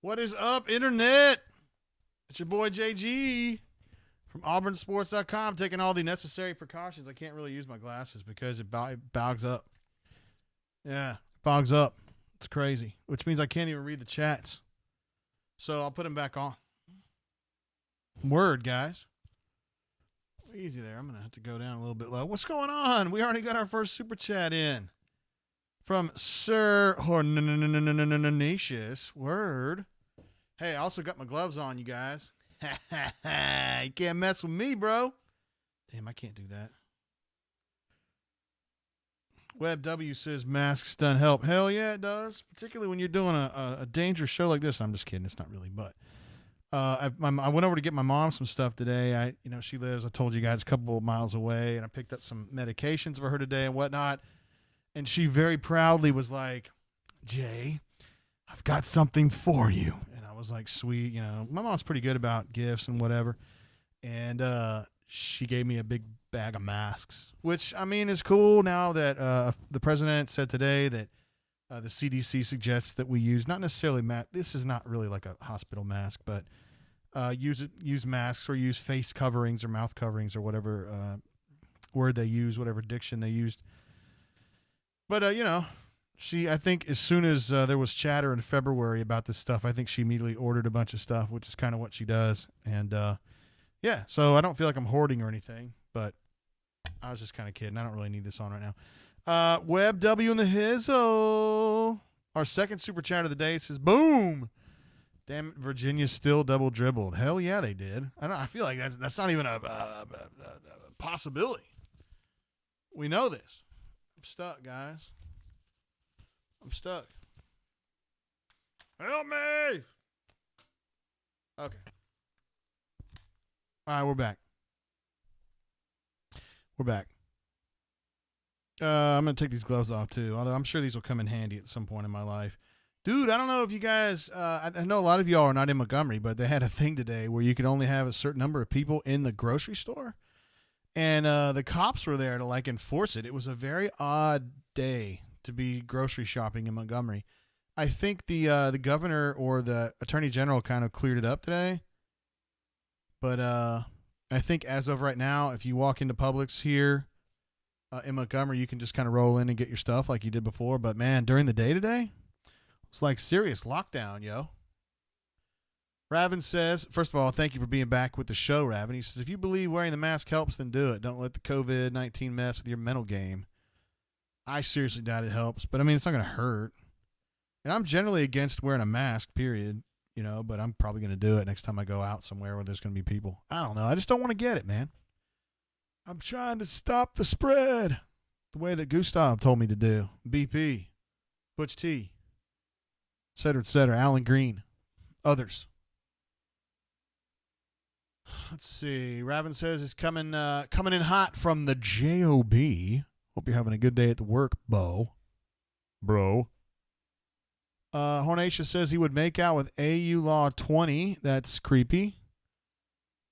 What is up, Internet? It's your boy JG from AuburnSports.com taking all the necessary precautions. I can't really use my glasses because it bogs up. Yeah, bogs up. It's crazy, which means I can't even read the chats. So I'll put them back on. Word, guys. Easy there. I'm going to have to go down a little bit low. What's going on? We already got our first super chat in from Sir Hornatius. Word. Hey, I also got my gloves on, you guys. You can't mess with me, bro. Damn, I can't do that. Web W says masks don't help. Hell yeah, it does. Particularly when you're doing a dangerous show like this. I'm just kidding. It's not really, but I went over to get my mom some stuff today. She lives, I told you guys, a couple of miles away, and I picked up some medications for her today and whatnot. And she very proudly was like, Jay, I've got something for you. And I was like, sweet. My mom's pretty good about gifts and whatever. And she gave me a big bag of masks, which, I mean, is cool now that the president said today that the CDC suggests that we use, not necessarily this is not really like a hospital mask, but use masks or use face coverings or mouth coverings or whatever word they use, whatever diction they used. But, I think as soon as there was chatter in February about this stuff, I think she immediately ordered a bunch of stuff, which is kind of what she does. And, yeah, so I don't feel like I'm hoarding or anything, but I was just kind of kidding. I don't really need this on right now. Web W in the Hizzo. Our second super chat of the day says, boom. Damn it, Virginia still double dribbled. Hell yeah, they did. I feel like that's not even a possibility. We know this. I'm stuck, guys. I'm stuck. Help me. Okay. All right, we're back. I'm going to take these gloves off, too, although I'm sure these will come in handy at some point in my life. Dude, I don't know if you guys, I know a lot of y'all are not in Montgomery, but they had a thing today where you could only have a certain number of people in the grocery store. And the cops were there to, enforce it. It was a very odd day to be grocery shopping in Montgomery. I think the governor or the attorney general kind of cleared it up today. But I think as of right now, if you walk into Publix here in Montgomery, you can just kind of roll in and get your stuff like you did before. But, man, during the day today, it's like serious lockdown, yo. Raven says, first of all, thank you for being back with the show, Raven. He says, if you believe wearing the mask helps, then do it. Don't let the COVID-19 mess with your mental game. I seriously doubt it helps, but, I mean, it's not going to hurt. And I'm generally against wearing a mask, period, but I'm probably going to do it next time I go out somewhere where there's going to be people. I don't know. I just don't want to get it, man. I'm trying to stop the spread the way that Gustav told me to do. BP, Butch T, et cetera, Alan Green, others. Let's see. Raven says it's coming in hot from the JOB. Hope you're having a good day at the work, bro. Hornatia says he would make out with AU Law 20. That's creepy.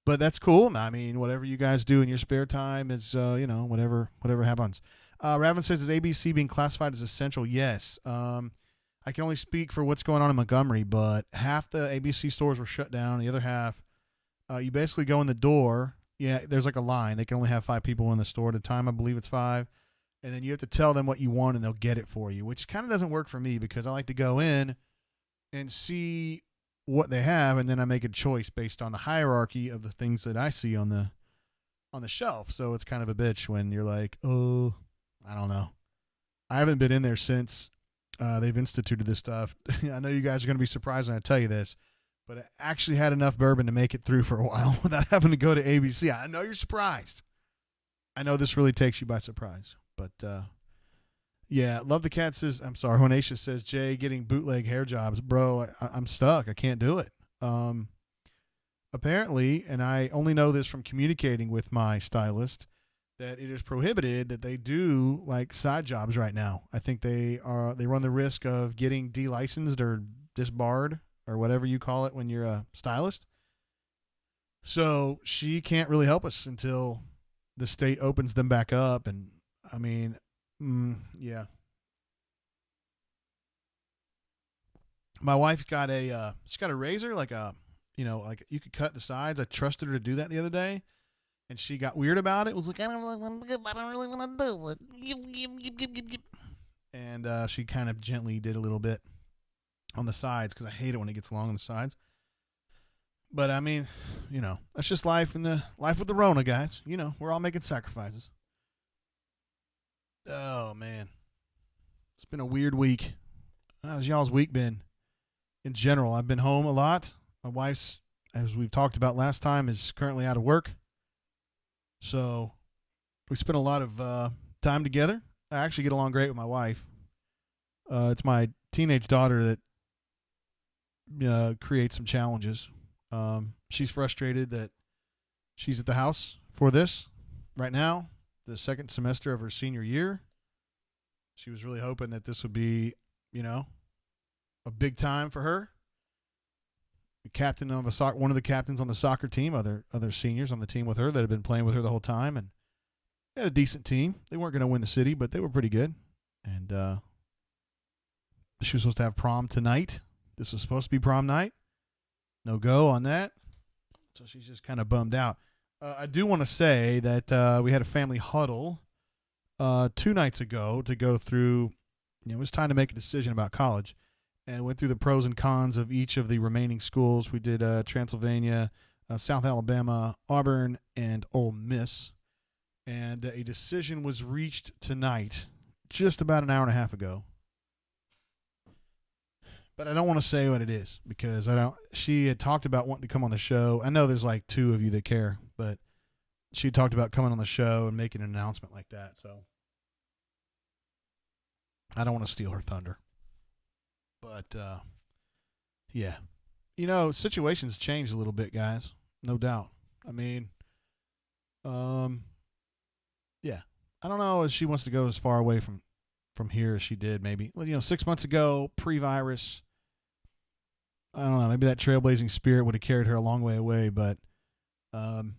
But that's cool. I mean, whatever you guys do in your spare time is, whatever happens. Raven says, is ABC being classified as essential? Yes. I can only speak for what's going on in Montgomery, but half the ABC stores were shut down. The other half, you basically go in the door. Yeah, there's like a line. They can only have 5 people in the store at a time. I believe it's 5. And then you have to tell them what you want, and they'll get it for you, which kind of doesn't work for me because I like to go in and see what they have, and then I make a choice based on the hierarchy of the things that I see on the shelf. So it's kind of a bitch when you're like, oh, I don't know. I haven't been in there since they've instituted this stuff. I know you guys are going to be surprised when I tell you this, but I actually had enough bourbon to make it through for a while without having to go to ABC. I know you're surprised. I know this really takes you by surprise. But, yeah, Love the Cat says, I'm sorry, Hornatia says, Jay, getting bootleg hair jobs. Bro, I'm stuck. I can't do it. Apparently, and I only know this from communicating with my stylist, that it is prohibited that they do, side jobs right now. I think they run the risk of getting delicensed or disbarred or whatever you call it when you're a stylist. So she can't really help us until the state opens them back up, and I mean, yeah. My wife got she's got a razor, like like you could cut the sides. I trusted her to do that the other day, and she got weird about it. Was like, I don't really want to do it. I don't really want to do it. And she kind of gently did a little bit on the sides because I hate it when it gets long on the sides. But I mean, that's just life in the life with the Rona, guys. We're all making sacrifices. Oh man, it's been a weird week. How's y'all's week been? In general, I've been home a lot. My wife's, as we've talked about last time, is currently out of work. So we spent a lot of time together. I actually get along great with my wife. It's my teenage daughter that creates some challenges. She's frustrated that she's at the house for this right now, the second semester of her senior year. She was really hoping that this would be, a big time for her. The captain of one of the captains on the soccer team, other seniors on the team with her that had been playing with her the whole time, and they had a decent team. They weren't going to win the city, but they were pretty good. And she was supposed to have prom tonight. This was supposed to be prom night. No go on that. So she's just kind of bummed out. I do want to say that we had a family huddle 2 nights ago to go through. It was time to make a decision about college. And went through the pros and cons of each of the remaining schools. We did Transylvania, South Alabama, Auburn, and Ole Miss. And a decision was reached tonight, just about an hour and a half ago. But I don't want to say what it is because she had talked about wanting to come on the show. I know there's like 2 of you that care, but she talked about coming on the show and making an announcement like that. So I don't want to steal her thunder. But, yeah. Situations change a little bit, guys. No doubt. I mean, yeah. I don't know if she wants to go as far away from here as she did maybe. 6 months ago, pre-virus, I don't know. Maybe that trailblazing spirit would have carried her a long way away. But in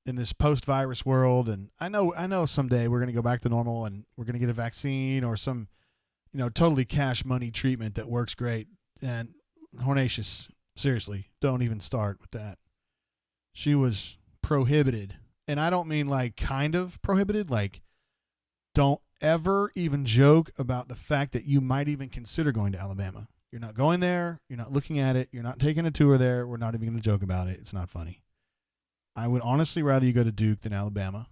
this post-virus world, and I know someday we're going to go back to normal and we're going to get a vaccine or some totally cash money treatment that works great. And Hornatius, seriously, don't even start with that. She was prohibited. And I don't mean like kind of prohibited, like don't ever even joke about the fact that you might even consider going to Alabama. You're not going there. You're not looking at it. You're not taking a tour there. We're not even going to joke about it. It's not funny. I would honestly rather you go to Duke than Alabama.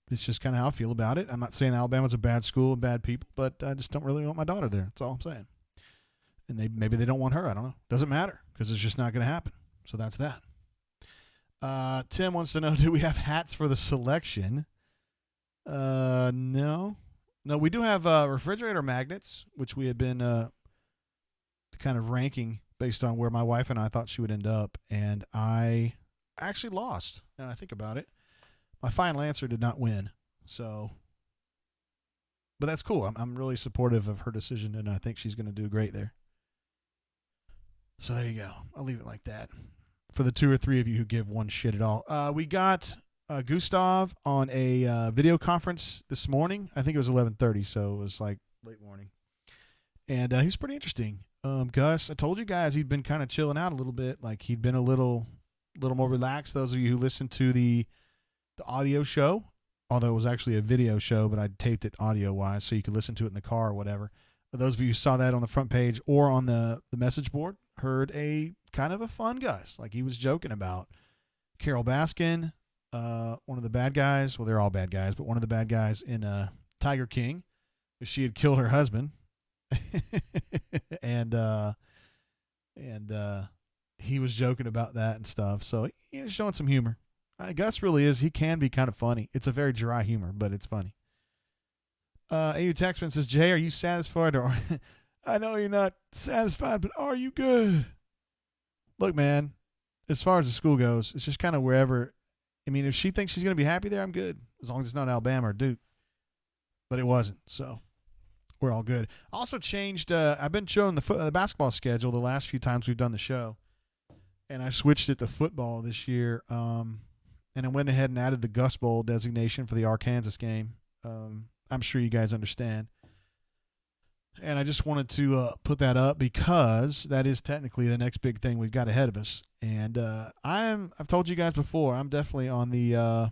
It's just kind of how I feel about it. I'm not saying Alabama's a bad school and bad people, but I just don't really want my daughter there. That's all I'm saying. And maybe they don't want her. I don't know. Doesn't matter because it's just not going to happen. So that's that. Tim wants to know, do we have hats for the selection? No. No, we do have refrigerator magnets, which we had been kind of ranking based on where my wife and I thought she would end up. And I actually lost, now I think about it. My final answer did not win, but that's cool. I'm really supportive of her decision, and I think she's going to do great there. So there you go. I'll leave it like that. For the 2 or 3 of you who give one shit at all, we got Gustav on a video conference this morning. I think it was 11:30, so it was like late morning, and he's pretty interesting. Gus, I told you guys he'd been kind of chilling out a little bit, like he'd been a little more relaxed. Those of you who listened to the audio show, although it was actually a video show, but I taped it audio-wise so you could listen to it in the car or whatever. But those of you who saw that on the front page or on the message board heard a kind of a fun Gus. Like he was joking about Carol Baskin, one of the bad guys. Well, they're all bad guys, but one of the bad guys in Tiger King. She had killed her husband. and he was joking about that and stuff. So he was showing some humor. Gus really is. He can be kind of funny. It's a very dry humor, but it's funny. AU Taxman says, Jay, are you satisfied? Or I know you're not satisfied, but are you good? Look, man, as far as the school goes, it's just kind of wherever. I mean, if she thinks she's going to be happy there, I'm good. As long as it's not Alabama or Duke. But it wasn't, so we're all good. Also changed, I've been showing the basketball schedule the last few times we've done the show. And I switched it to football this year. And I went ahead and added the Gus Bowl designation for the Arkansas game. I'm sure you guys understand. And I just wanted to put that up because that is technically the next big thing we've got ahead of us. And I've told you guys before, I'm definitely on the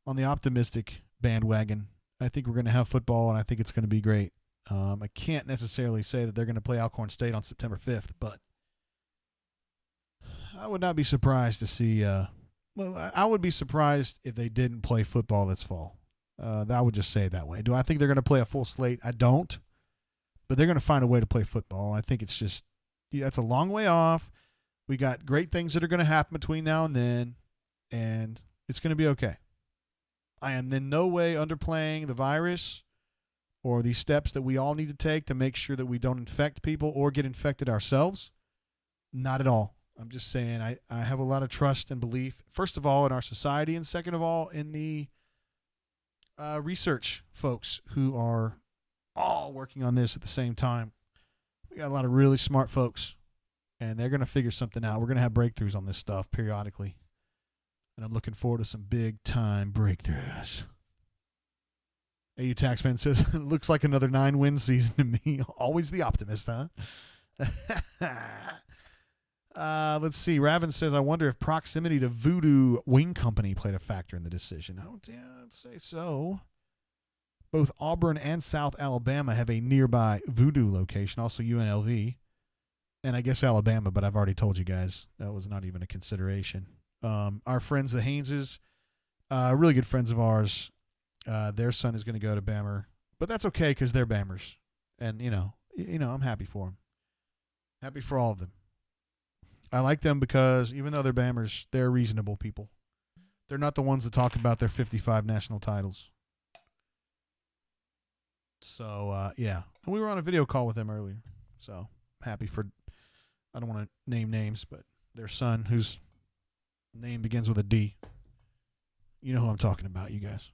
optimistic bandwagon. I think we're going to have football, and I think it's going to be great. I can't necessarily say that they're going to play Alcorn State on September 5th, but I would not be surprised to see. I would be surprised if they didn't play football this fall. I would just say it that way. Do I think they're going to play a full slate? I don't. But they're going to find a way to play football. I think it's just, it's a long way off. We got great things that are going to happen between now and then, and it's going to be okay. I am in no way underplaying the virus or the steps that we all need to take to make sure that we don't infect people or get infected ourselves. Not at all. I'm just saying I have a lot of trust and belief, first of all, in our society, and second of all, in the research folks who are all working on this at the same time. We got a lot of really smart folks, and they're going to figure something out. We're going to have breakthroughs on this stuff periodically, and I'm looking forward to some big-time breakthroughs. AU Taxman says, looks like another 9-win season to me. Always the optimist, huh? Let's see. Raven says, I wonder if proximity to Voodoo Wing Company played a factor in the decision. Oh, yeah, I'd say so. Both Auburn and South Alabama have a nearby Voodoo location, also UNLV, and I guess Alabama, but I've already told you guys that was not even a consideration. Our friends, the Hayneses, really good friends of ours, their son is going to go to Bammer, but that's okay because they're Bammers, and I'm happy for them. Happy for all of them. I like them because even though they're Bammers, they're reasonable people. They're not the ones that talk about their 55 national titles. So, yeah. And we were on a video call with them earlier. So, happy for, I don't want to name names, but their son, whose name begins with a D. You know who I'm talking about, you guys.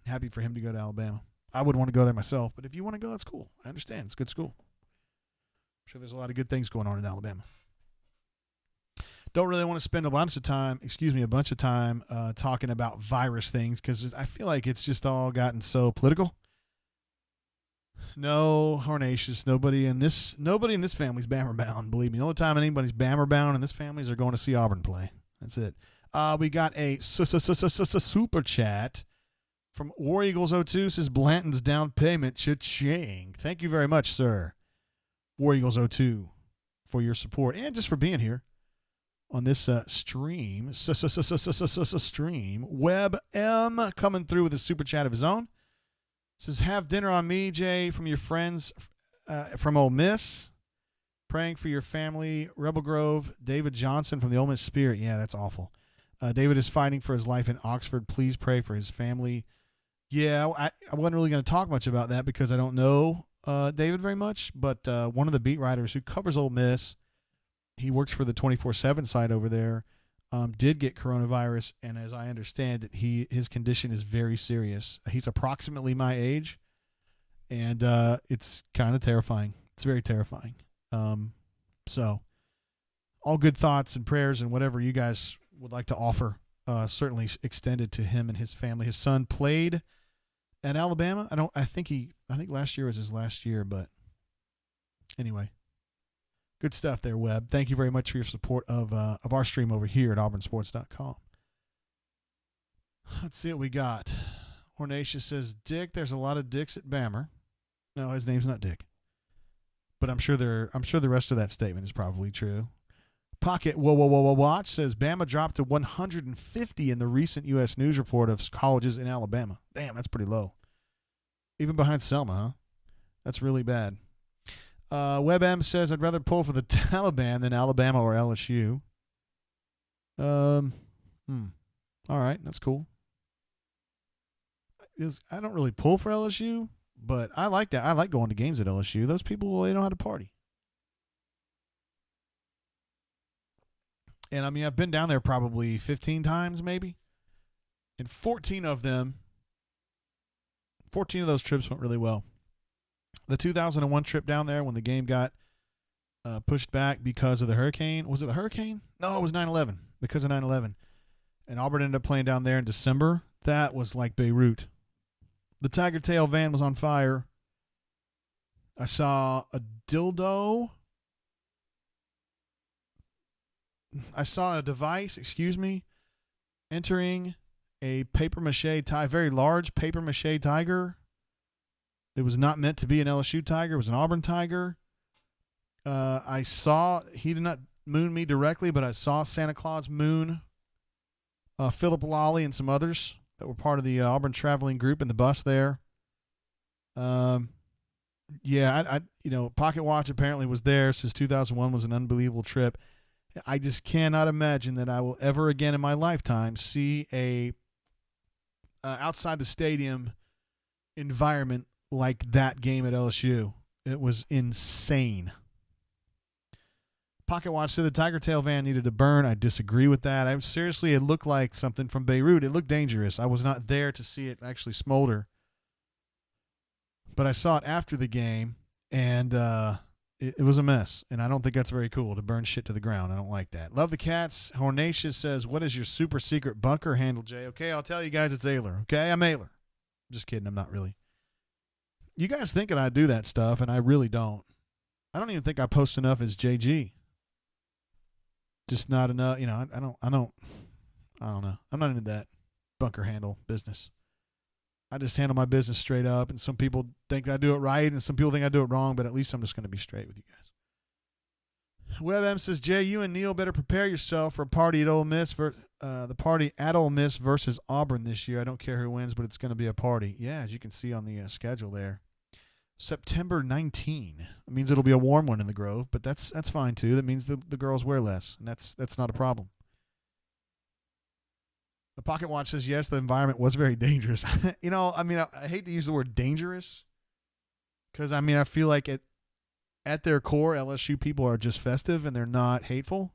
Happy for him to go to Alabama. I would want to go there myself, but if you want to go, that's cool. I understand. It's a good school. I'm sure there's a lot of good things going on in Alabama. Don't really want to spend a bunch of time talking about virus things because I feel like it's just all gotten so political. No, Hornatius, nobody in this family's Bammer bound. Believe me, the only time anybody's Bammer bound in this family is they're going to see Auburn play. That's it. We got a super chat from War Eagles 02. Says Blanton's down payment cha-ching. Thank you very much, sir. War Eagles 02 for your support and just for being here on this stream. Web M coming through with a super chat of his own. Says, have dinner on me, Jay, from your friends from Ole Miss. Praying for your family, Rebel Grove. David Johnson from the Ole Miss Spirit. Yeah, that's awful. David is fighting for his life in Oxford. Please pray for his family. Yeah, I wasn't really going to talk much about that because I don't know David very much. But one of the beat writers who covers Ole Miss, he works for the 24/7 site over there, did get coronavirus, and as I understand it, his condition is very serious. He's approximately my age, and it's kind of terrifying. It's very terrifying. So all good thoughts and prayers and whatever you guys would like to offer, certainly extended to him and his family. His son played at Alabama. I think last year was his last year, but anyway. Good stuff there, Webb. Thank you very much for your support of our stream over here at auburnsports.com. Let's see what we got. Hornatius says, Dick, there's a lot of dicks at Bammer. No, his name's not Dick. But I'm sure the rest of that statement is probably true. Pocket Watch says Bama dropped to 150 in the recent U.S. News report of colleges in Alabama. Damn, that's pretty low. Even behind Selma, huh? That's really bad. WebM says, I'd rather pull for the Taliban than Alabama or LSU. All right, that's cool. I don't really pull for LSU, but I like that. I like going to games at LSU. Those people, they know how to party. And, I mean, I've been down there probably 15 times maybe. And 14 of those trips went really well. The 2001 trip down there when the game got pushed back because of the hurricane. Was it the hurricane? No, it was 9/11. Because of 9/11. And Auburn ended up playing down there in December. That was like Beirut. The Tiger Tail van was on fire. I saw a dildo. I saw a device, entering a paper mache very large paper mache tiger. It was not meant to be an LSU tiger. It was an Auburn tiger. I saw, he did not moon me directly, but I saw Santa Claus moon Philip Lawley and some others that were part of the Auburn traveling group in the bus there. Yeah, Pocket Watch apparently was there since 2001 was an unbelievable trip. I just cannot imagine that I will ever again in my lifetime see a outside the stadium environment like that game at LSU. It was insane. Pocket Watch said the Tiger Tail van needed to burn. I disagree with that. It looked like something from Beirut. It looked dangerous. I was not there to see it actually smolder. But I saw it after the game, and it was a mess. And I don't think that's very cool to burn shit to the ground. I don't like that. Love the cats. Hornatius says, what is your super secret bunker handle, Jay? Okay, I'll tell you guys it's Ayler. Okay, I'm Ayler. Just kidding. I'm not really. You guys thinking I do that stuff, and I really don't. I don't even think I post enough as JG. Just not enough. I don't know. I'm not into that bunker handle business. I just handle my business straight up, and some people think I do it right, and some people think I do it wrong, but at least I'm just going to be straight with you guys. WebM says, Jay, you and Neil better prepare yourself for a party at Ole Miss the party at Ole Miss versus Auburn this year. I don't care who wins, but it's going to be a party. Yeah, as you can see on the schedule there. September 19. It means it'll be a warm one in the Grove, but that's fine too. That means the girls wear less, and that's not a problem. The Pocket Watch says, yes, the environment was very dangerous. I hate to use the word dangerous because, I feel like at their core, LSU people are just festive and they're not hateful.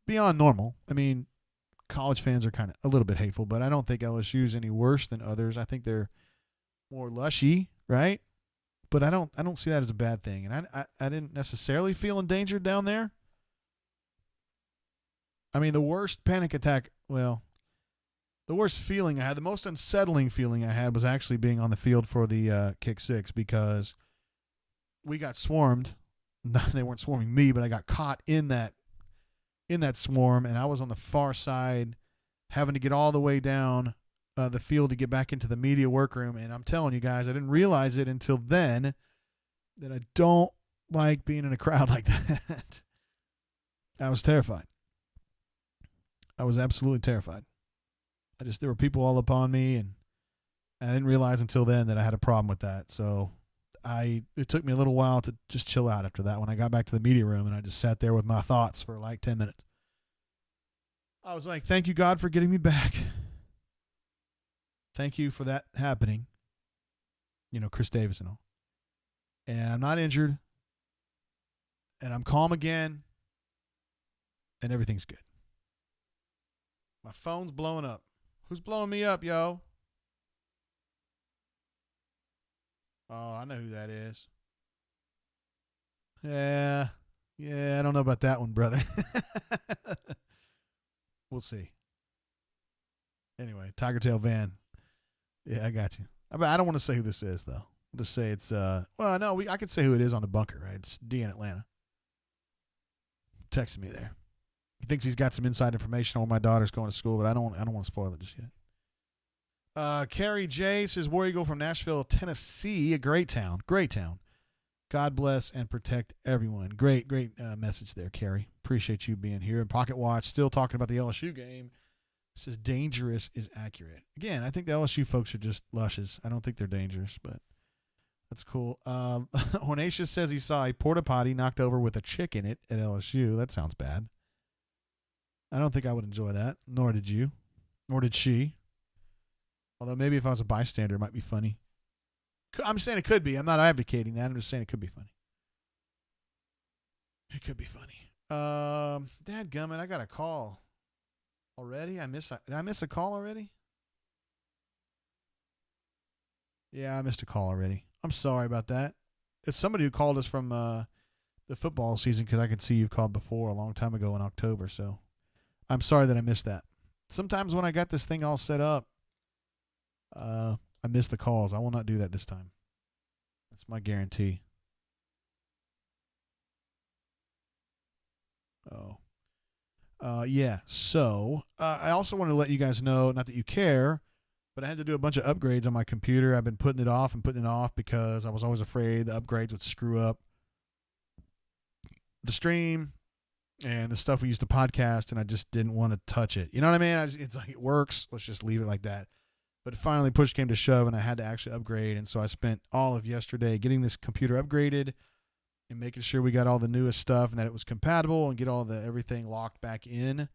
Beyond normal. College fans are kind of a little bit hateful, but I don't think LSU is any worse than others. I think they're more lushy, right? But I don't see that as a bad thing. And I didn't necessarily feel endangered down there. The worst panic attack, the worst feeling I had, the most unsettling feeling I had was actually being on the field for the kick six because we got swarmed. They weren't swarming me, but I got caught in that swarm, and I was on the far side having to get all the way down the field to get back into the media workroom. And I'm telling you guys, I didn't realize it until then that I don't like being in a crowd like that. I was terrified. I was absolutely terrified. There were people all upon me, and I didn't realize until then that I had a problem with that. So it took me a little while to just chill out after that when I got back to the media room, and I just sat there with my thoughts for like 10 minutes. I was like, thank you, God, for getting me back. Thank you for that happening. Chris Davis and all. And I'm not injured, and I'm calm again, and everything's good. My phone's blowing up. Who's blowing me up, yo? Oh, I know who that is. Yeah, I don't know about that one, brother. We'll see. Anyway, Tiger Tail Van. Yeah, I got you. I don't want to say who this is, though. I'll just say it's, I could say who it is on the bunker, right? It's D in Atlanta. Texted me there. He thinks he's got some inside information on where my daughter's going to school, but I don't want to spoil it just yet. Carrie J says, War Eagle from Nashville, Tennessee, a great town. Great town. God bless and protect everyone. Great message there, Carrie. Appreciate you being here. And Pocket Watch, still talking about the LSU game. Says dangerous is accurate. Again, I think the LSU folks are just lushes. I don't think they're dangerous, but that's cool. Hornatius says he saw a porta potty knocked over with a chick in it at LSU. That sounds bad. I don't think I would enjoy that, nor did you, nor did she. Although maybe if I was a bystander, it might be funny. I'm saying it could be. I'm not advocating that. I'm just saying it could be funny. It could be funny. Dadgummit, I got a call already. Did I miss a call already? Yeah, I missed a call already. I'm sorry about that. It's somebody who called us from the football season because I could see you called before a long time ago in October. So I'm sorry that I missed that. Sometimes when I got this thing all set up, I miss the calls. I will not do that this time. That's my guarantee. Yeah. So I also want to let you guys know, not that you care, but I had to do a bunch of upgrades on my computer. I've been putting it off and putting it off because I was always afraid the upgrades would screw up the stream and the stuff we used to podcast, and I just didn't want to touch it. You know what I mean? It's like, it works. Let's just leave it like that. But finally, push came to shove, and I had to actually upgrade. And so I spent all of yesterday getting this computer upgraded and making sure we got all the newest stuff and that it was compatible and get all the everything locked back in.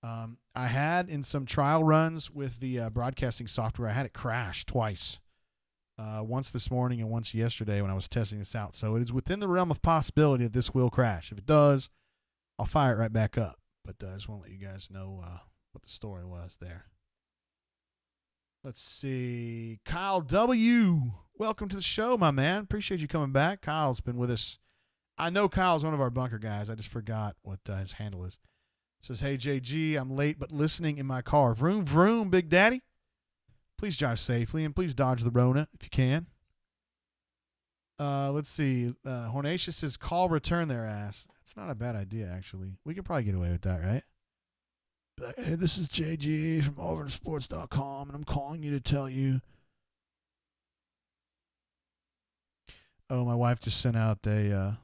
I had in some trial runs with the broadcasting software, I had it crash twice. Once this morning and once yesterday when I was testing this out. So it is within the realm of possibility that this will crash. If it does, I'll fire it right back up. But I just want to let you guys know what the story was there. Let's see. Kyle W. Welcome to the show, my man. Appreciate you coming back. Kyle's been with us. I know Kyle's one of our bunker guys. I just forgot what his handle is. Says, hey, JG, I'm late but listening in my car. Vroom, vroom, Big Daddy. Please drive safely and please dodge the Rona if you can. Let's see. Hornatius says, call return their ass. That's not a bad idea, actually. We could probably get away with that, right? Hey, this is JG from AuburnSports.com, and I'm calling you to tell you. Oh, my wife just sent out a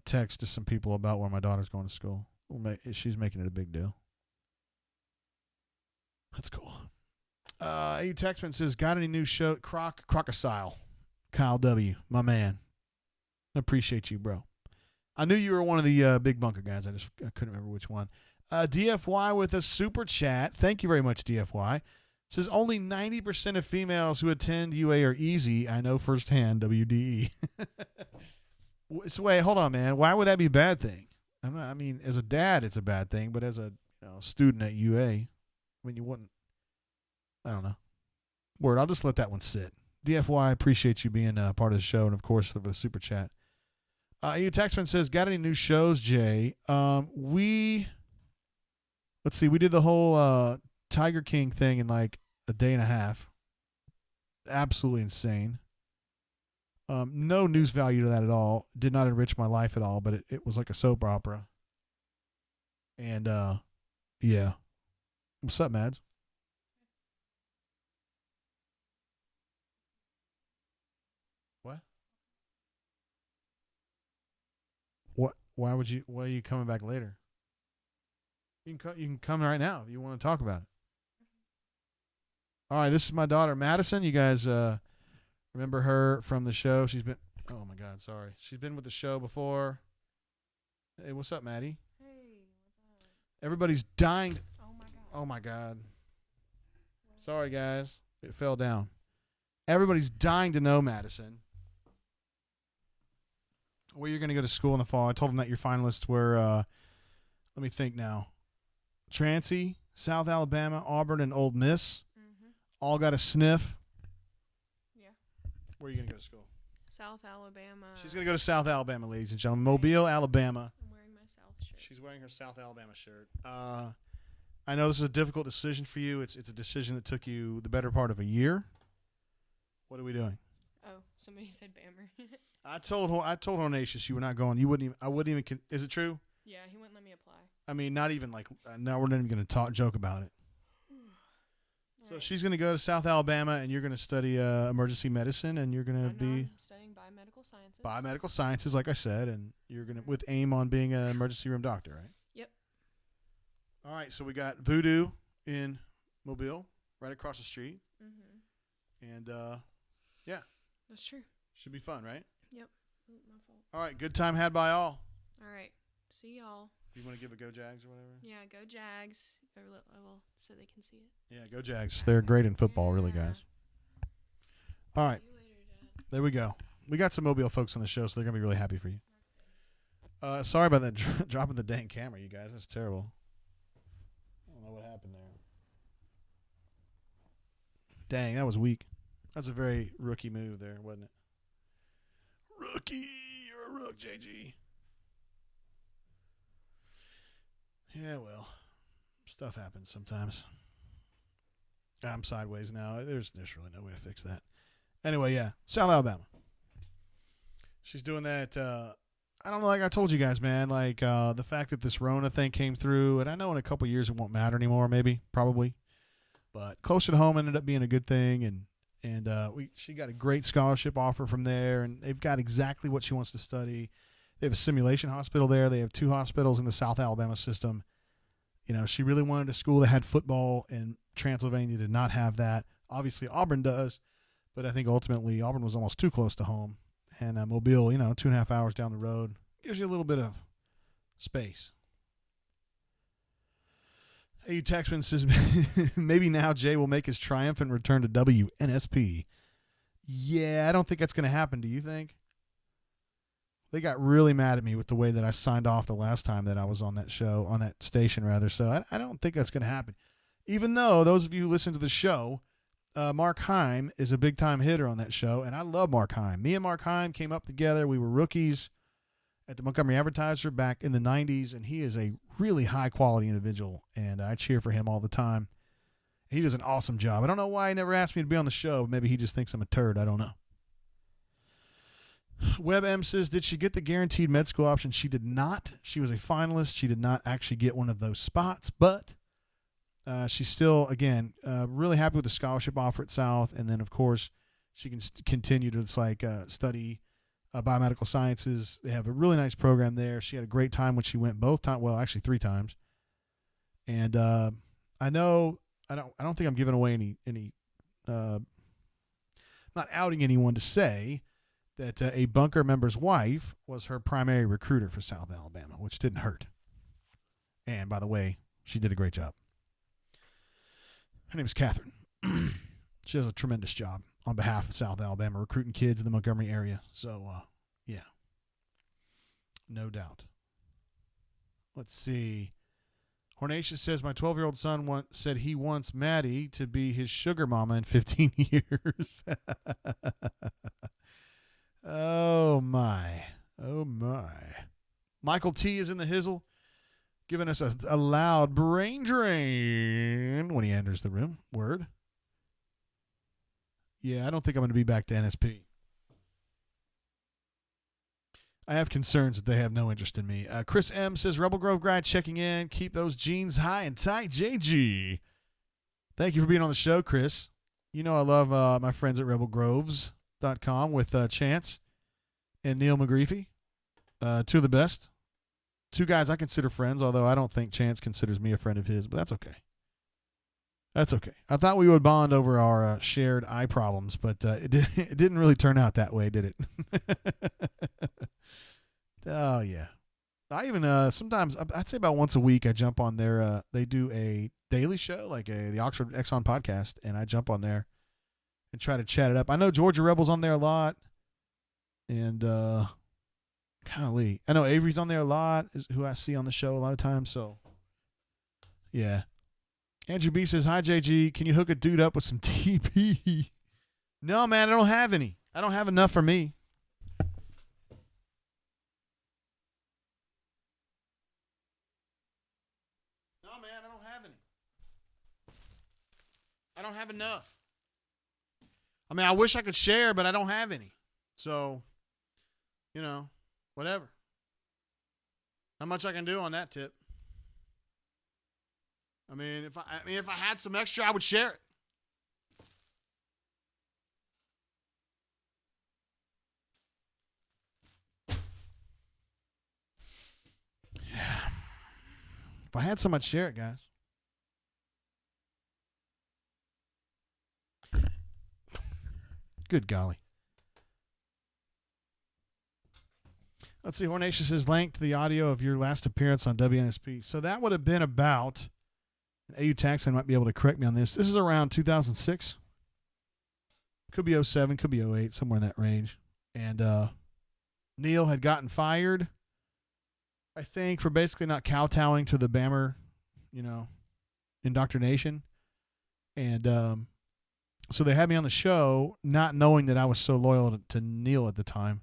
text to some people about where my daughter's going to school. She's making it a big deal. That's cool. A Texman says, got any new show? Crocodile. Kyle W., my man. I appreciate you, bro. I knew you were one of the big bunker guys. I couldn't remember which one. DFY with a super chat. Thank you very much, DFY. Says only 90% of females who attend UA are easy. I know firsthand, WDE. So wait, hold on, man. Why would that be a bad thing? I mean, as a dad, it's a bad thing, but as a student at UA, I mean, you wouldn't. I don't know. Word, I'll just let that one sit. DFY, appreciate you being part of the show, and of course for the super chat. You Taxman says, got any new shows, Jay? Let's see, we did the whole Tiger King thing in like a day and a half. Absolutely insane. No news value to that at all. Did not enrich my life at all, but it was like a soap opera. And yeah. What's up, Mads? What? Why are you coming back later? You can come right now if you want to talk about it. All right, this is my daughter Madison. You guys remember her from the show? She's been oh my god, sorry. She's been with the show before. Hey, what's up, Maddie? Hey, what's up? Everybody's dying. Oh my god. Oh my god. Sorry guys. It fell down. Everybody's dying to know, Madison, where you're going to go to school in the fall. I told them that your finalists were, let me think now, Trancey, South Alabama, Auburn, and Ole Miss. Mm-hmm. All got a sniff. Yeah. Where are you going to go to school? South Alabama. She's going to go to South Alabama, ladies and gentlemen. Mobile, Alabama. I'm wearing my South shirt. She's wearing her South Alabama shirt. I know this is a difficult decision for you. It's a decision that took you the better part of a year. What are we doing? Oh, somebody said Bammer. I told Hornatius you were not going. You wouldn't even. I wouldn't even. Is it true? Yeah, he wouldn't let me apply. I mean, not even like. No, we're not even going to joke about it. So right. she's going to go to South Alabama, and you're going to study emergency medicine, and you're going to be I'm studying biomedical sciences. biomedical sciences, like I said, and you're going to with aim on being an emergency room doctor, right? Yep. All right. So we got Voodoo in Mobile, right across the street, and yeah, that's true. should be fun, right? Yep. Ooh, my fault. All right. Good time had by all. All right. See y'all. You want to give a go Jags or whatever? Yeah, go Jags. I will, so they can see it. Yeah, go Jags. They're great in football, really, guys. All right. See you later, Dad. There we go. We got some Mobile folks on the show, so they're going to be really happy for you. Sorry about that dropping the dang camera, you guys. That's terrible. I don't know what happened there. Dang, that was weak. That's a very rookie move there, wasn't it? Rookie. You're a rook, JG. Yeah, well, stuff happens sometimes. I'm sideways now. There's really no way to fix that. Anyway, yeah, South Alabama. She's doing that. I don't know, like I told you guys, man, like the fact that this Rona thing came through, and I know in a couple years it won't matter anymore, maybe, probably. But closer to home ended up being a good thing, and she got a great scholarship offer from there, and they've got exactly what she wants to study. They have a simulation hospital there. They have 2 hospitals in the South Alabama system. You know, she really wanted a school that had football, and Transylvania did not have that. Obviously, Auburn does, but I think ultimately Auburn was almost too close to home. And Mobile, 2.5 hours down the road, gives you a little bit of space. AU Taxman says, maybe now Jay will make his triumphant return to WNSP. Yeah, I don't think that's going to happen. Do you think? They got really mad at me with the way that I signed off the last time that I was on that show, on that station rather. So I don't think that's going to happen. Even though those of you who listen to the show, Mark Heim is a big-time hitter on that show, and I love Mark Heim. Me and Mark Heim came up together. We were rookies at the Montgomery Advertiser back in the 90s, and he is a really high-quality individual, and I cheer for him all the time. He does an awesome job. I don't know why he never asked me to be on the show. Maybe he just thinks I'm a turd. I don't know. WebM says, did she get the guaranteed med school option? She did not. She was a finalist. She did not actually get one of those spots, but she's still, again, really happy with the scholarship offer at South. And then, of course, she can continue to study biomedical sciences. They have a really nice program there. She had a great time when she went both times. Well, actually 3 times. And I know I don't think I'm giving away any not outing anyone to say that a bunker member's wife was her primary recruiter for South Alabama, which didn't hurt. And by the way, she did a great job. Her name is Catherine. She does a tremendous job on behalf of South Alabama, recruiting kids in the Montgomery area. So, yeah, no doubt. Let's see. Hornatius says, my 12-year-old son said he wants Maddie to be his sugar mama in 15 years. Oh, my. Oh, my. Michael T. is in the hizzle, giving us a loud brain drain when he enters the room. Word. Yeah, I don't think I'm going to be back to NSP. I have concerns that they have no interest in me. Chris M. says, Rebel Grove grad checking in. Keep those jeans high and tight, JG. Thank you for being on the show, Chris. You know I love my friends at rebelgroves.com with Chance and Neil McGreevy. 2 of the best. 2 guys I consider friends, although I don't think Chance considers me a friend of his, but that's okay. That's okay. I thought we would bond over our shared eye problems, but it didn't really turn out that way, did it? Oh, yeah. I even sometimes, I'd say about once a week, I jump on there. They do a daily show, like the Oxford Exxon podcast, and I jump on there and try to chat it up. I know Georgia Rebel's on there a lot, and golly, I know Avery's on there a lot, is who I see on the show a lot of times, so yeah. Andrew B says, hi, JG. Can you hook a dude up with some TP? No, man, I don't have any. I don't have enough for me. No, man, I don't have any. I don't have enough. I mean, I wish I could share, but I don't have any. So, whatever. Not much I can do on that tip. I mean, if I had some extra, I would share it. Yeah. If I had some, I'd share it, guys. Good golly. Let's see. Hornatius says, linked the audio of your last appearance on WNSP. So that would have been about, AU Taxon might be able to correct me on this. This is around 2006. Could be 07, could be 08, somewhere in that range. And Neil had gotten fired, I think, for basically not kowtowing to the Bammer, indoctrination. And so they had me on the show, not knowing that I was so loyal to Neil at the time.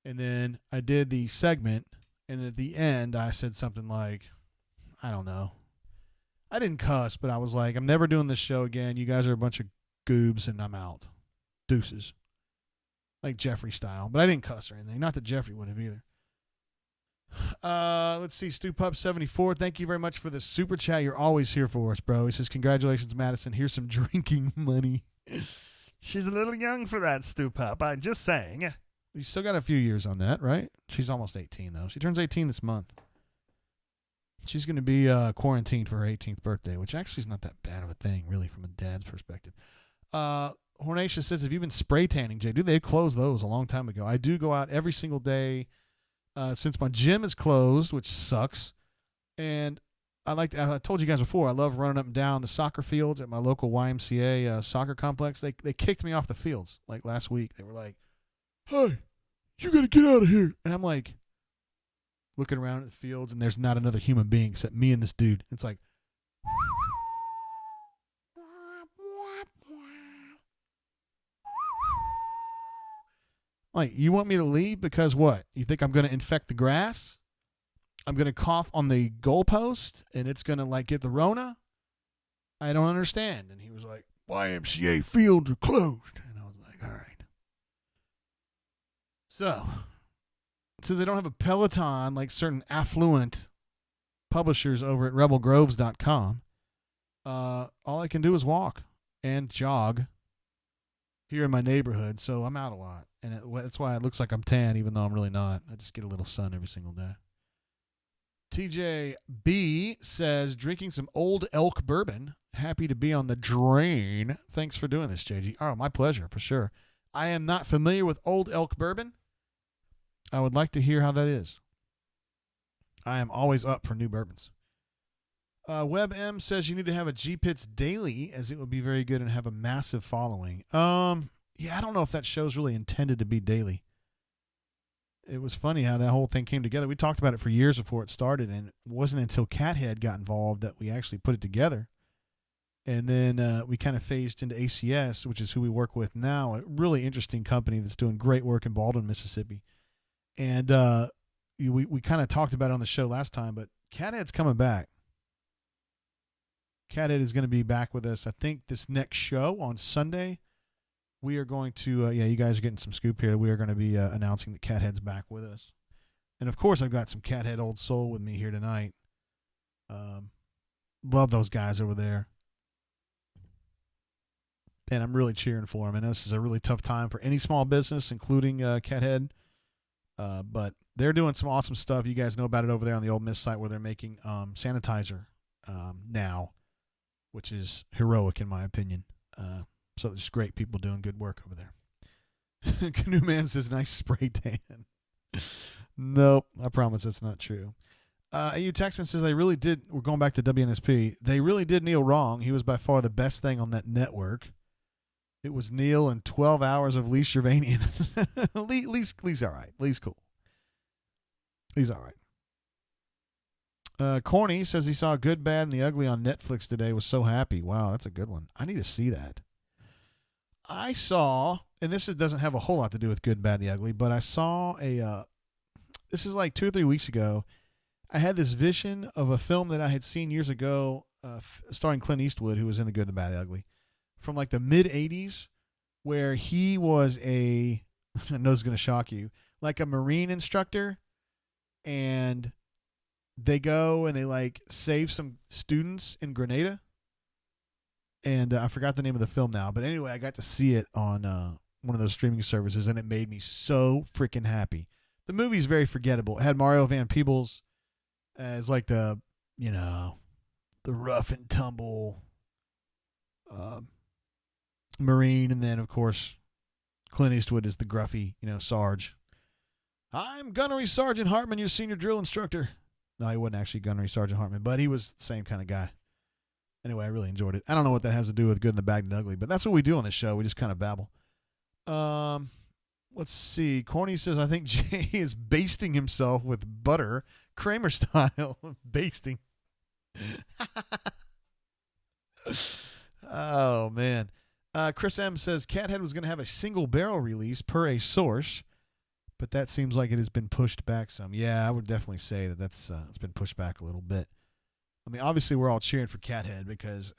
And then I did the segment, and at the end, I said something like, I don't know. I didn't cuss, but I was like, I'm never doing this show again. You guys are a bunch of goobs, and I'm out. Deuces. Like Jeffrey style. But I didn't cuss or anything. Not that Jeffrey would have either. Let's see. StewPup74. Thank you very much for the super chat. You're always here for us, bro. He says, congratulations, Madison. Here's some drinking money. She's a little young for that, Stu Pup. I'm just saying. You still got a few years on that, right? She's almost 18, though. She turns 18 this month. She's going to be quarantined for her 18th birthday, which actually is not that bad of a thing, really, from a dad's perspective. Hornacia says, have you been spray tanning, Jay? Dude, they closed those a long time ago. I do go out every single day since my gym is closed, which sucks. And I told you guys before, I love running up and down the soccer fields at my local YMCA soccer complex. They kicked me off the fields like last week. They were like, hey, you got to get out of here. And I'm like, looking around at the fields, and there's not another human being except me and this dude. It's like, you want me to leave because what? You think I'm going to infect the grass? I'm going to cough on the goalpost, and it's going to get the Rona? I don't understand. And he was like, YMCA fields are closed. And I was like, all right. So they don't have a Peloton like certain affluent publishers over at rebelgroves.com. All I can do is walk and jog here in my neighborhood, so I'm out a lot. And that's why it looks like I'm tan, even though I'm really not. I just get a little sun every single day. TJB says, drinking some Old Elk bourbon. Happy to be on the drain. Thanks for doing this, JG. Oh, my pleasure, for sure. I am not familiar with Old Elk bourbon. I would like to hear how that is. I am always up for new bourbons. WebM says you need to have a G-Pits daily, as it would be very good and have a massive following. Yeah, I don't know if that show's really intended to be daily. It was funny how that whole thing came together. We talked about it for years before it started, and it wasn't until Cathead got involved that we actually put it together. And then we kind of phased into ACS, which is who we work with now, a really interesting company that's doing great work in Baldwin, Mississippi. And we kind of talked about it on the show last time, but Cathead's coming back. Cathead is going to be back with us, I think, this next show on Sunday. We are going to, you guys are getting some scoop here. We are going to be announcing that Cathead's back with us. And, of course, I've got some Cathead Old Soul with me here tonight. Love those guys over there. And I'm really cheering for them. And this is a really tough time for any small business, including Cathead. But they're doing some awesome stuff. You guys know about it over there on the Old Miss site where they're making sanitizer now, which is heroic in my opinion. So there's great people doing good work over there. Canoe Man says, nice spray tan. Nope, I promise that's not true. AU Taxman says, we're going back to WNSP, they really did Neil wrong. He was by far the best thing on that network. It was Neil and 12 hours of Lee Shervanian. Lee's all right. Lee's cool. He's all right. Corny says he saw Good, Bad, and the Ugly on Netflix today. Was so happy. Wow, that's a good one. I need to see that. I saw, and this doesn't have a whole lot to do with Good, Bad, and the Ugly, but I saw this is like 2 or 3 weeks ago. I had this vision of a film that I had seen years ago starring Clint Eastwood, who was in The Good, the Bad, and the Ugly, from like the mid-'80s, where he was I know it's going to shock you, like a Marine instructor, and they go and they save some students in Grenada. And I forgot the name of the film now. But anyway, I got to see it on one of those streaming services, and it made me so freaking happy. The movie's very forgettable. It had Mario Van Peebles as the rough and tumble Marine. And then, of course, Clint Eastwood is the gruffy, Sarge. I'm Gunnery Sergeant Hartman, your senior drill instructor. No, he wasn't actually Gunnery Sergeant Hartman, but he was the same kind of guy. Anyway, I really enjoyed it. I don't know what that has to do with Good and the Bad and the Ugly, but that's what we do on this show. We just kind of babble. Let's see. Corny says, I think Jay is basting himself with butter, Kramer style. Basting. Oh, man. Chris M says, Cathead was going to have a single barrel release per a source, but that seems like it has been pushed back some. Yeah, I would definitely say that's it's been pushed back a little bit. I mean, obviously, we're all cheering for Cathead because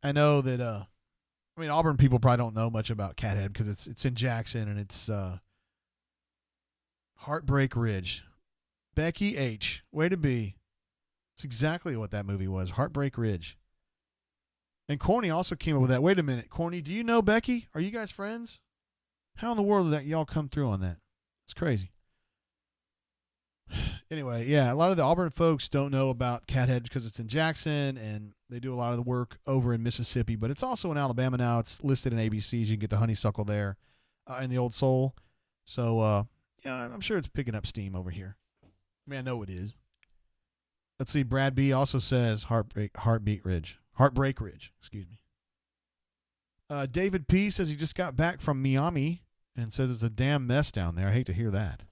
I know that, Auburn people probably don't know much about Cathead because it's in Jackson and it's Heartbreak Ridge. Becky H. Way to be. It's exactly what that movie was. Heartbreak Ridge. And Corny also came up with that. Wait a minute. Corny, do you know Becky? Are you guys friends? How in the world did that y'all come through on that? It's crazy. Anyway, yeah, a lot of the Auburn folks don't know about Cathead because it's in Jackson, and they do a lot of the work over in Mississippi, but it's also in Alabama now. It's listed in ABCs. You can get the honeysuckle there in the Old Soul. So, yeah, I'm sure it's picking up steam over here. I mean, I know it is. Let's see. Brad B. also says Heartbreak Ridge, excuse me. David P. says he just got back from Miami and says it's a damn mess down there. I hate to hear that.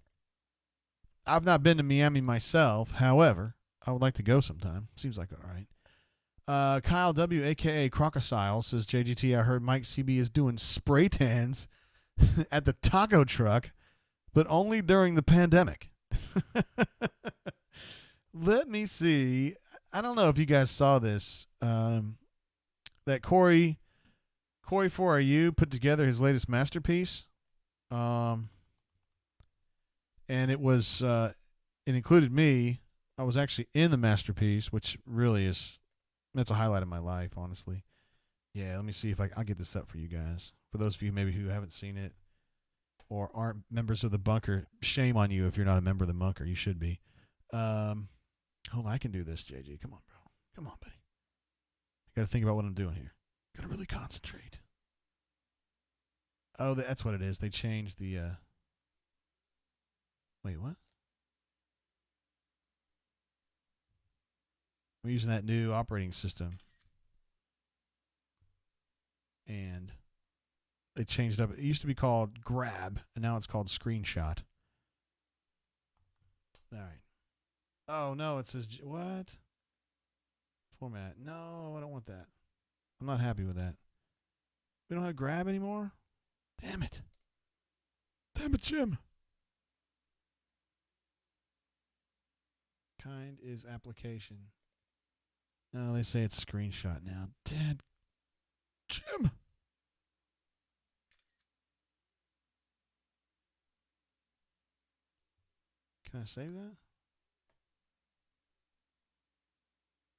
I've not been to Miami myself. However, I would like to go sometime. Seems like all right. Kyle W., a.k.a. Crocosile, says, JGT, I heard Mike CB is doing spray tans at the taco truck, but only during the pandemic. Let me see. I don't know if you guys saw this. That Corey 4RU put together his latest masterpiece. And it was it included me. I was actually in the masterpiece, which really that's a highlight of my life, honestly. Yeah, let me see if I'll get this up for you guys. For those of you maybe who haven't seen it or aren't members of the bunker, shame on you if you're not a member of the bunker. You should be. Hold on, I can do this, JG. Come on, bro. Come on, buddy. I got to think about what I'm doing here. Got to really concentrate. Oh, that's what it is. They changed the. Wait, what? I'm using that new operating system. And they changed up. It used to be called Grab, and now it's called Screenshot. All right. Oh, no, it says, what? Format. No, I don't want that. I'm not happy with that. We don't have Grab anymore? Damn it. Damn it, Jim. Kind is application. No, they say it's screenshot now. Dad. Jim. Can I save that?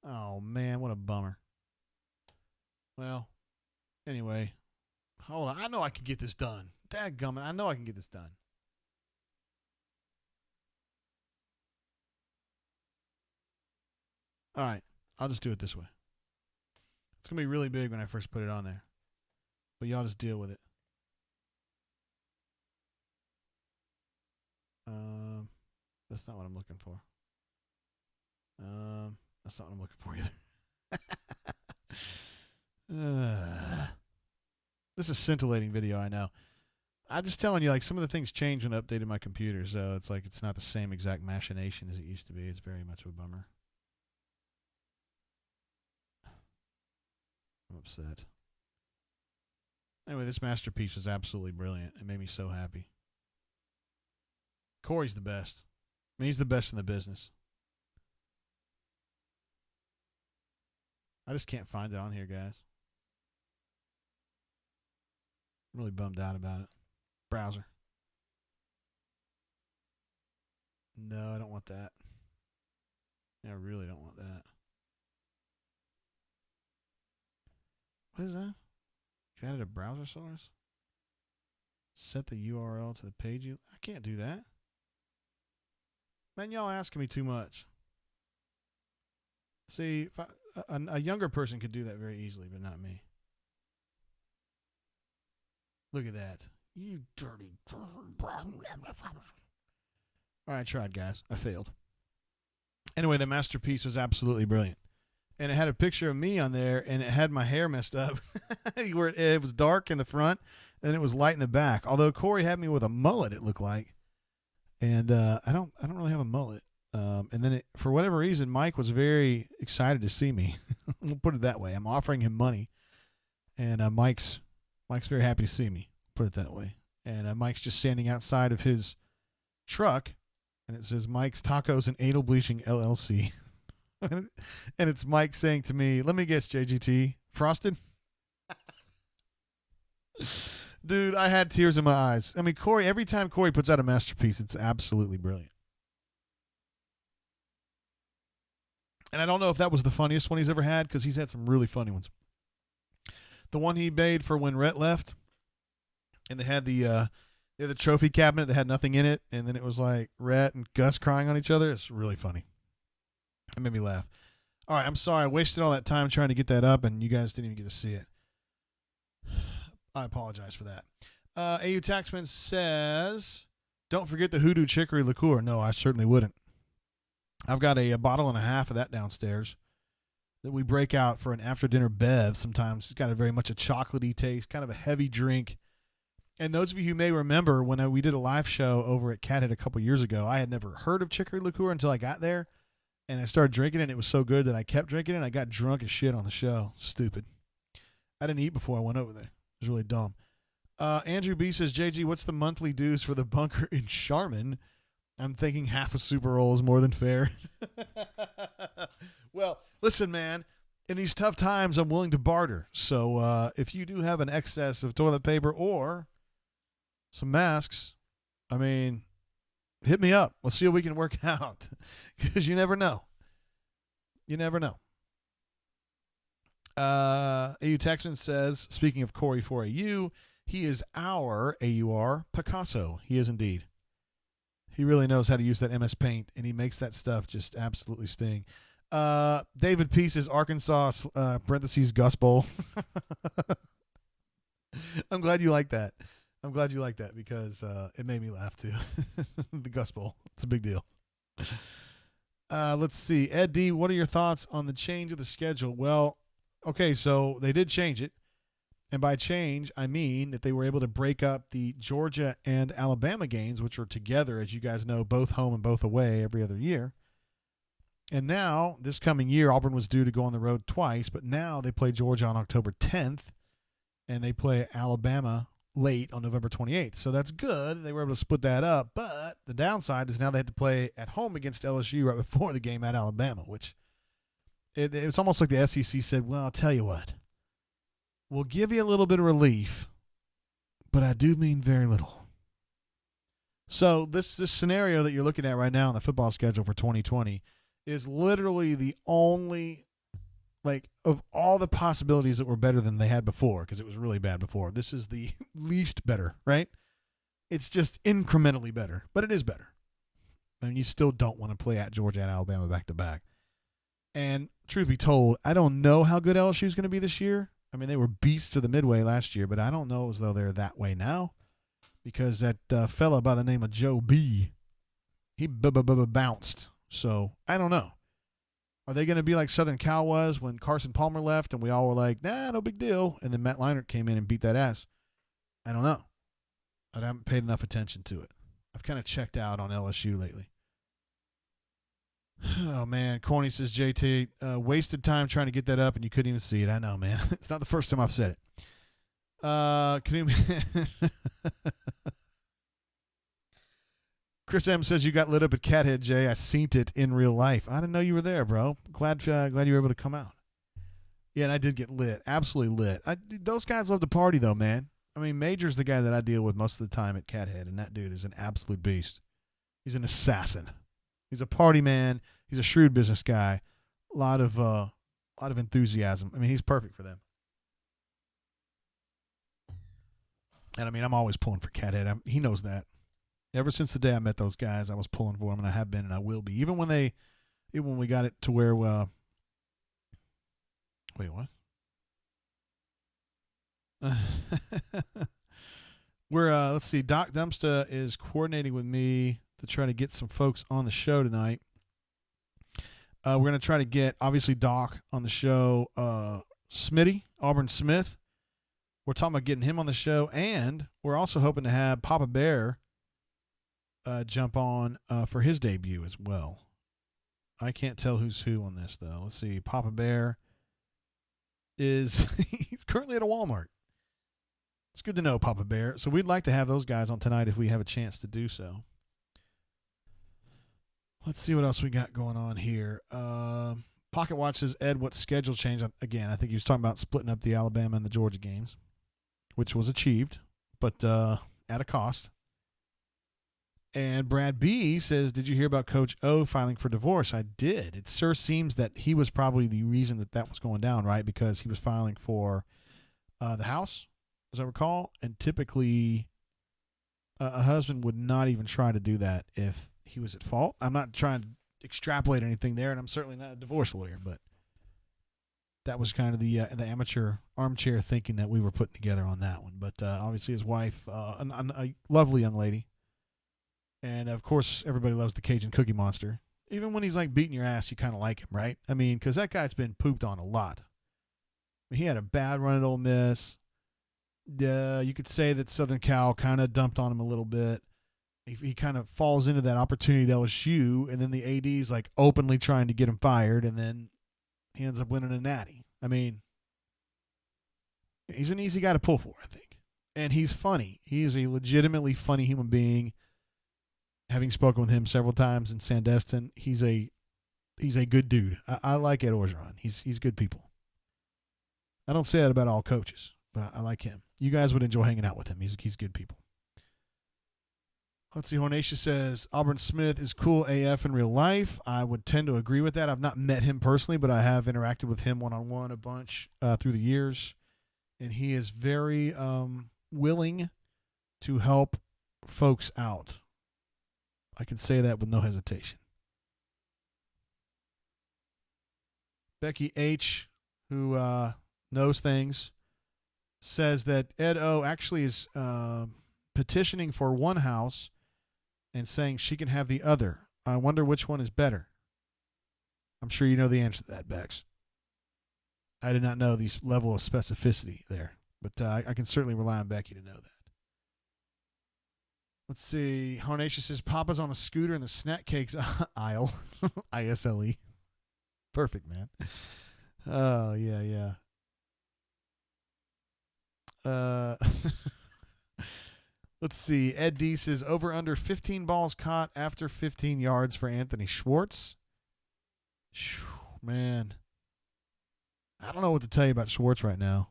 Oh, man, what a bummer. Well, anyway. Hold on. I know I can get this done. Dadgummit, I know I can get this done. All right. I'll just do it this way. It's going to be really big when I first put it on there. But y'all just deal with it. That's not what I'm looking for. That's not what I'm looking for either. This is a scintillating video, I know. I'm just telling you, like, some of the things changed when I updated my computer, so it's like it's not the same exact machination as it used to be. It's very much of a bummer. I'm upset. Anyway, this masterpiece is absolutely brilliant. It made me so happy. Corey's the best. I mean, he's the best in the business. I just can't find it on here, guys. I'm really bummed out about it. Browser. No, I don't want that. I really don't want that. What is that? You added a browser source? Set the URL to the page you... I can't do that. Man, y'all asking me too much. See, if a younger person could do that very easily, but not me. Look at that. You dirty... All right, I tried, guys. I failed. Anyway, the masterpiece was absolutely brilliant. And it had a picture of me on there, and it had my hair messed up. Where it was dark in the front, and it was light in the back. Although Corey had me with a mullet, it looked like. And I don't really have a mullet. And then for whatever reason, Mike was very excited to see me. We'll put it that way. I'm offering him money, and Mike's very happy to see me. Put it that way. And Mike's just standing outside of his truck, and it says Mike's Tacos and Anal Bleaching LLC. And it's Mike saying to me, "Let me guess, JGT, frosted." Dude, I had tears in my eyes. I mean, Corey, every time Corey puts out a masterpiece, it's absolutely brilliant. And I don't know if that was the funniest one he's ever had because he's had some really funny ones. The one he made for when Rhett left, and they had the trophy cabinet that had nothing in it, and then it was like Rhett and Gus crying on each other. It's really funny. It made me laugh. All right, I'm sorry. I wasted all that time trying to get that up, and you guys didn't even get to see it. I apologize for that. AU Taxman says, don't forget the Hoodoo Chicory Liqueur. No, I certainly wouldn't. I've got a bottle and a half of that downstairs that we break out for an after-dinner bev sometimes. It's got a very much a chocolatey taste, kind of a heavy drink. And those of you who may remember when we did a live show over at Cathead a couple years ago, I had never heard of chicory liqueur until I got there. And I started drinking it, and it was so good that I kept drinking it, and I got drunk as shit on the show. Stupid. I didn't eat before I went over there. It was really dumb. Andrew B says, JG, what's the monthly dues for the bunker in Charmin? I'm thinking half a Super Bowl is more than fair. Well, listen, man. In these tough times, I'm willing to barter. So if you do have an excess of toilet paper or some masks, I mean, hit me up. Let's see what we can work out. Because you never know. You never know. AU Taxman says, speaking of Corey for AU, he is our AUR Picasso. He is indeed. He really knows how to use that MS Paint, and he makes that stuff just absolutely sting. David Peace is Arkansas, parentheses, Gus Bowl. I'm glad you like that. I'm glad you like that because it made me laugh too. The Gus Bowl. It's a big deal. Let's see. Ed D, what are your thoughts on the change of the schedule? Well, okay, so they did change it. And by change, I mean that they were able to break up the Georgia and Alabama games, which are together, as you guys know, both home and both away every other year. And now, this coming year, Auburn was due to go on the road twice, but now they play Georgia on October 10th, and they play Alabama late on November 28th. So that's good. They were able to split that up. But the downside is now they had to play at home against LSU right before the game at Alabama, which it's almost like the SEC said, well, I'll tell you what. We'll give you a little bit of relief, but I do mean very little. So this scenario that you're looking at right now on the football schedule for 2020 is literally the only, like, of all the possibilities that were better than they had before, because it was really bad before. This is the least better, right? It's just incrementally better, but it is better. I mean, you still don't want to play at Georgia and Alabama back-to-back. And truth be told, I don't know how good LSU is going to be this year. I mean, they were beasts to the Midway last year, but I don't know as though they're that way now because that fella by the name of Joe B, he bounced. So I don't know. Are they going to be like Southern Cal was when Carson Palmer left and we all were like, nah, no big deal. And then Matt Leinart came in and beat that ass. I don't know. I haven't paid enough attention to it. I've kind of checked out on LSU lately. Oh, man. Corny says, JT, wasted time trying to get that up and you couldn't even see it. I know, man. It's not the first time I've said it. Chris M says you got lit up at Cathead, Jay. I seen it in real life. I didn't know you were there, bro. Glad you were able to come out. Yeah, and I did get lit. Absolutely lit. Those guys love to party, though, man. I mean, Major's the guy that I deal with most of the time at Cathead, and that dude is an absolute beast. He's an assassin. He's a party man. He's a shrewd business guy. A lot of enthusiasm. I mean, he's perfect for them. And I mean, I'm always pulling for Cathead. He knows that. Ever since the day I met those guys, I was pulling for them, and I have been, and I will be. Even when we got it to where, wait, what? Let's see. Doc Dumpsta is coordinating with me to try to get some folks on the show tonight. We're going to try to get, obviously, Doc on the show. Smitty, Auburn Smith. We're talking about getting him on the show, and we're also hoping to have Papa Bear jump on for his debut as well. I can't tell who's who on this, though. Let's see. Papa Bear he's currently at a Walmart. It's good to know, Papa Bear. So we'd like to have those guys on tonight if we have a chance to do so. Let's see what else we got going on here. Pocket Watch says, Ed, what schedule change? Again, I think he was talking about splitting up the Alabama and the Georgia games, which was achieved, but at a cost. And Brad B says, "Did you hear about Coach O filing for divorce?" I did. It sure seems that he was probably the reason that was going down, right? Because he was filing for the house, as I recall. And typically, a husband would not even try to do that if he was at fault. I'm not trying to extrapolate anything there, and I'm certainly not a divorce lawyer, but that was kind of the amateur armchair thinking that we were putting together on that one. But obviously, his wife, a lovely young lady. And, of course, everybody loves the Cajun Cookie Monster. Even when he's, like, beating your ass, you kind of like him, right? I mean, because that guy's been pooped on a lot. I mean, he had a bad run at Ole Miss. You could say that Southern Cal kind of dumped on him a little bit. He kind of falls into that opportunity at LSU, and then the AD's, like, openly trying to get him fired, and then he ends up winning a natty. I mean, he's an easy guy to pull for, I think. And he's funny. He is a legitimately funny human being. Having spoken with him several times in Sandestin, he's a good dude. I like Ed Orgeron. He's good people. I don't say that about all coaches, but I like him. You guys would enjoy hanging out with him. He's good people. Let's see. Hornacia says Auburn Smith is cool AF in real life. I would tend to agree with that. I've not met him personally, but I have interacted with him one-on-one a bunch through the years, and he is very willing to help folks out. I can say that with no hesitation. Becky H., who knows things, says that Ed O actually is petitioning for one house and saying she can have the other. I wonder which one is better. I'm sure you know the answer to that, Bex. I did not know the level of specificity there, but I can certainly rely on Becky to know that. Let's see. Harnacia says Papa's on a scooter in the snack cakes aisle. ISLE. Perfect, man. Oh, yeah. Let's see. Ed D says over under 15 balls caught after 15 yards for Anthony Schwartz. Man. I don't know what to tell you about Schwartz right now.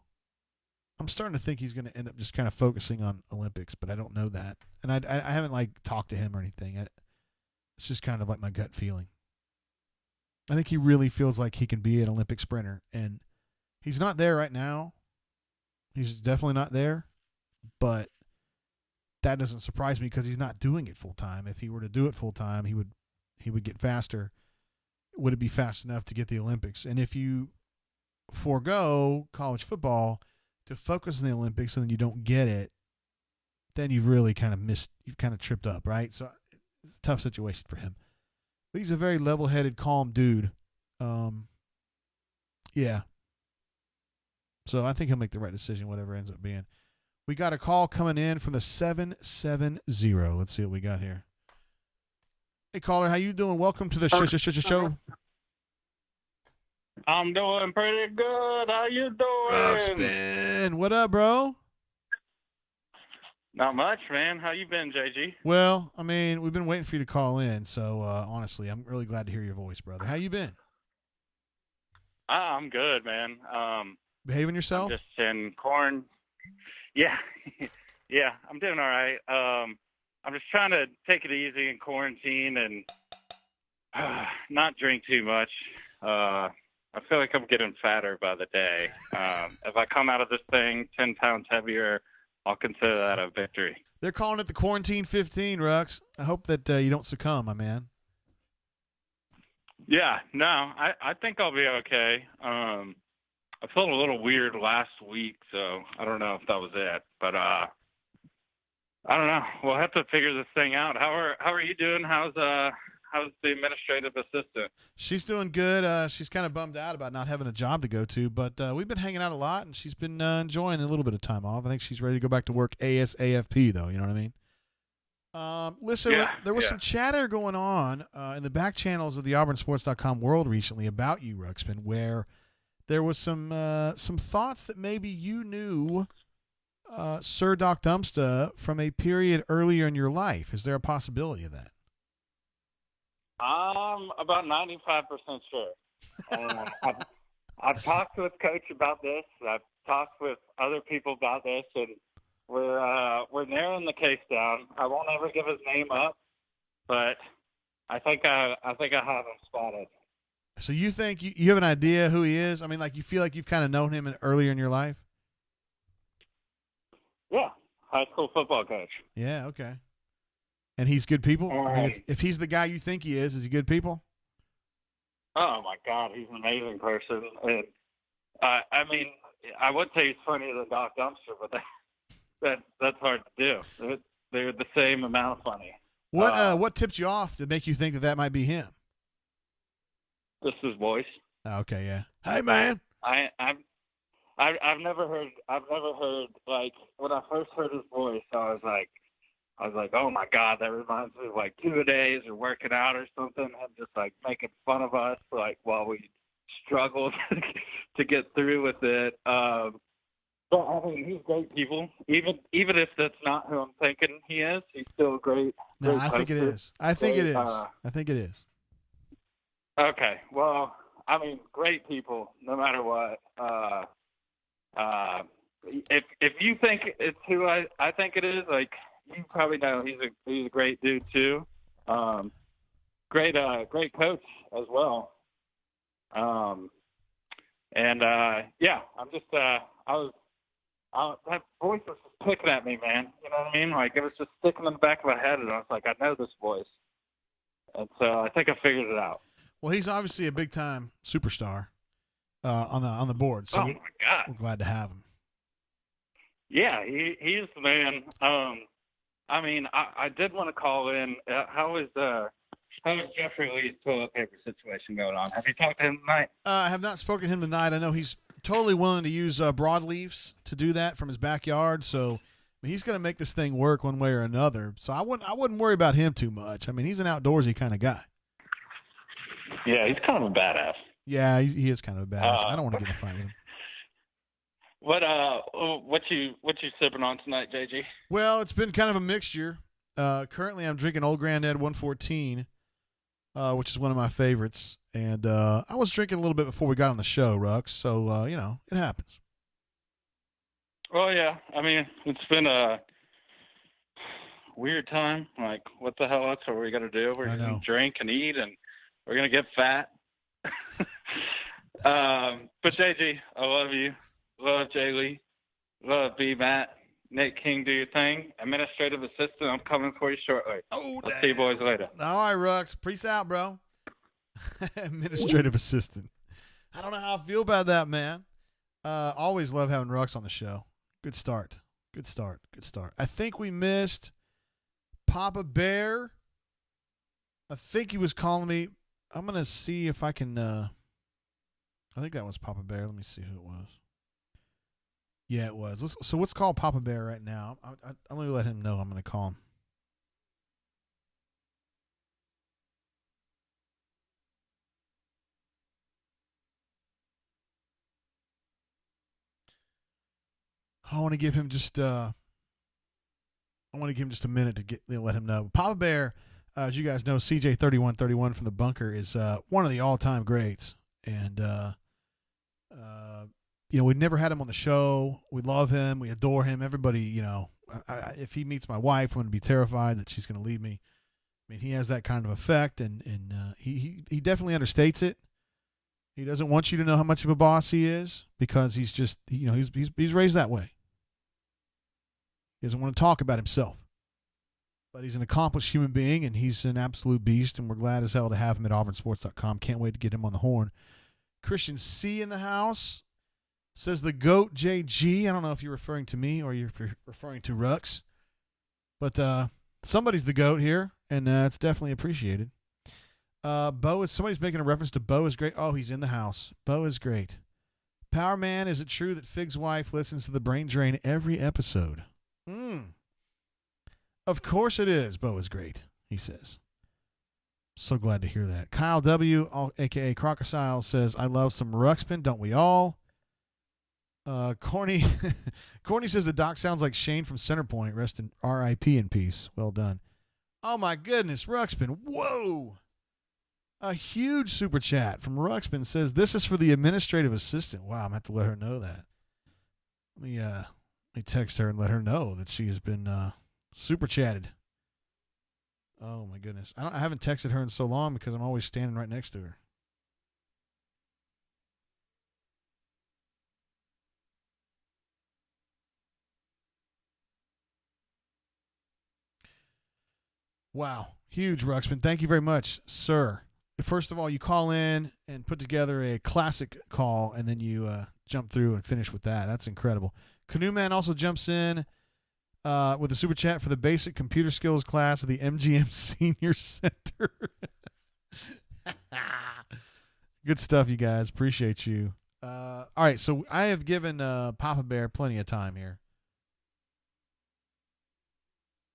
I'm starting to think he's going to end up just kind of focusing on Olympics, but I don't know that. And I haven't, like, talked to him or anything. It's just kind of like my gut feeling. I think he really feels like he can be an Olympic sprinter. And he's not there right now. He's definitely not there. But that doesn't surprise me because he's not doing it full time. If he were to do it full time, he would get faster. Would it be fast enough to get the Olympics? And if you forego college football to focus on the Olympics and then you don't get it, then you've really kind of missed, you've kind of tripped up, right? So it's a tough situation for him. But he's a very level-headed, calm dude. Yeah. So I think he'll make the right decision, whatever it ends up being. We got a call coming in from the 770. Let's see what we got here. Hey, caller, how you doing? Welcome to the show. I'm doing pretty good. How you doing? Ruxpin. What up, bro? Not much, man. How you been, JG? Well, I mean, we've been waiting for you to call in, so honestly, I'm really glad to hear your voice, brother. How you been? I'm good, man. Behaving yourself? I'm just in corn. Yeah. Yeah, I'm doing all right. I'm just trying to take it easy in quarantine and not drink too much. I feel like I'm getting fatter by the day. If I come out of this thing 10 pounds heavier, I'll consider that a victory. They're calling it the Quarantine 15, Rux. I hope that you don't succumb, my man. Yeah, no, I think I'll be okay. I felt a little weird last week, so I don't know if that was it. But I don't know. We'll have to figure this thing out. How are you doing? How's the administrative assistant? She's doing good. She's kind of bummed out about not having a job to go to, but we've been hanging out a lot, and she's been enjoying a little bit of time off. I think she's ready to go back to work ASAP, though. You know what I mean? Listen, there was some chatter going on in the back channels of the AuburnSports.com world recently about you, Ruxpin, where there was some thoughts that maybe you knew Sir Doc Dumpsta from a period earlier in your life. Is there a possibility of that? I'm about 95% sure. I've talked with Coach about this. I've talked with other people about this, and we're narrowing the case down. I won't ever give his name up, but I think I have him spotted. So you think you have an idea who he is? I mean, like you feel like you've kind of known him earlier in your life? Yeah, high school football coach. Yeah, okay. And he's good people? I mean, if he's the guy you think he is he good people? Oh my God, he's an amazing person, and I mean, I would say he's funnier than Doc Dumpster, but that's hard to do. They're the same amount of funny. What tipped you off to make you think that might be him? Just his voice. Oh, okay, yeah. Hey, man. I've never heard like when I first heard his voice, I was like, oh my God, that reminds me of like 2-a-days or working out or something, and just like making fun of us like while we struggled to get through with it. But I mean, he's great people. Even if that's not who I'm thinking he is, he's still a great. No, great I think it poster. is. I think it is. I think it is. Okay, well, I mean, great people, no matter what. If you think it's who I think it is, like you probably know he's a great dude too. Great coach as well. Yeah, I'm just that voice was just picking at me, man. You know what I mean? Like it was just sticking in the back of my head, and I was like, I know this voice, and so I think I figured it out. Well, he's obviously a big time superstar on the board. So oh my God, we're glad to have him. Yeah, he's the man. I mean, I did want to call in. How is Jeffrey Lee's toilet paper situation going on? Have you talked to him tonight? I have not spoken to him tonight. I know he's totally willing to use broadleaves to do that from his backyard. So I mean, he's going to make this thing work one way or another. So I wouldn't worry about him too much. I mean, he's an outdoorsy kind of guy. Yeah, he's kind of a badass. Yeah, he is kind of a badass. I don't want to get in a fight with him. What you sipping on tonight, JG? Well, it's been kind of a mixture. Currently, I'm drinking Old Granddad 114, which is one of my favorites. And I was drinking a little bit before we got on the show, Rux. So, it happens. Oh, yeah. I mean, it's been a weird time. Like, what the hell else are we going to do? We're going to drink and eat, and we're going to get fat. But, JG, I love you. Love Jay Lee. Love B. Matt. Nick King, do your thing. Administrative assistant, I'm coming for you shortly. Oh, I'll see you boys later. All right, Rux. Peace out, bro. Administrative assistant. I don't know how I feel about that, man. Always love having Rux on the show. Good start. I think we missed Papa Bear. I think he was calling me. I'm going to see if I can. I think that was Papa Bear. Let me see who it was. Yeah, it was. So let's call Papa Bear right now. I'm going to let him know I'm going to call him. I want to give him just a minute to let him know. Papa Bear, as you guys know, CJ3131 from the bunker is one of the all-time greats, and we've never had him on the show. We love him, we adore him. Everybody, if he meets my wife, I'm going to be terrified that she's going to leave me. I mean, he has that kind of effect, and he definitely understates it. He doesn't want you to know how much of a boss he is because he's just he's raised that way. He doesn't want to talk about himself. But he's an accomplished human being, and he's an absolute beast, and we're glad as hell to have him at auburnsports.com. Can't wait to get him on the horn. Christian C. in the house says the GOAT JG. I don't know if you're referring to me or if you're referring to Rux. But somebody's the GOAT here, and it's definitely appreciated. Somebody's making a reference to Bo is great. Oh, he's in the house. Bo is great. Power Man, is it true that Fig's wife listens to the Brain Drain every episode? Of course it is. Bo is great, he says. So glad to hear that. Kyle W., a.k.a. Crocodile, says, I love some Ruxpin, don't we all? Corny says the doc sounds like Shane from Centerpoint. Rest in R.I.P. in peace. Well done. Oh, my goodness, Ruxpin. Whoa. A huge super chat from Ruxpin says, this is for the administrative assistant. Wow, I'm going to have to let her know that. Let me text her and let her know that she's been super chatted. Oh my goodness. I haven't texted her in so long because I'm always standing right next to her. Wow. Huge, Ruxpin. Thank you very much, sir. First of all, you call in and put together a classic call, and then you jump through and finish with that. That's incredible. Canoe Man also jumps in with a super chat for the basic computer skills class of the MGM Senior Center. Good stuff, you guys. Appreciate you. All right, so I have given Papa Bear plenty of time here.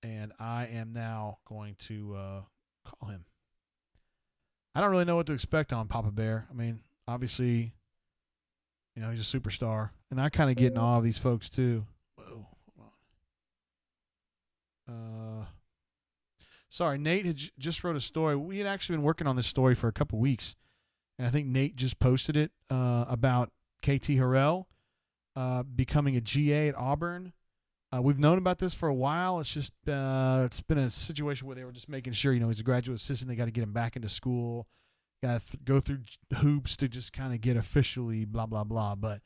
And I am now going to call him. I don't really know what to expect on Papa Bear. I mean, obviously, he's a superstar. And I kind of get in awe of these folks, too. Whoa, hold on. Sorry, Nate had just wrote a story. We had actually been working on this story for a couple weeks. And I think Nate just posted it about KT Harrell becoming a GA at Auburn. We've known about this for a while. It's just it's been a situation where they were just making sure, he's a graduate assistant. They got to get him back into school. Got to go through hoops to just kind of get officially blah, blah, blah. But,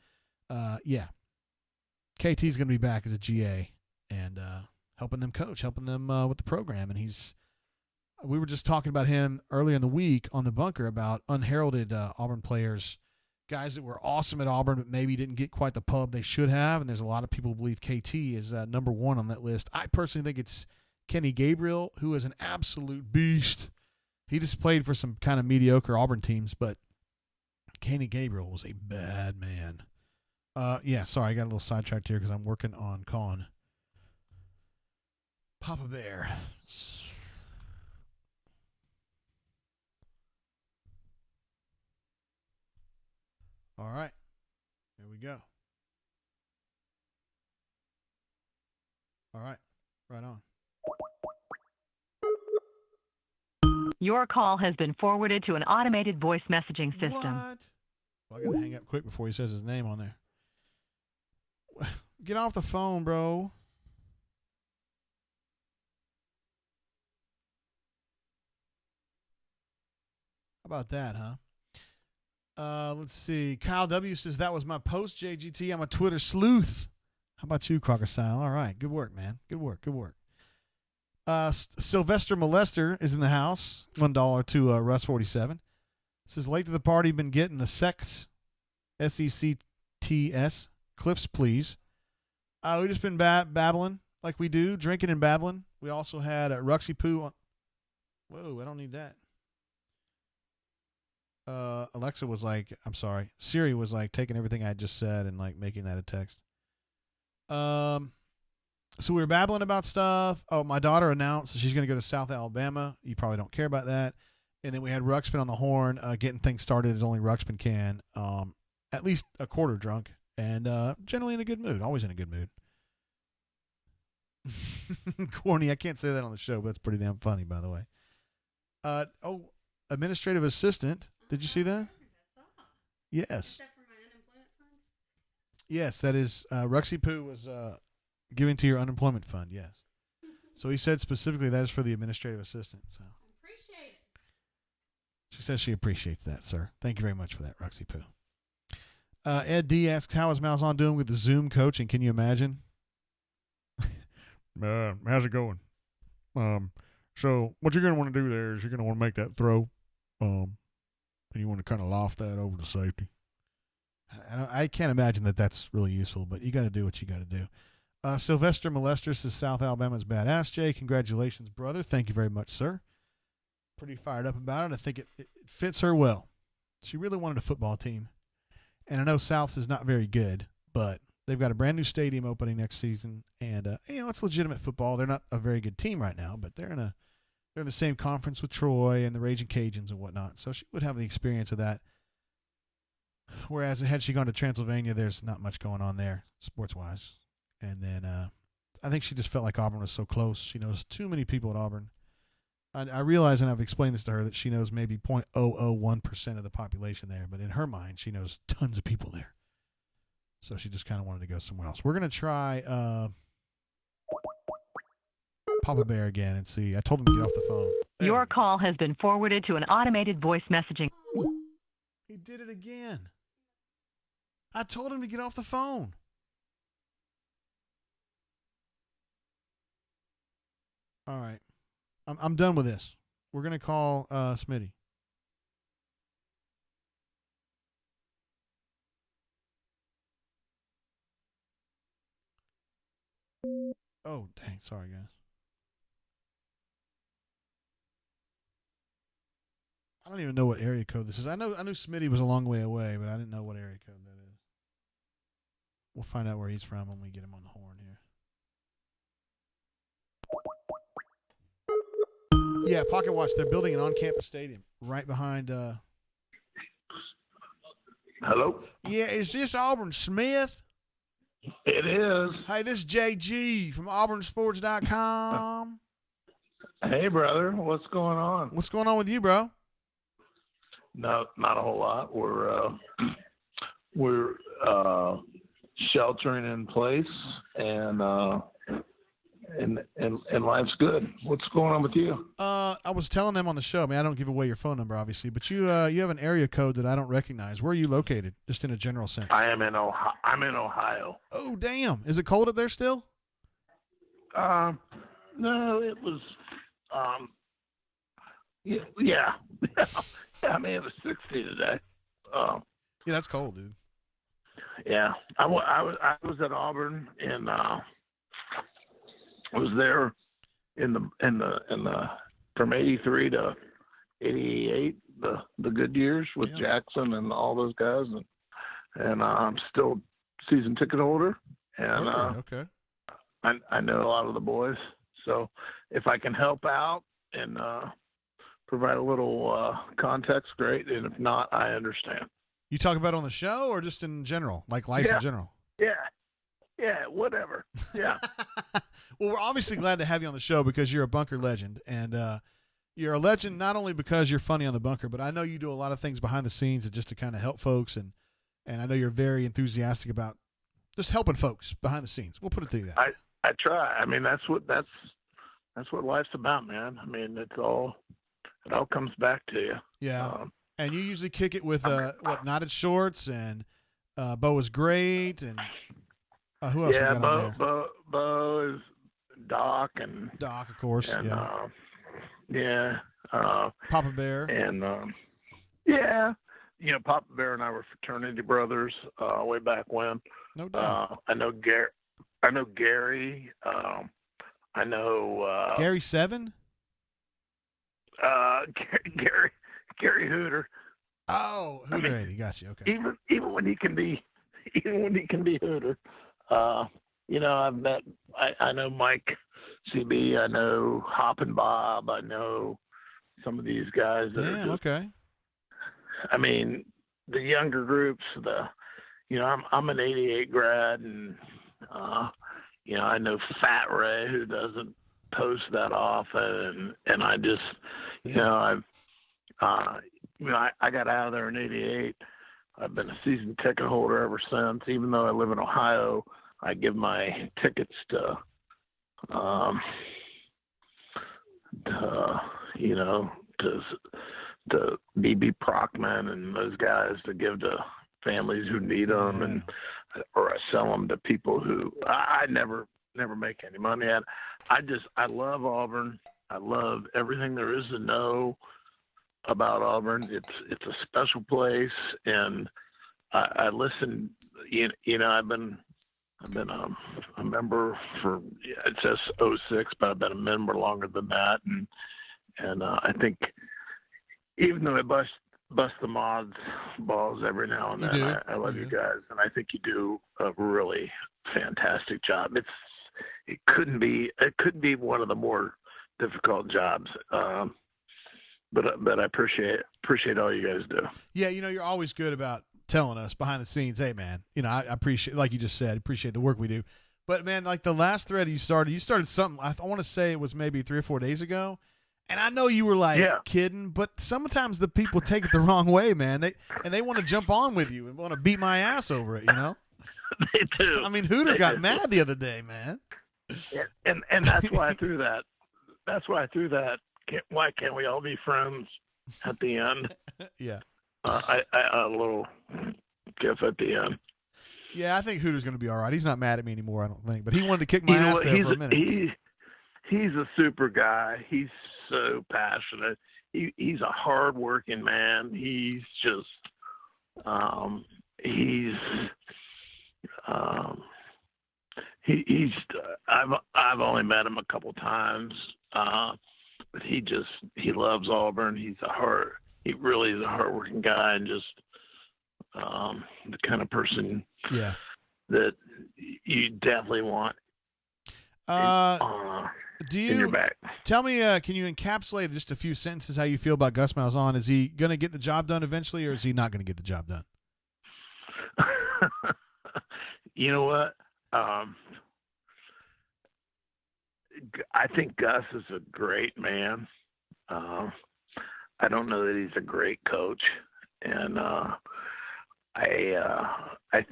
yeah, KT's going to be back as a GA and helping them coach, helping them with the program. And we were just talking about him earlier in the week on the bunker about unheralded Auburn players, guys that were awesome at Auburn but maybe didn't get quite the pub they should have, and there's a lot of people who believe KT is number one on that list. I personally think it's Kenny Gabriel, who is an absolute beast. He just played for some kind of mediocre Auburn teams, but Kenny Gabriel was a bad man. Yeah, sorry, I got a little sidetracked here because I'm working on calling Papa Bear. All right. Here we go. All right. Right on. Your call has been forwarded to an automated voice messaging system. What? Well, I got to hang up quick before he says his name on there. Get off the phone, bro. How about that, huh? Let's see. Kyle W says, that was my post, JGT. I'm a Twitter sleuth. How about you, Crocodile? All right. Good work, man. Good work. Good work. Sylvester Molester is in the house. $1 to Russ47. Says, late to the party, been getting the sex, SECTS, Cliffs, please. We've just been babbling like we do, drinking and babbling. We also had Ruxy Poo on. Whoa, I don't need that. Alexa was like, I'm sorry. Siri was like taking everything I just said and like making that a text. So we were babbling about stuff. Oh, my daughter announced that she's going to go to South Alabama. You probably don't care about that. And then we had Ruxpin on the horn, getting things started as only Ruxpin can. At least a quarter drunk and generally in a good mood. Always in a good mood. Corny. I can't say that on the show, but that's pretty damn funny, by the way. Administrative assistant. Did you see that? Yes. Is that for my unemployment funds? Yes, that is. Ruxy Poo was giving to your unemployment fund. Yes. So he said specifically that is for the administrative assistant. So. Appreciate it. She says she appreciates that, sir. Thank you very much for that, Ruxy Poo. Ed D asks, how is Malzahn doing with the Zoom coaching? Can you imagine? How's it going? So what you're going to want to do there is you're going to want to make that throw. And you want to kind of loft that over to safety. I can't imagine that that's really useful, but you got to do what you got to do. Sylvester Molester says South Alabama's badass. Jay, congratulations, brother. Thank you very much, sir. Pretty fired up about it. I think it fits her well. She really wanted a football team. And I know South's is not very good, but they've got a brand new stadium opening next season. And, it's legitimate football. They're not a very good team right now, but they're in the same conference with Troy and the Raging Cajuns and whatnot. So she would have the experience of that. Whereas had she gone to Transylvania, there's not much going on there sports-wise. And then I think she just felt like Auburn was so close. She knows too many people at Auburn. I realize, and I've explained this to her, that she knows maybe 0.001% of the population there. But in her mind, she knows tons of people there. So she just kind of wanted to go somewhere else. We're going to try Papa Bear again and see. I told him to get off the phone. There Your we go. call has been forwarded to an automated voice messaging. He did it again. I told him to get off the phone. All right. I'm done with this. We're going to call Smitty. Oh, dang. Sorry, guys. I don't even know what area code this is. I knew Smitty was a long way away, but I didn't know what area code that is. We'll find out where he's from when we get him on the horn here. Yeah, Pocket Watch. They're building an on-campus stadium right behind. Hello? Yeah, is this Auburn Smith? It is. Hey, this is JG from AuburnSports.com. Hey, brother. What's going on? What's going on with you, bro? No, not a whole lot. We're sheltering in place, and life's good. What's going on with you? I was telling them on the show. I mean, I don't give away your phone number, obviously, but you have an area code that I don't recognize. Where are you located, just in a general sense? I'm in Ohio. Oh, damn! Is it cold up there still? No, it was. Yeah. I mean, it was 60 today. Yeah, that's cold, dude. Yeah, I was at Auburn, and I was there in the from '83 to '88, the good years with Jackson and all those guys, and I'm still season ticket holder, and okay. I know a lot of the boys, so if I can help out and provide a little context, great, and if not, I understand. You talk about it on the show or just in general, like life in general? Yeah, whatever. Yeah. Well, we're obviously glad to have you on the show because you're a bunker legend, and you're a legend not only because you're funny on the bunker, but I know you do a lot of things behind the scenes and just to kind of help folks, and I know you're very enthusiastic about just helping folks behind the scenes. We'll put it to you that. I try. I mean, that's what life's about, man. I mean, it all comes back to you. Yeah. And you usually kick it with knotted shorts and Bo is great, and who else? Yeah, we got on there? Bo is Doc, and Doc, of course. and, yeah. Papa Bear. And Papa Bear and I were fraternity brothers way back when. No doubt. I know Gary. I know Gary Seven. Gary Hooter. Oh, Hooter 80. Got you. Okay. Even when he can be Hooter. I've met. I know Mike CB. I know Hop and Bob. I know some of these guys that are just, okay. I mean, the younger groups. I'm an '88 grad, and I know Fat Ray, who doesn't post that often, and I just, I got out of there in '88. I've been a season ticket holder ever since. Even though I live in Ohio, I give my tickets to BB Prockman and those guys to give to families who need them, or I sell them to people who I never make any money at. I love Auburn. I love everything there is to know about Auburn. It's a special place, and I listen. I've been a member for it says '06, but I've been a member longer than that, and I think even though I bust the mods balls every now and then, I love you guys, and I think you do a really fantastic job. It couldn't be one of the more difficult jobs. But I appreciate all you guys do. Yeah, you're always good about telling us behind the scenes, hey man, I appreciate, like you just said, appreciate the work we do. But man, like the last thread you started something, I want to say it was maybe 3 or 4 days ago. And I know you were like kidding, but sometimes the people take it the wrong way, man. They want to jump on with you and want to beat my ass over it, They do. I mean, Hooter got mad the other day, man. And that's why I threw that That's why I threw that. Why can't we all be friends at the end? Yeah. A little gif at the end. Yeah, I think Hooter's going to be all right. He's not mad at me anymore, I don't think. But he wanted to kick my You know ass what? there for a minute. He's a super guy. He's so passionate. He's a hardworking man. He's just I've only met him a couple times, but he loves Auburn. He really is a hardworking guy, and just the kind of person that you definitely want in your back. Tell me, can you encapsulate in just a few sentences how you feel about Gus Malzahn? Is he going to get the job done eventually, or is he not going to get the job done? You know what? I think Gus is a great man. I don't know that he's a great coach, and I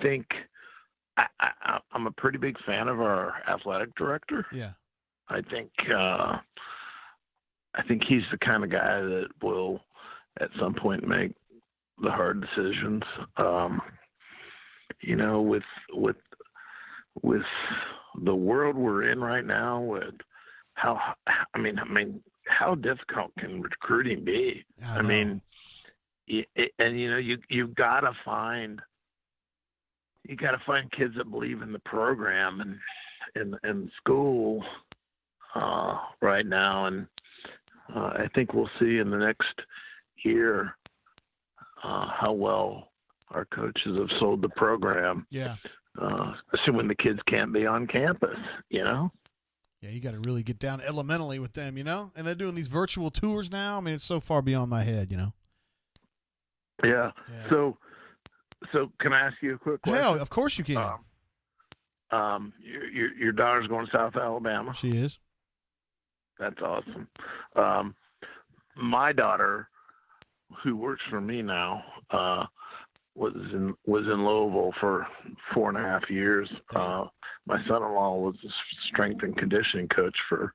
think I'm a pretty big fan of our athletic director. Yeah. I think he's the kind of guy that will at some point make the hard decisions. You know, with the world we're in right now, with how difficult can recruiting be? I mean, and you know, you've got to find kids that believe in the program and school right now, and I think we'll see in the next year how well our coaches have sold the program. Yeah. Especially when the kids can't be on campus, you know? Yeah, you got to really get down elementally with them, you know? And they're doing these virtual tours now. I mean, it's so far beyond my head, you know? Yeah. So can I ask you a quick question? Hell, of course you can. Your daughter's going to South Alabama. She is. That's awesome. My daughter, who works for me now, was in Louisville for 4.5 years. My son-in-law was a strength and conditioning coach for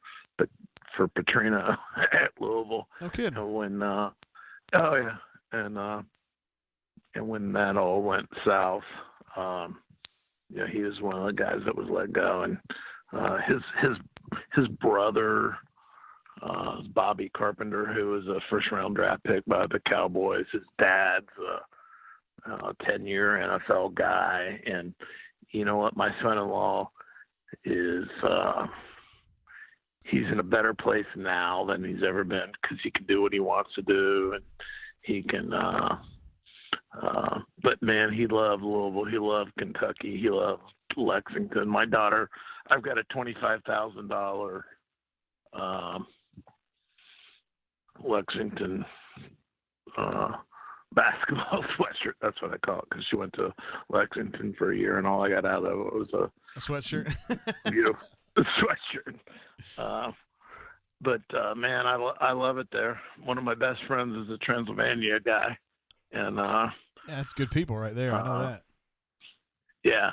Petrina at Louisville. No kidding. And when that all went south, he was one of the guys that was let go, and his brother, Bobby Carpenter, who was a first-round draft pick by the Cowboys. His dad's a 10-year NFL guy, and you know what? My son-in-law is he's in a better place now than he's ever been because he can do what he wants to do, and he can. But man, he loved Louisville. He loved Kentucky. He loved Lexington. My daughter, I've got a $25,000 Lexington basketball sweatshirt. That's what I call it, because she went to Lexington for a year, and all I got out of it was a sweatshirt. Beautiful sweatshirt. But man, I love it there. One of my best friends is a Transylvania guy, and yeah, that's good people right there. I know that. Yeah,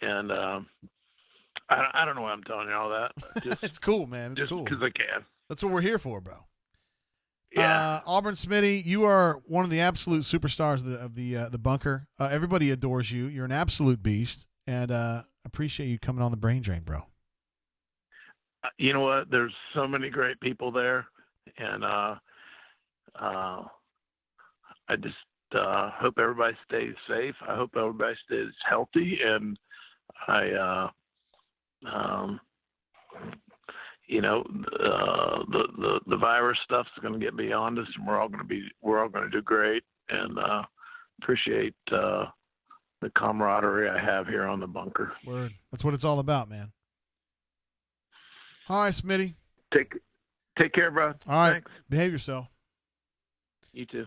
and I don't know why I'm telling you all that. Just, it's cool, man. It's just cool because I can. That's what we're here for, bro. Yeah. Auburn Smitty, you are one of the absolute superstars of the bunker. Everybody adores you. You're an absolute beast, and appreciate you coming on the Brain Drain, bro. You know what? There's so many great people there, and I just hope everybody stays safe. I hope everybody stays healthy, and the virus stuff's going to get beyond us, and we're all going to do great. And appreciate the camaraderie I have here on the bunker. Word. That's what it's all about, man. All right, Smitty. Take care, bro. All right. Thanks. Behave yourself. You too.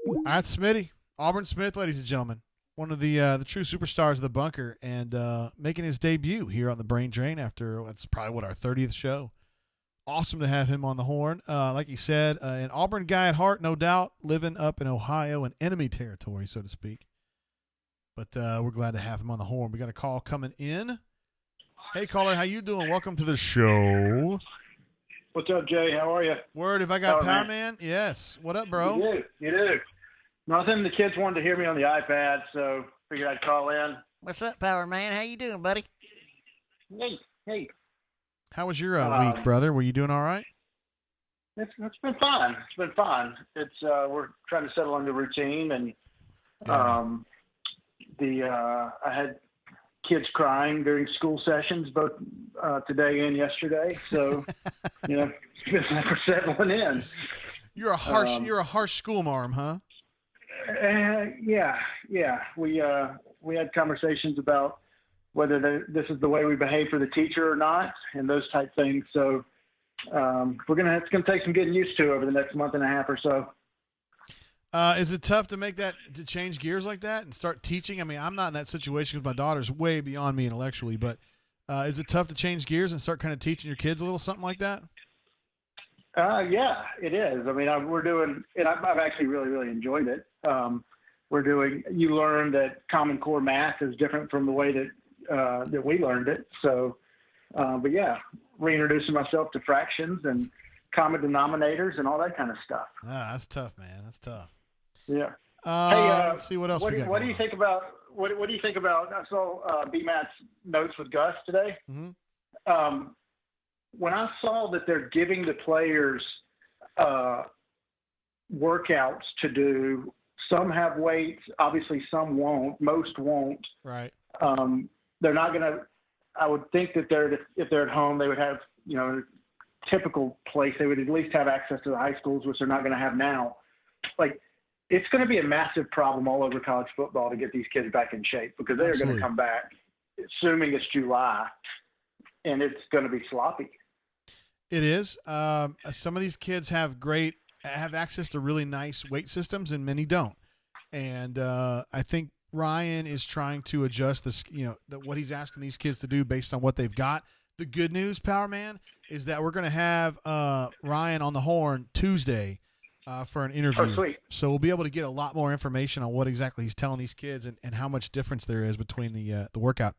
All right, Smitty. Auburn Smith, ladies and gentlemen. One of the true superstars of the bunker, and making his debut here on the Brain Drain after that's probably our 30th show. Awesome to have him on the horn. Like he said, an Auburn guy at heart, no doubt, living up in Ohio in enemy territory, so to speak. But we're glad to have him on the horn. We got a call coming in. Hey, caller, how you doing? Welcome to the show. What's up, Jay? How are you? Word, if I got Power Power Man. Man? Yes. What up, bro? You do. Nothing. The kids wanted to hear me on the iPad, so figured I'd call in. What's up, Power Man? How you doing, buddy? Hey. How was your week, brother? Were you doing all right? It's been fun. It's been fun. It's we're trying to settle into routine, and I had kids crying during school sessions both today and yesterday. So we're settling in. You're a harsh school marm, huh? Yeah. We had conversations about whether this is the way we behave for the teacher or not, and those type things. So it's gonna take some getting used to over the next month and a half or so. Is it tough to change gears like that and start teaching? I mean, I'm not in that situation because my daughter's way beyond me intellectually, but is it tough to change gears and start kind of teaching your kids a little something like that? Yeah, it is. I mean, we're doing, and I've actually really, really enjoyed it. You learn that Common Core math is different from the way that we learned it. So, but yeah, reintroducing myself to fractions and common denominators and all that kind of stuff. That's tough, man. That's tough. Yeah. Hey, let's see what else what we do, got. What do you think about what do you think about? I saw BMAT's notes with Gus today. Mm-hmm. When I saw that they're giving the players workouts to do, some have weights, obviously some won't, most won't. Right. They're not going to. I would think that if they're at home, they would have typical place. They would at least have access to the high schools, which they're not going to have now. Like, it's going to be a massive problem all over college football to get these kids back in shape, because they're going to come back, assuming it's July, and it's going to be sloppy. It is. Some of these kids have access to really nice weight systems, and many don't. And I think Ryan is trying to adjust this, what he's asking these kids to do based on what they've got. The good news, Power Man, is that we're going to have Ryan on the horn Tuesday for an interview. Oh, sweet. So we'll be able to get a lot more information on what exactly he's telling these kids and how much difference there is between the workout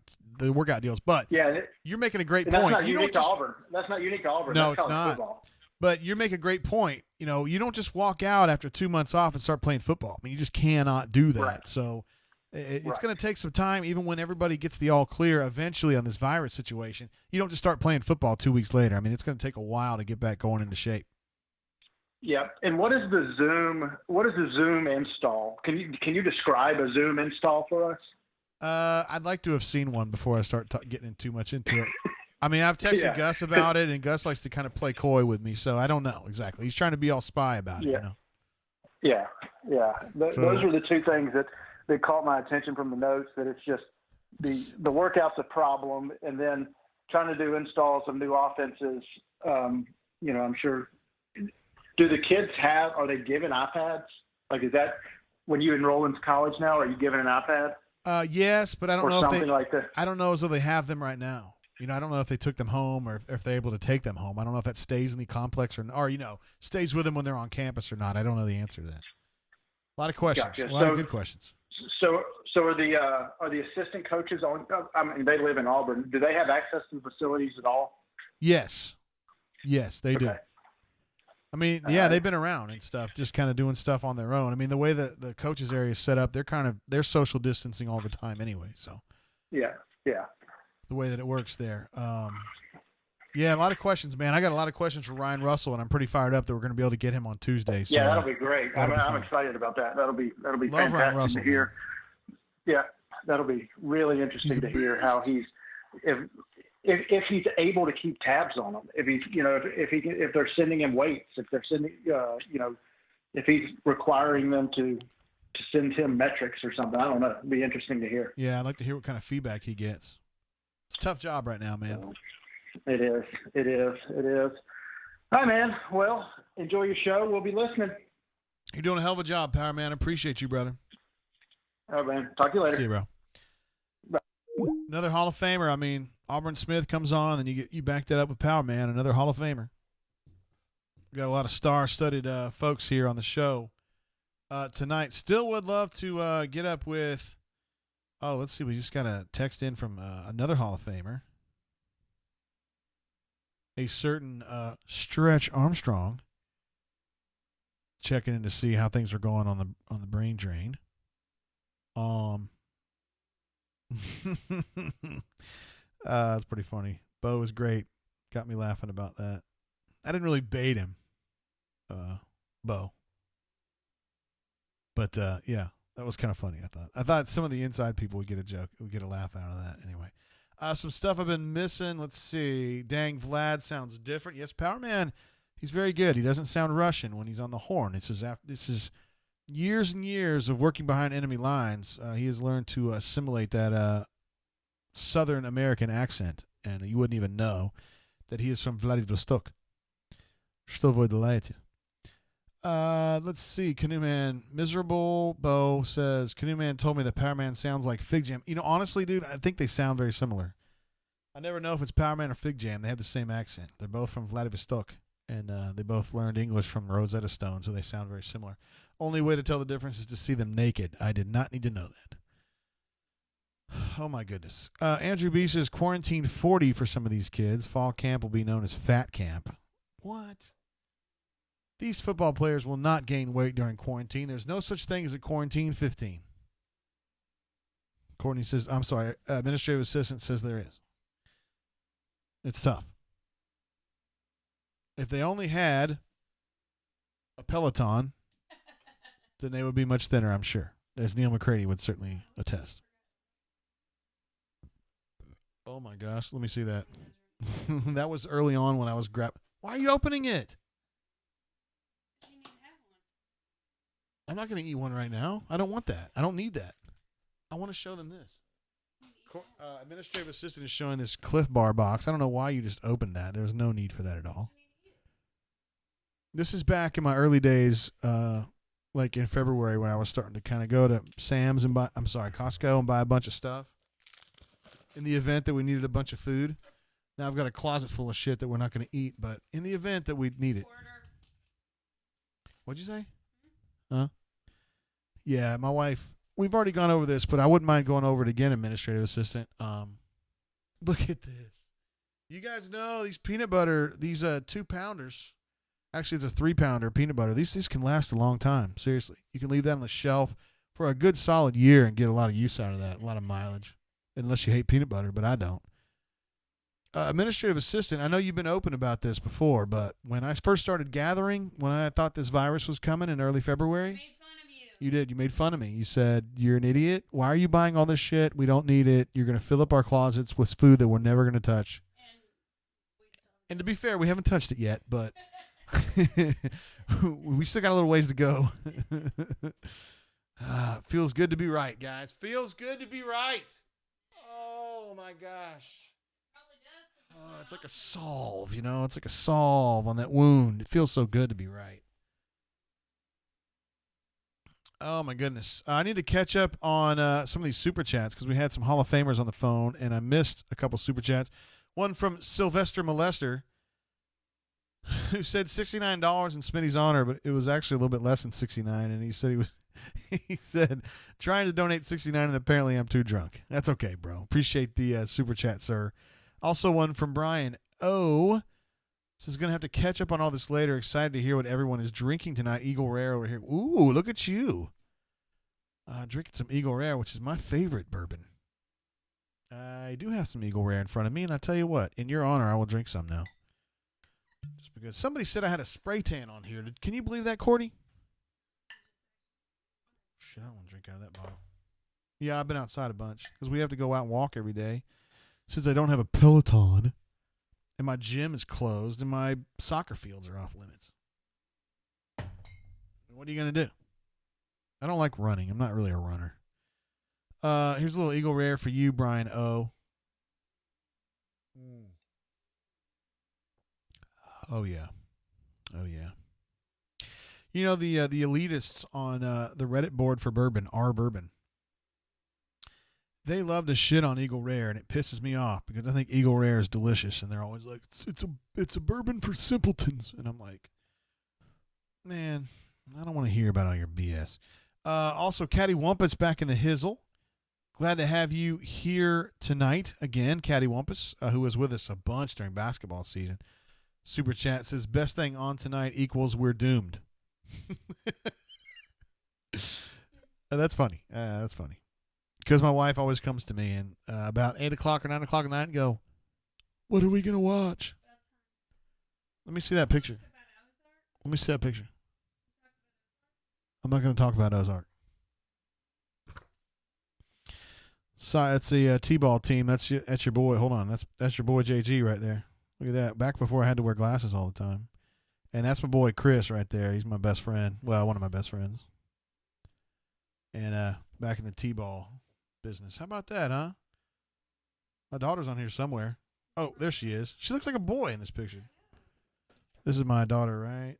deals. But yeah, you're making a great point. point. That's not unique to Auburn. That's not unique to Auburn. No, that's it's not. Football. But you make a great point. You don't just walk out after 2 months off and start playing football. I mean, you just cannot do that. Right. So it's going to take some time, even when everybody gets the all clear eventually on this virus situation. You don't just start playing football 2 weeks later. I mean, it's going to take a while to get back going into shape. Yeah. And what is the Zoom install? Can you describe a Zoom install for us? I'd like to have seen one before I start getting too much into it. I mean, I've texted Gus about it, and Gus likes to kind of play coy with me, so I don't know exactly. He's trying to be all spy about it, Yeah. Those are the two things that caught my attention from the notes, that it's just the workout's a problem, and then trying to do installs of new offenses. I'm sure. Do the kids are they given iPads? Like, is that when you enroll into college now, are you given an iPad? Yes, but I don't know something like that. I don't know as though they have them right now. I don't know if they took them home or if they're able to take them home. I don't know if that stays in the complex or stays with them when they're on campus or not. I don't know the answer to that. A lot of questions. Gotcha. A lot of good questions. So are the assistant coaches on? I mean, they live in Auburn. Do they have access to the facilities at all? Yes, they do. I mean, they've been around and stuff, just kind of doing stuff on their own. I mean, the way that the coaches area is set up, they're social distancing all the time anyway. So yeah. The way that it works there. A lot of questions, man. I got a lot of questions for Ryan Russell, and I'm pretty fired up that we're going to be able to get him on Tuesday. So, that'll be great. I'm excited about that. That'll be Love Ryan Russell, fantastic to hear. Man. Yeah, that'll be really interesting to hear how if he's able to keep tabs on them. If they're sending him weights, if they're sending if he's requiring them to send him metrics or something. I don't know. It'd be interesting to hear. Yeah, I'd like to hear what kind of feedback he gets. It's a tough job right now, man. It is. All right, man. Well, enjoy your show. We'll be listening. You're doing a hell of a job, Power Man. I appreciate you, brother. All right, man. Talk to you later. See you, bro. Bye. Another Hall of Famer. I mean, Auburn Smith comes on, and you back that up with Power Man, another Hall of Famer. We got a lot of star-studded folks here on the show tonight. Still would love to get up with. Oh, let's see. We just got a text in from another Hall of Famer. a certain Stretch Armstrong checking in to see how things are going on the brain drain. It's pretty funny. Bo was great. Got me laughing about that. I didn't really bait him, Bo. But yeah, that was kind of funny. I thought some of the inside people would get a joke, would get a laugh out of that. Anyway, some stuff I've been missing. Let's see. Dang, Vlad sounds different. Yes, Power Man. He's very good. He doesn't sound Russian when he's on the horn. This is years and years of working behind enemy lines. He has learned to assimilate that Southern American accent, and you wouldn't even know that he is from Vladivostok. Что вы делаете? Let's see. Canoe Man, Miserable Bo says, Canoe Man told me that Power Man sounds like Fig Jam. You know, honestly, dude, I think they sound very similar. I never know if it's Power Man or Fig Jam. They have the same accent. They're both from Vladivostok, and they both learned English from Rosetta Stone, so they sound very similar. Only way to tell the difference is to see them naked. I did not need to know that. Oh, my goodness. Andrew B says, quarantine 40 for some of these kids. Fall camp will be known as Fat Camp. What? These football players will not gain weight during quarantine. There's no such thing as a quarantine 15. Courtney says, I'm sorry, administrative assistant says there is. It's tough. If they only had a Peloton, then they would be much thinner, I'm sure, as Neil McCready would certainly attest. Oh, my gosh. Let me see that. That was early on when I was Why are you opening it? I'm not going to eat one right now. I don't want that. I don't need that. I want to show them this. Administrative assistant is showing this Cliff Bar box. I don't know why you just opened that. There's no need for that at all. This is back in my early days, like in February when I was starting to kind of go to Sam's and Costco and buy a bunch of stuff. In the event that we needed a bunch of food. Now I've got a closet full of shit that we're not going to eat, but in the event that we need it. What'd you say? Huh? Yeah, my wife, we've already gone over this, but I wouldn't mind going over it again, administrative assistant. Look at this. You guys know these peanut butter, these 2-pounders. Actually, it's a 3-pounder peanut butter. These can last a long time. Seriously. You can leave that on the shelf for a good solid year and get a lot of use out of that, a lot of mileage. Unless you hate peanut butter, but I don't. Administrative assistant, I know you've been open about this before, but when I first started gathering, when I thought this virus was coming in early February, Made fun of you. you did. You made fun of me. You said, you're an idiot. Why are you buying all this shit? We don't need it. You're going to fill up our closets with food that we're never going to touch. And to be fair, we haven't touched it yet, but we still got a little ways to go. Feels good to be right, guys. Feels good to be right. Oh, my gosh. Oh, it's like a salve, you know? It's like a salve on that wound. It feels so good to be right. Oh, my goodness. I need to catch up on some of these Super Chats because we had some Hall of Famers on the phone, and I missed a couple Super Chats. One from Sylvester Molester, who said $69 in Smitty's honor, but it was actually a little bit less than $69, and he said he said, trying to donate $69, and apparently I'm too drunk. That's okay, bro. Appreciate the Super Chat, sir. Also one from Brian O. Says going to have to catch up on all this later. Excited to hear what everyone is drinking tonight. Eagle Rare over here. Ooh, look at you. Drinking some Eagle Rare, which is my favorite bourbon. I do have some Eagle Rare in front of me, and I tell you what, in your honor, I will drink some now. Just because somebody said I had a spray tan on here. Can you believe that, Cordy? Shit, I don't want to drink out of that bottle. Yeah, I've been outside a bunch because we have to go out and walk every day. Since I don't have a Peloton, and my gym is closed, and my soccer fields are off limits. What are you going to do? I don't like running. I'm not really a runner. Here's a little Eagle Rare for you, Brian O. Oh, yeah. Oh, yeah. You know, the elitists on the Reddit board for bourbon, our bourbon, they love to shit on Eagle Rare, and it pisses me off because I think Eagle Rare is delicious, and they're always like, it's a bourbon for simpletons, and I'm like, man, I don't want to hear about all your BS. Also, Caddy Wumpus back in the hizzle. Glad to have you here tonight again, Caddy Wumpus, who was with us a bunch during basketball season. super chat says best thing on tonight equals we're doomed. That's funny. That's funny. Because my wife always comes to me and about 8 o'clock or 9 o'clock at night and go, what are we going to watch? Let me see that picture. Let me see that picture. I'm not going to talk about Ozark. So that's the T-ball team. That's your boy. Hold on. That's your boy JG right there. Look at that. Back before I had to wear glasses all the time. And that's my boy Chris right there. He's my best friend. Well, one of my best friends. And back in the T-ball business. How about that, huh? My daughter's on here somewhere. Oh, there she is. She looks like a boy in this picture. This is my daughter, right?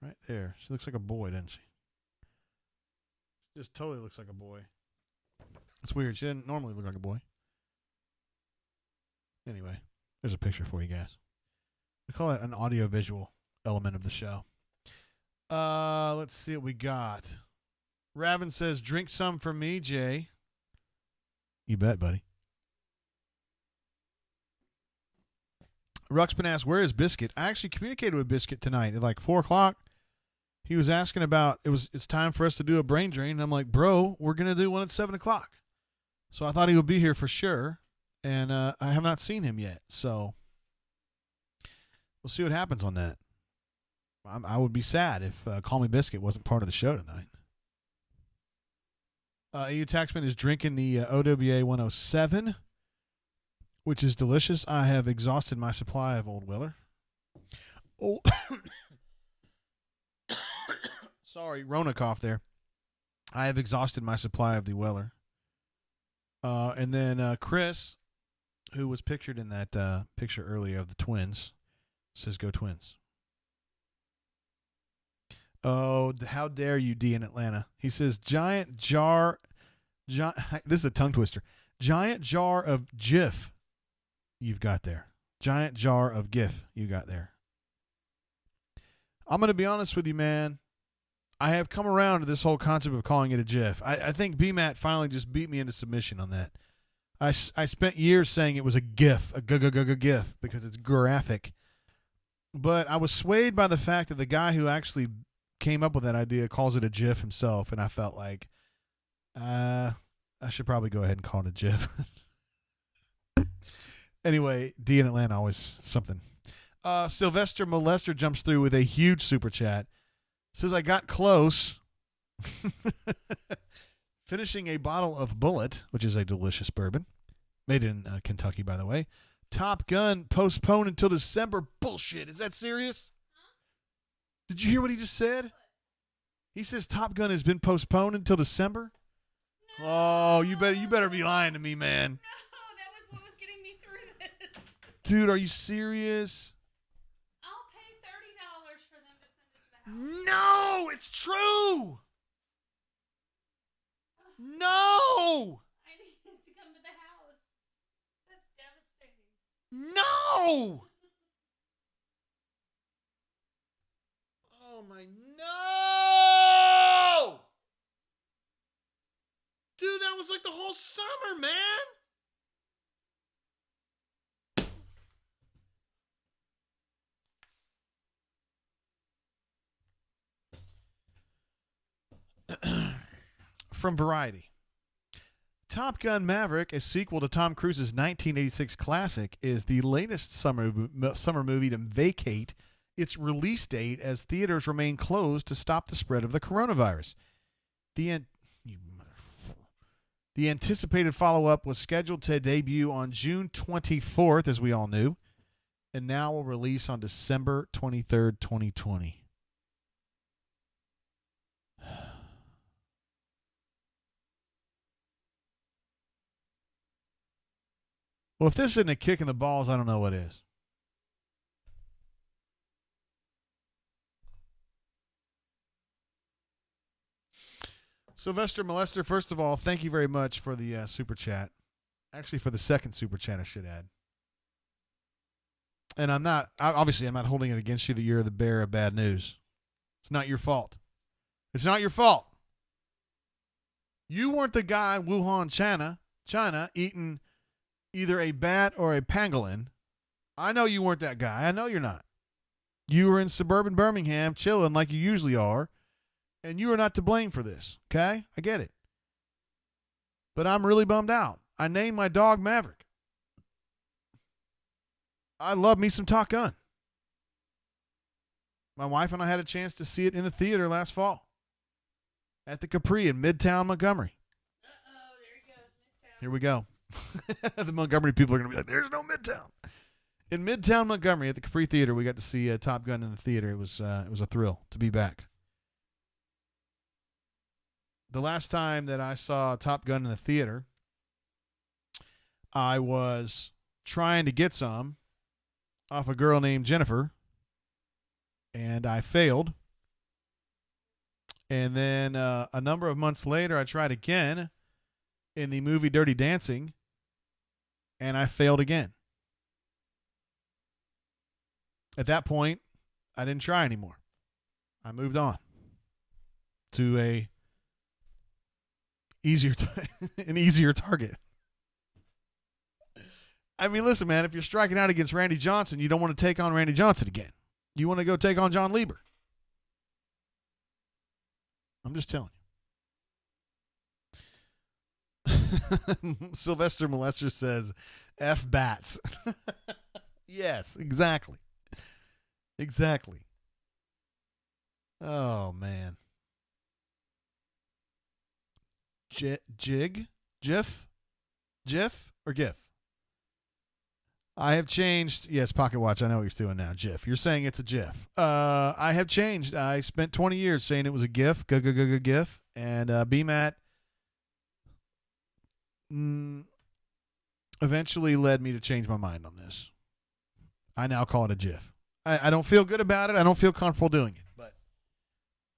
Right there. She looks like a boy, doesn't she? She just totally looks like a boy. It's weird. She doesn't normally look like a boy. Anyway, there's a picture for you guys. We call it an audio-visual element of the show. Let's see what we got. Raven says, drink some for me, Jay. You bet, buddy. Ruxpin asks, where is Biscuit? I actually communicated with Biscuit tonight at like 4 o'clock. He was asking about, it's time for us to do a brain drain. And I'm like, bro, we're going to do one at 7 o'clock. So I thought he would be here for sure. And I have not seen him yet. So we'll see what happens on that. I would be sad if Call Me Biscuit wasn't part of the show tonight. EU Taxman is drinking the OWA 107, which is delicious. I have exhausted my supply of Old Weller. Oh, sorry, Rona cough there. I have exhausted my supply of the Weller. And then Chris, who was pictured in that picture earlier of the Twins, says go Twins. Oh, how dare you, D in Atlanta. He says, this is a tongue twister. Giant jar of Jif you've got there. Giant jar of GIF you got there. I'm going to be honest with you, man. I have come around to this whole concept of calling it a GIF. I think BMAT finally just beat me into submission on that. I spent years saying it was a GIF, a GIF, because it's graphic. But I was swayed by the fact that the guy who actually came up with that idea calls it a GIF himself, and I felt like I should probably go ahead and call it a GIF. Anyway, D in Atlanta, always something. Sylvester Molester jumps through with a huge super chat. Says, I got close. Finishing a bottle of Bullet, which is a delicious bourbon. Made in Kentucky, by the way. Top Gun postponed until December. Bullshit. Is that serious? Did you hear what he just said? He says Top Gun has been postponed until December? No. Oh, you better be lying to me, man. No, that was what was getting me through this. Dude, are you serious? I'll pay $30 for them to send it to the house. No, it's true. No. I need to come to the house. That's devastating. No. Oh my, no. Dude, that was like the whole summer, man. From Variety. Top Gun Maverick, a sequel to Tom Cruise's 1986 classic, is the latest summer movie to vacate its release date as theaters remain closed to stop the spread of the coronavirus. The anticipated follow-up was scheduled to debut on June 24th, as we all knew, and now will release on December 23rd, 2020. Well, if this isn't a kick in the balls, I don't know what is. Sylvester Molester, first of all, thank you very much for the super chat. Actually, for the second super chat, I should add. And I'm not holding it against you that you're the bearer of bad news. It's not your fault. It's not your fault. You weren't the guy in Wuhan, China, eating either a bat or a pangolin I know you weren't that guy. I know you're not. You were in suburban Birmingham chilling like you usually are, and you are not to blame for this, okay? I get it. But I'm really bummed out. I named my dog Maverick. I love me some Top Gun. My wife and I had a chance to see it in the theater last fall at the Capri in Midtown Montgomery. Uh-oh, there he goes. Midtown. Here we go. The Montgomery people are going to be like, there's no Midtown. In Midtown Montgomery at the Capri Theater, we got to see Top Gun in the theater. It was a thrill to be back. The last time that I saw Top Gun in the theater, I was trying to get some off a girl named Jennifer, and I failed. And then a number of months later, I tried again in the movie Dirty Dancing, and I failed again. At that point, I didn't try anymore. I moved on to an easier target. I mean, listen, man, if you're striking out against Randy Johnson, you don't want to take on Randy Johnson again. You want to go take on John Lieber. I'm just telling you. Sylvester Molester says, F bats. Yes, exactly. Exactly. Oh, man. Jig? GIF? GIF or GIF? I have changed. Yes, Pocket Watch. I know what you're doing now. GIF. You're saying it's a GIF. I have changed. I spent 20 years saying it was a GIF. GIF. And BMAT eventually led me to change my mind on this. I now call it a GIF. I don't feel good about it. I don't feel comfortable doing it. But,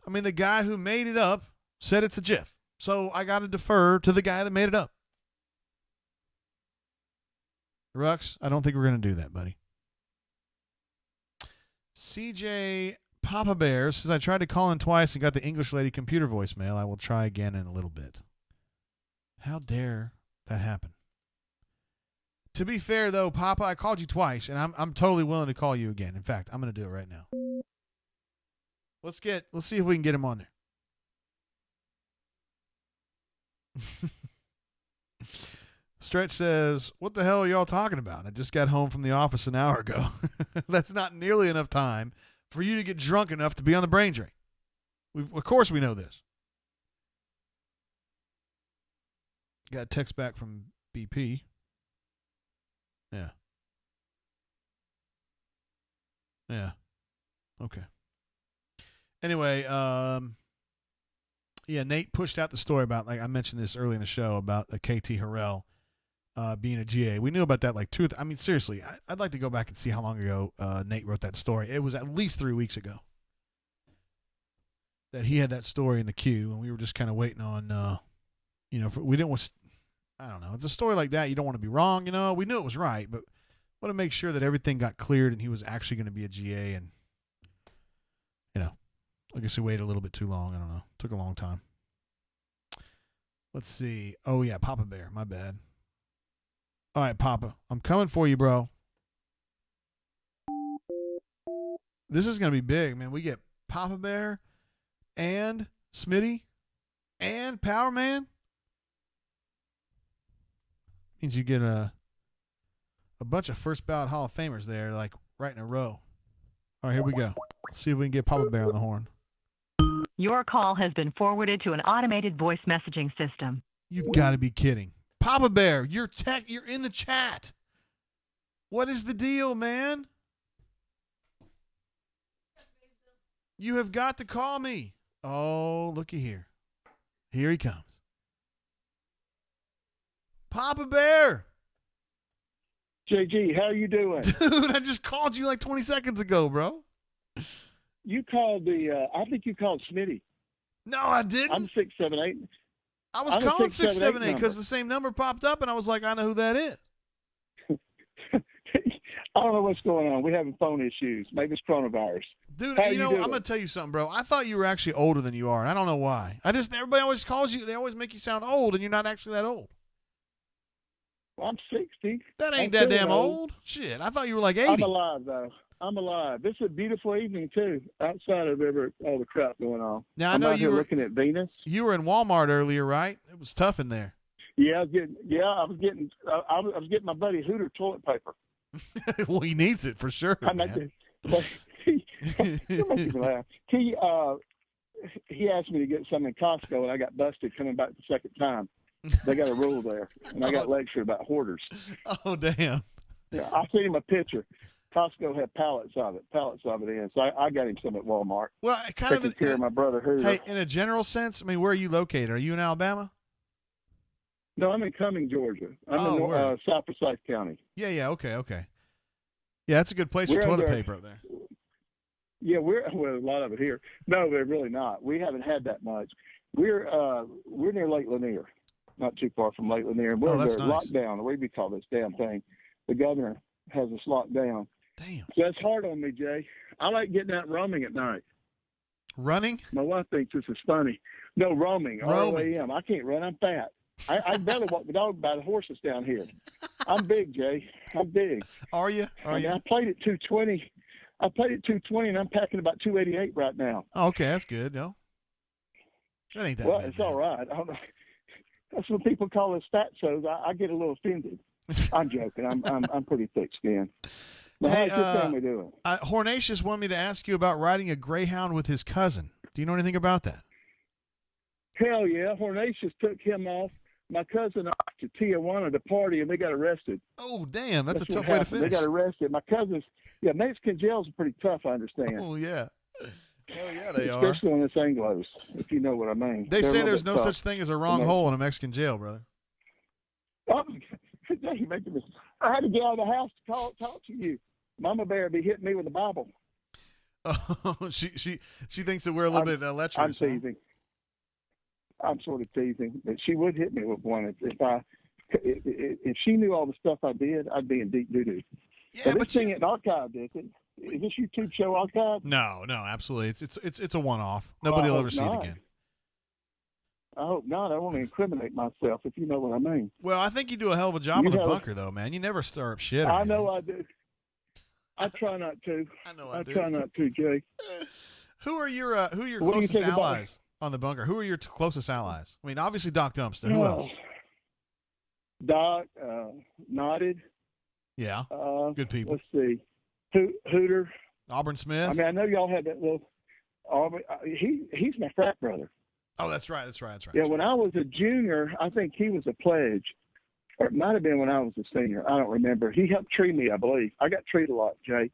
I mean, the guy who made it up said it's a GIF. So I got to defer to the guy that made it up. Rux, I don't think we're going to do that, buddy. CJ Papa Bear says, I tried to call in twice and got the English lady computer voicemail. I will try again in a little bit. How dare that happen? To be fair, though, Papa, I called you twice, and I'm totally willing to call you again. In fact, I'm going to do it right now. Let's see if we can get him on there. Stretch says, what the hell are y'all talking about? I just got home from the office an hour ago. That's not nearly enough time for you to get drunk enough to be on the brain drain. Of course we know this. Got a text back from BP. Yeah. Yeah. Okay. Anyway, yeah, Nate pushed out the story about, like I mentioned this early in the show, about KT Harrell being a GA. We knew about that like I mean, seriously, I'd like to go back and see how long ago Nate wrote that story. It was at least 3 weeks ago that he had that story in the queue, and we were just kind of waiting on, we didn't want, I don't know. It's a story like that. You don't want to be wrong, We knew it was right, but want to make sure that everything got cleared and he was actually going to be a GA, and, I guess he waited a little bit too long. I don't know. Took a long time. Let's see. Oh, yeah, Papa Bear. My bad. All right, Papa. I'm coming for you, bro. This is going to be big, man. We get Papa Bear and Smitty and Power Man. Means you get a bunch of first ballot Hall of Famers there, like right in a row. All right, here we go. Let's see if we can get Papa Bear on the horn. Your call has been forwarded to an automated voice messaging system. You've got to be kidding. Papa Bear, you're in the chat. What is the deal, man? You have got to call me. Oh, looky here. Here he comes. Papa Bear. JG, how you doing? Dude, I just called you like 20 seconds ago, bro. You called I think you called Smitty. No, I didn't. I'm 678. I was calling 678 because the same number popped up, and I was like, I know who that is. I don't know what's going on. We're having phone issues. Maybe it's coronavirus. Dude, how I'm doing? going to tell you something, bro. I thought you were actually older than you are, and I don't know why. Everybody always calls you. They always make you sound old, and you're not actually that old. I'm 60. That ain't I'm that damn feeling old. Shit, I thought you were like 80. I'm alive, though. I'm alive. This is a beautiful evening, too, outside of all the crap going on. Now, I I'm know out you here were looking at Venus. You were in Walmart earlier, right? It was tough in there. Yeah, I was getting my buddy Hooter toilet paper. Well, he needs it for sure, I man. You're making me laugh. He asked me to get some in Costco, and I got busted coming back the second time. They got a rule there, and I got lectured about hoarders. Oh, damn. Yeah, I sent him a picture. Costco had pallets of it in. So I got him some at Walmart. Well, kind taking care of my brother Hooter. Hey, in a general sense, I mean, where are you located? Are you in Alabama? No, I'm in Cumming, Georgia. I'm in South Forsyth County. Yeah, okay. Yeah, that's a good place for toilet paper up there. Yeah, we're a lot of it here. No, they're really not. We haven't had that much. We're near Lake Lanier, not too far from Lake Lanier. We're that's under nice. lockdown. What do we call this damn thing? The governor has us locked down. Damn. So that's hard on me, Jay. I like getting out and roaming at night. Running? My wife thinks this is funny. No, roaming. Roaming. R-O-A-M. I can't run. I'm fat. I barely walk the dog by the horses down here. I'm big, Jay. I'm big. Are you? I played at 220. And I'm packing about 288 right now. Oh, okay, that's good. No, that ain't that bad. It's all right. I don't know. That's what people call us fatsos. I get a little offended. I'm joking. I'm pretty thick-skinned. But Hey, how's your family doing? Hornatius wanted me to ask you about riding a Greyhound with his cousin. Do you know anything about that? Hell yeah. Hornatius took him off. My cousin off to Tijuana to party, and they got arrested. Oh, damn. That's a what tough way to happened. finish. They got arrested. My cousins, Mexican jails are pretty tough, I understand. Oh, yeah. Hell yeah, they are. Especially when it's Anglos, if you know what I mean. They They're say a there's little no bit such thing as a wrong hole in a Mexican jail, brother. Oh, you're making me. I had to get out of the house to talk to you. Mama Bear be hitting me with the Bible. Oh, she thinks that we're a little bit lecherous. I'm teasing. I'm sort of teasing, but she would hit me with one if she knew all the stuff I did. I'd be in deep doo doo. Yeah, but this thing isn't archived, is it? Is this YouTube show archived? No, absolutely. It's a one-off. Nobody will ever see it again. I hope not. I want to incriminate myself, if you know what I mean. Well, I think you do a hell of a job in the bunker, though, man. You never stir up shit. I know I do. I try not to. I try not to, Jay. Who are your closest allies on the bunker? Who are your closest allies? I mean, obviously Doc Dumpster. Who else? Doc, Knotted. Yeah, good people. Let's see. Hooter. Auburn Smith. I mean, I know y'all had that little Auburn. He's my frat brother. Oh, that's right. Yeah, when I was a junior, I think he was a pledge. Or it might have been when I was a senior. I don't remember. He helped treat me, I believe. I got treated a lot, Jay.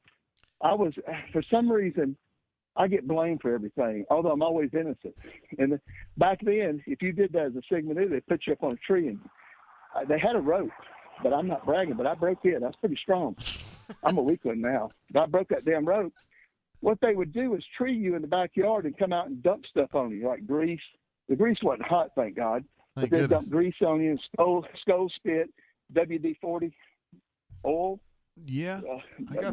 For some reason, I get blamed for everything, although I'm always innocent. And back then, if you did that as a Sigma Nu, they'd put you up on a tree. And they had a rope, but I'm not bragging, but I broke it. That's pretty strong. I'm a weakling now. But I broke that damn rope. What they would do is tree you in the backyard and come out and dump stuff on you, like grease. The grease wasn't hot, thank God. But they dump grease on you, skull spit, WD-40, oil. Yeah, I got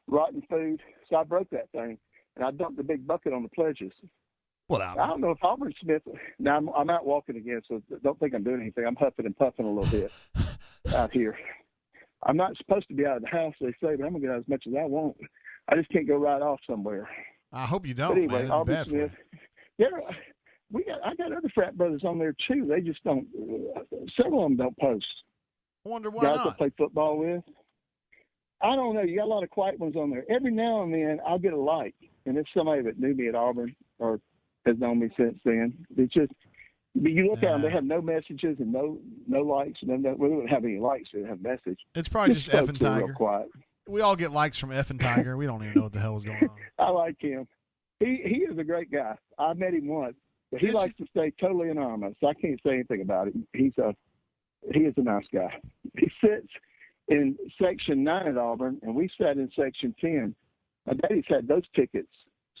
rotten food. So I broke that thing, and I dumped the big bucket on the pledges. Well, I don't know if Auburn Smith. Now I'm out walking again, so don't think I'm doing anything. I'm huffing and puffing a little bit out here. I'm not supposed to be out of the house, they say, but I'm gonna get out as much as I want. I just can't go right off somewhere. I hope you don't. But anyway, man. Auburn Smith. I got other frat brothers on there too. They just don't. Several of them don't post. I wonder why Guys not. I play football with. I don't know. You got a lot of quiet ones on there. Every now and then, I'll get a like, and it's somebody that knew me at Auburn or has known me since then. It's just you look at them; they have no messages and no likes. Well, they don't have any likes. They don't have a message. It's probably just F and real Tiger. Quiet. We all get likes from F and Tiger. We don't even know what the hell is going on. I like him. He is a great guy. I met him once, but he likes to stay totally anonymous. I can't say anything about it. He is a nice guy. He sits in Section 9 at Auburn, and we sat in Section 10. My daddy's had those tickets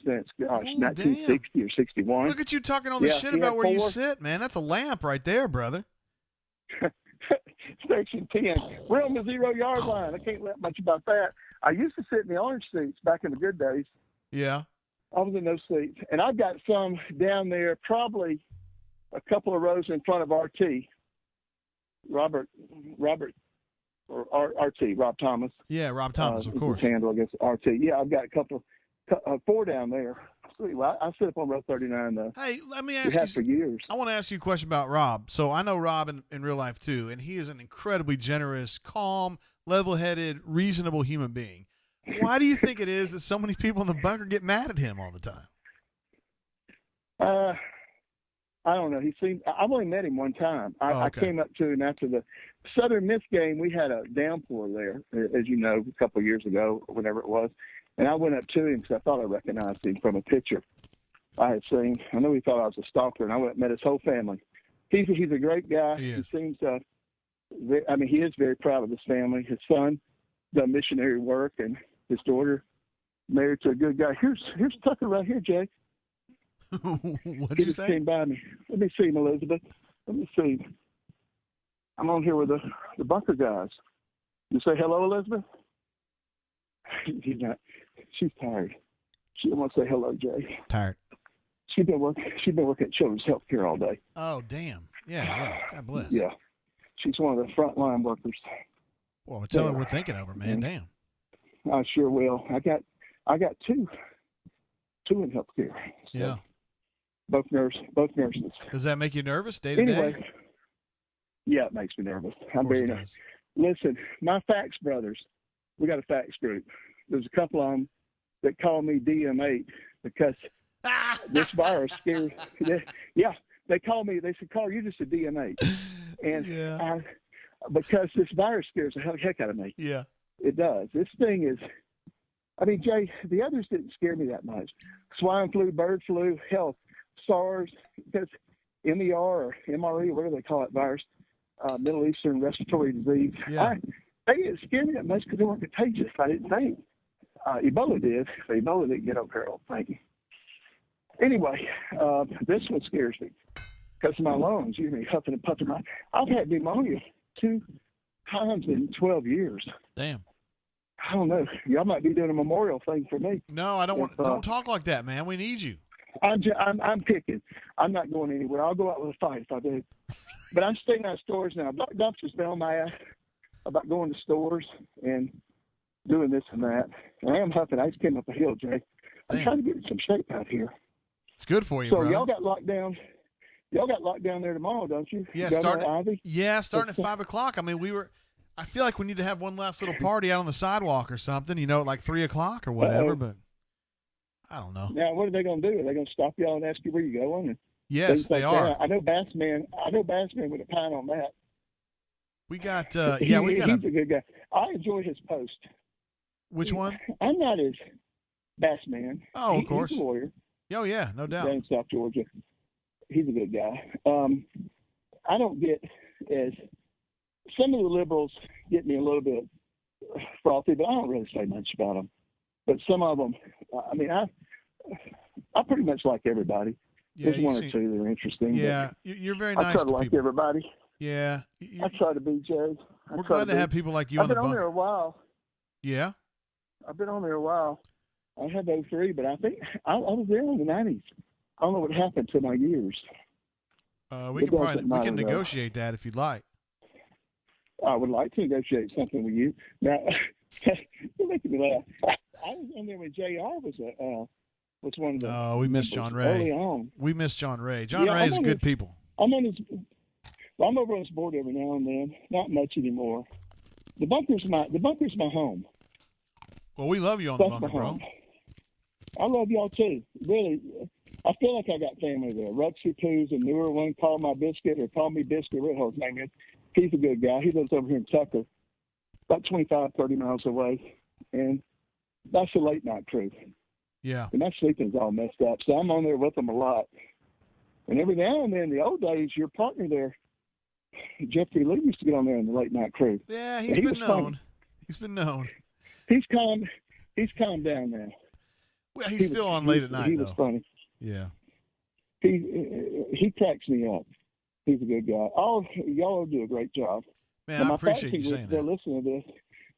since, 1960 or 61. Look at you talking all this shit about where you sit, man. That's a lamp right there, brother. Section 10. We're on the 0-yard line. I can't let much about that. I used to sit in the orange seats back in the good days. Yeah. I was in those seats. And I've got some down there, probably a couple of rows in front of RT. or RT, Rob Thomas. Yeah, Rob Thomas, of is course. his handle, I guess, RT. Yeah, I've got a couple, 4 down there. Sweet. Well, I sit up on row 39, though. Hey, let me We ask have you. for years. I want to ask you a question about Rob. So I know Rob in real life too, and he is an incredibly generous, calm, level-headed, reasonable human being. Why do you think it is that so many people in the bunker get mad at him all the time? I don't know. I've only met him one time. I came up to him after the Southern Miss game. We had a downpour there, as you know, a couple of years ago, or whenever it was. And I went up to him because I thought I recognized him from a picture I had seen. I know he thought I was a stalker, and I went and met his whole family. He's a great guy. He seems, he is very proud of his family. His son done missionary work, and his daughter married to a good guy. Here's Tucker right here, Jay. What'd He you just say? came by me. Let me see him, Elizabeth. Let me see him. I'm on here with the bunker guys. You say hello, Elizabeth? He's not. She's tired. She don't want to say hello, Jay. Tired. She's been working at Children's Healthcare all day. Oh, damn. Yeah, well, God bless. Yeah. She's one of the frontline workers. Well, tell her we're thinking of her, man. Damn. I sure will. I got two in healthcare. So Yeah. Both nurses. Does that make you nervous day to day? Anyway, yeah, it makes me nervous. I'm very nervous. Listen, my fax brothers, we got a fax group. There's a couple of them that call me DM8 because this virus scares. They call me. They said, "Carl, you're just a DM8," and because this virus scares the heck out of me. Yeah, it does. This thing is. I mean, Jay, the others didn't scare me that much. Swine flu, bird flu, hell, SARS, because MER or MRE, whatever they call it, virus, Middle Eastern respiratory disease. Yeah. They didn't scare me that much because they weren't contagious. I didn't think. Ebola did. But Ebola didn't get over here, I don't think. Anyway, this one scares me because of my lungs. You know, huffing and puffing. I've had pneumonia 2 times in 12 years. Damn. I don't know. Y'all might be doing a memorial thing for me. No, I don't want. Don't talk like that, man. We need you. I'm picking. I'm not going anywhere. I'll go out with a fight if I do. But I'm staying out of stores now. Doc Dumpster's been on my ass about going to stores and doing this and that. And I am huffing. I just came up a hill, Jay. I'm trying to get in some shape out here. It's good for you, so bro. Y'all got locked down. Y'all got locked down there tomorrow, don't you? Yeah, starting at 5 o'clock. I mean, I feel like we need to have one last little party out on the sidewalk or something, you know, at like 3 o'clock or whatever, but I don't know. Now, what are they going to do? Are they going to stop y'all and ask you where you're going? And yes, they are. That? I know Bassman would have pine on that. We got, He's a good guy. I enjoy his post. Which one? I'm not his Bassman. Oh, of course. He's a lawyer. Oh, yeah, no doubt. Down in South Georgia. He's a good guy. I don't get as some of the liberals get me a little bit frothy, but I don't really say much about them. But some of them, I mean, I pretty much like everybody. Yeah, There's one or two that are interesting. Yeah, you're very nice I try to like people. everybody. Yeah. I try to be, Jay. We're glad to have people like you on the I've been on there a while. Yeah? I've been on there a while. I had 03, but I think I was there in the 90s. I don't know what happened to my years. We can negotiate that if you'd like. I would like to negotiate something with you. Now, you're making me laugh. I was on there when JR was one of the. Oh, we miss John Ray. Early on. We miss John Ray. John Ray is good people. I'm over on his board every now and then. Not much anymore. The bunker's my home. Well, we love you on the bunker, bro. I love y'all too. Really, I feel like I got family there. Ruxy Poo's a newer one. Call my biscuit or call me biscuit. What his name is. He's a good guy. He lives over here in Tucker, about 25, 30 miles away. And that's the late night crew. Yeah. And my sleeping's all messed up. So I'm on there with them a lot. And every now and then, in the old days, your partner there, Jeffrey Lee, used to get on there in the late night crew. Yeah, he's been known. Funny. He's been known. He's calmed down now. Well, he's still on late at night, he though. Was funny. Yeah. He cracks me up. He's a good guy. Y'all do a great job. Man, I appreciate you saying that. They're listening to this.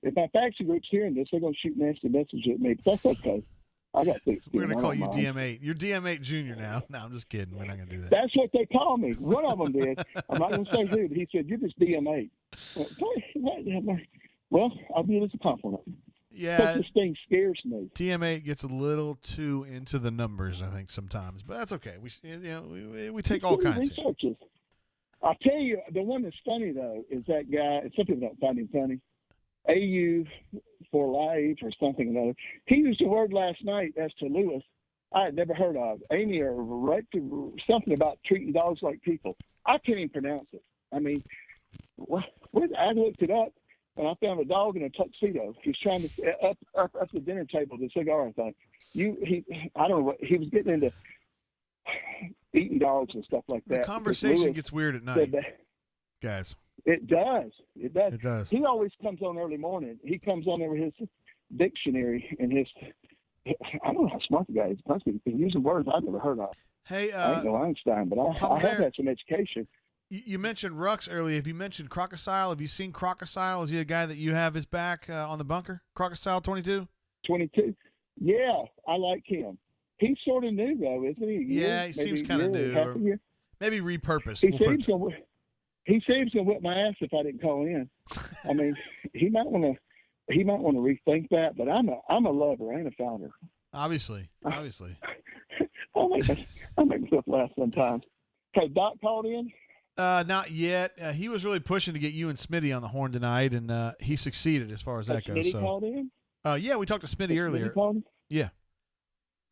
If my faction group's hearing this, they're going to shoot nasty messages at me. But that's okay. I got thick skin. We're gonna I call don't you mind. DM8. You're DM8 Junior now. No, I'm just kidding. We're not gonna do that. That's what they call me. One of them did. I'm not going to say who, but he said, "You're just DM8." Well, I'll view it as a compliment. Yeah, This thing scares me. DM8 gets a little too into the numbers, I think, sometimes, but that's okay. We take all kinds. Researches. I'll tell you, the one that's funny though is that guy. And some people don't find him funny. AU for life or something or another. He used a word last night as to Lewis I had never heard of. Amy or something about treating dogs like people. I can't even pronounce it. I mean, I looked it up and I found a dog in a tuxedo. He's trying to up the dinner table, the cigar thing. I don't know what he was getting into, eating dogs and stuff like that. The conversation gets weird at night, guys. It does. It does. It does. He always comes on early morning. He comes on over his dictionary and his. I don't know how smart the guy is. He's been using words I've never heard of. Hey, I ain't no Einstein, but I have had some education. You mentioned Rux earlier. Have you mentioned Crocosile? Have you seen Crocosile? Is he a guy that you have his back on the bunker? Crocosile 22? 22. Yeah, I like him. He's sort of new though, isn't he? Yeah, he seems kind of new. Or maybe repurposed. He said he was gonna whip my ass if I didn't call in. I mean, he might want to rethink that. But I'm a lover, I ain't a founder. Obviously. I make myself laugh sometimes. Okay, Doc called in. Not yet. He was really pushing to get you and Smitty on the horn tonight, and he succeeded as far as that goes. Smitty So, called in? Yeah, we talked to Smitty earlier. Yeah.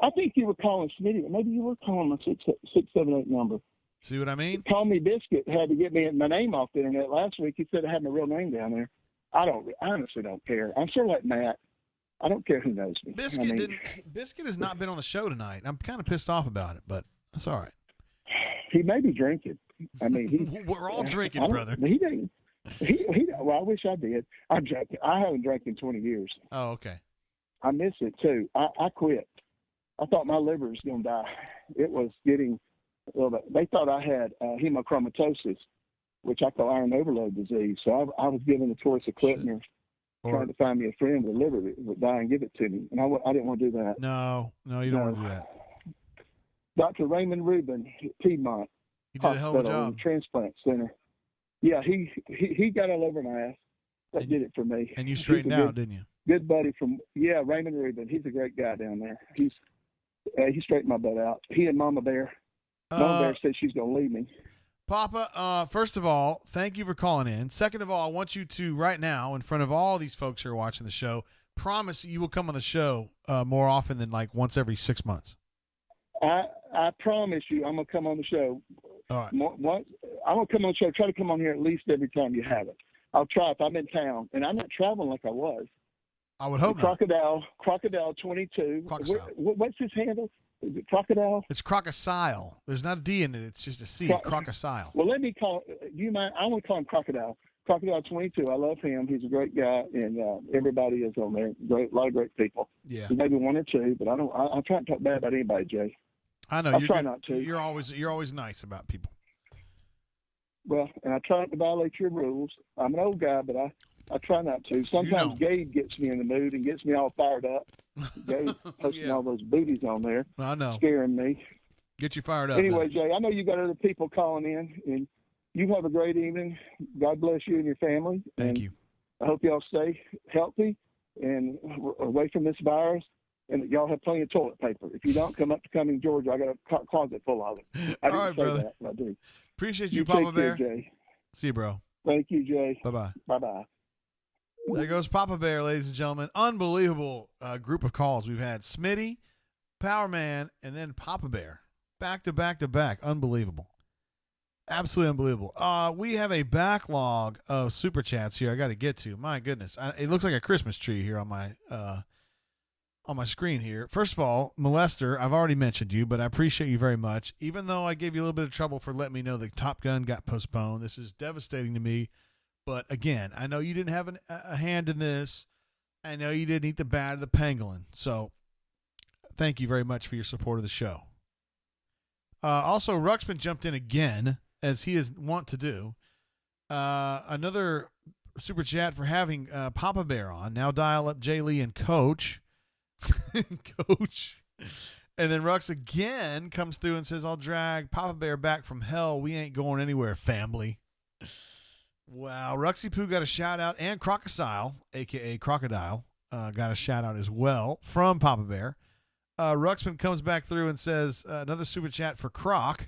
I think you were calling Smitty. Maybe you were calling my 678 number. See what I mean? Call Me Biscuit had to get me my name off the internet last week. He said I had my real name down there. I honestly don't care. I'm sort of like Matt. I don't care who knows me. Biscuit has not been on the show tonight. I'm kind of pissed off about it, but that's all right. He may be drinking. I mean, we're all drinking, brother. He didn't. Well, I wish I did. I'm drinking. I haven't drank in 20 years. Oh, okay. I miss it too. I quit. I thought my liver was going to die. It was getting a little bit. They thought I had hemochromatosis, which I call iron overload disease. So I was given a choice of quitting or trying to find me a friend with a liver that would die and give it to me. And I didn't want to do that. No, you don't want to do that. Dr. Raymond Rubin, Piedmont He did a hell of a job. Transplant Center. Yeah, he got all over my ass. That did it for me. And you straightened out, didn't you? Good buddy from Raymond Rubin. He's a great guy down there. He straightened my butt out. He and Mama Bear. Mama Bear said she's gonna leave me. Papa, first of all, thank you for calling in. Second of all, I want you to right now, in front of all these folks who are watching the show, promise that you will come on the show more often than like once every 6 months. I promise you, I'm gonna come on the show. All right. I'm gonna come on the show. Try to come on here at least every time you have it. I'll try if I'm in town, and I'm not traveling like I was. I would hope Crocodile 22. Crocodile. What's his handle? Is it Crocodile? It's Crocosile. There's not a D in it. It's just a C. Crocosile. Well, let me call. Do you mind? I want to call him Crocodile. Crocodile 22. I love him. He's a great guy, and everybody is on there. A lot of great people. Yeah. Maybe one or two, but I don't. I try not to talk bad about anybody, Jay. I know. I try not to. You're always nice about people. Well, and I try not to violate your rules. I'm an old guy, but I try not to. Sometimes Gabe gets me in the mood and gets me all fired up. Gabe posting all those booties on there. I know. Scaring me. Get you fired up. Anyway, Jay, I know you got other people calling in, and you have a great evening. God bless you and your family. Thank you. I hope y'all stay healthy and away from this virus, and that y'all have plenty of toilet paper. If you don't, come up to Cumming, Georgia. I got a closet full of it. I didn't say brother. that, but I do. Appreciate you, Papa Bear. Care, Jay. See you, bro. Thank you, Jay. Bye-bye. Bye-bye. There goes Papa Bear, ladies and gentlemen. Unbelievable group of calls. We've had Smitty, Power Man, and then Papa Bear. Back to back to back. Unbelievable. Absolutely unbelievable. We have a backlog of super chats here I got to get to. My goodness. It looks like a Christmas tree here on my screen here. First of all, Molester, I've already mentioned you, but I appreciate you very much. Even though I gave you a little bit of trouble for letting me know that Top Gun got postponed, this is devastating to me. But again, I know you didn't have a hand in this. I know you didn't eat the bat of the pangolin. So thank you very much for your support of the show. Also, Ruxpin jumped in again, as he is wont to do. Another super chat for having Papa Bear on. Now dial up Jay Lee and Coach. Coach. And then Rux again comes through and says, I'll drag Papa Bear back from hell. We ain't going anywhere, family. Wow. Ruxy Poo got a shout out, and Crocodile, a.k.a. Crocodile, got a shout out as well from Papa Bear. Ruxpin comes back through and says another super chat for Croc.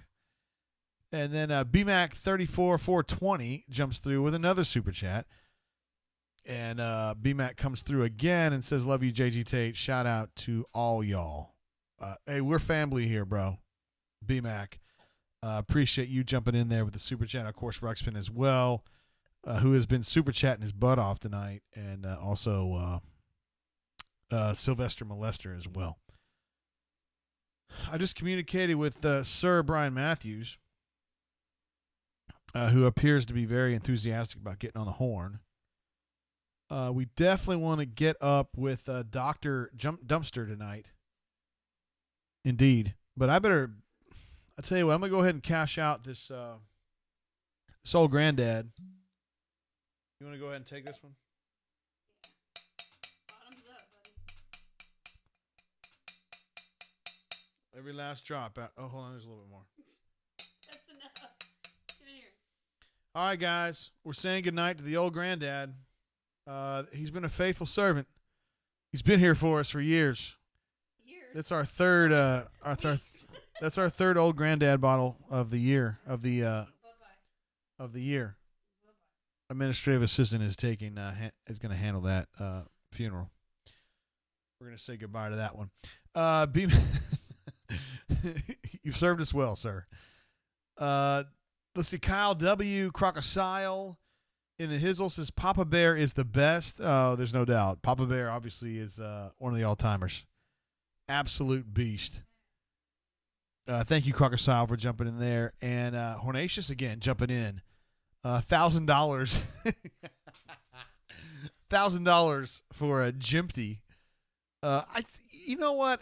And then BMAC 34420 jumps through with another super chat. And BMAC comes through again and says, love you, JG Tate. Shout out to all y'all. Hey, we're family here, bro. BMAC. Appreciate you jumping in there with the super chat. Of course, Ruxpin as well, who has been super chatting his butt off tonight. And also Sylvester Molester as well. I just communicated with Sir Brian Matthews, who appears to be very enthusiastic about getting on the horn. We definitely want to get up with Dr. Dumpster tonight. Indeed. But I tell you what, I'm going to go ahead and cash out this old granddad. You want to go ahead and take this one? Bottoms up, buddy. Every last drop. Oh, hold on. There's a little bit more. That's enough. Get in here. All right, guys. We're saying goodnight to the old granddad. He's been a faithful servant. He's been here for us for years. That's our third. That's our third old granddad bottle of the year of the year. Administrative assistant is taking is going to handle that funeral. We're going to say goodbye to that one. You've served us well, sir. Let's see. Kyle W. Crocodile in the Hizzle says Papa Bear is the best. Oh, there's no doubt. Papa Bear obviously is one of the all-timers. Absolute beast. Thank you, Crocodile, for jumping in there. And Hornatius, again, jumping in. $1,000. $1,000 for a Jimpty. You know what?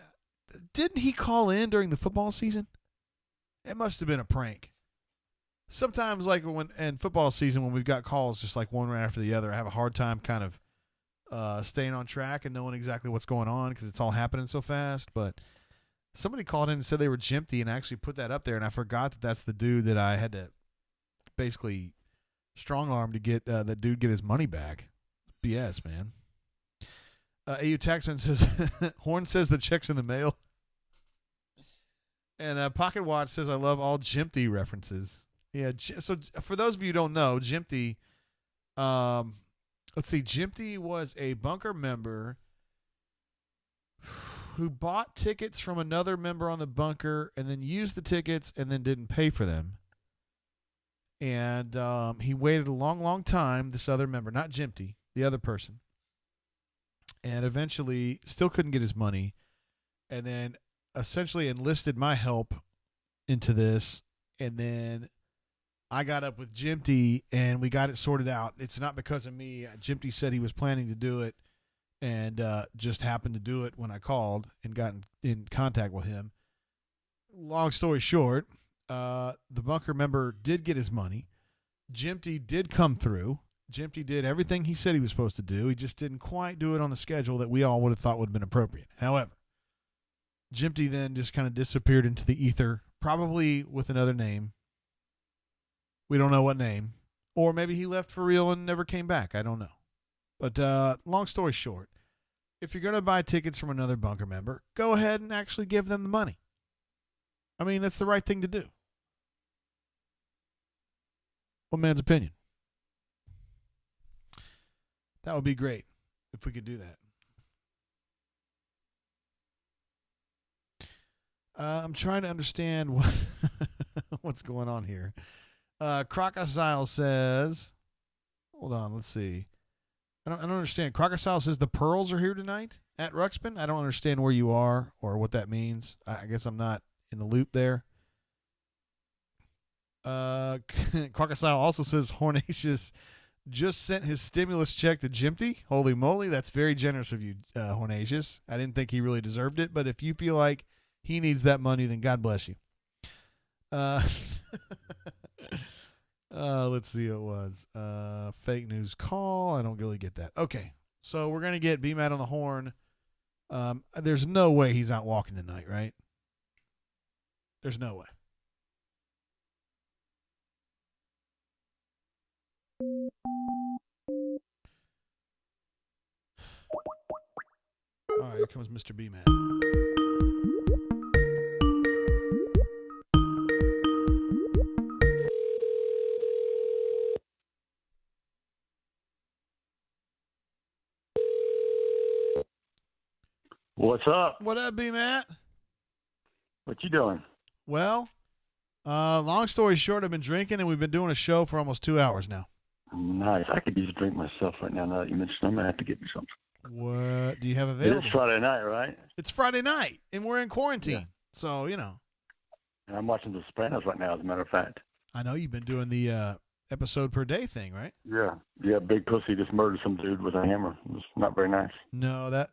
Didn't he call in during the football season? It must have been a prank. Sometimes, like in football season, when we've got calls just like one right after the other, I have a hard time kind of staying on track and knowing exactly what's going on because it's all happening so fast. But somebody called in and said they were Jimpty and actually put that up there, and I forgot that that's the dude that I had to basically strong arm to get that dude get his money back. BS, man. AU Taxman says Horn says the check's in the mail. And Pocket Watch says I love all Jimpty references. Yeah, so for those of you who don't know, Jimpty, let's see, Jimpty was a bunker member who bought tickets from another member on the bunker and then used the tickets and then didn't pay for them. And he waited a long, long time, this other member, not Jimpty, the other person, and eventually still couldn't get his money and then essentially enlisted my help into this. And then I got up with Jimpty and we got it sorted out. It's not because of me. Jimpty said he was planning to do it and just happened to do it when I called and got in contact with him. Long story short, the bunker member did get his money. Jimpty did come through. Jimpty did everything he said he was supposed to do. He just didn't quite do it on the schedule that we all would have thought would have been appropriate. However, Jimpty then just kind of disappeared into the ether, probably with another name. We don't know what name. Or maybe he left for real and never came back. I don't know. But long story short, if you're going to buy tickets from another bunker member, go ahead and actually give them the money. I mean, that's the right thing to do. One man's opinion. That would be great if we could do that. I'm trying to understand what's going on here. Crocodile says, hold on, let's see. I don't understand. Crocodile says the Pearls are here tonight at Ruxpin. I don't understand where you are or what that means. I guess I'm not in the loop there. Crocodile also says Hornatius just sent his stimulus check to Jimpty. Holy moly, that's very generous of you, Hornatius. I didn't think he really deserved it, but if you feel like he needs that money, then God bless you. Let's see what it was. Fake news call. I don't really get that. Okay, so we're going to get BMAT on the horn There's no way he's out walking tonight, right? There's no way. All right, here comes Mr. B Man. What's up? What up, B Matt? What you doing? Well, long story short, I've been drinking and we've been doing a show for almost 2 hours now. Nice. I could use a drink myself right now. Now that you mentioned, I'm gonna have to get me something. What do you have available? It's Friday night, right? It's Friday night, and we're in quarantine. Yeah. So, you know. And I'm watching The Sopranos right now, as a matter of fact. I know you've been doing the episode per day thing, right? Yeah. Yeah, Big Pussy just murdered some dude with a hammer. It was not very nice. No,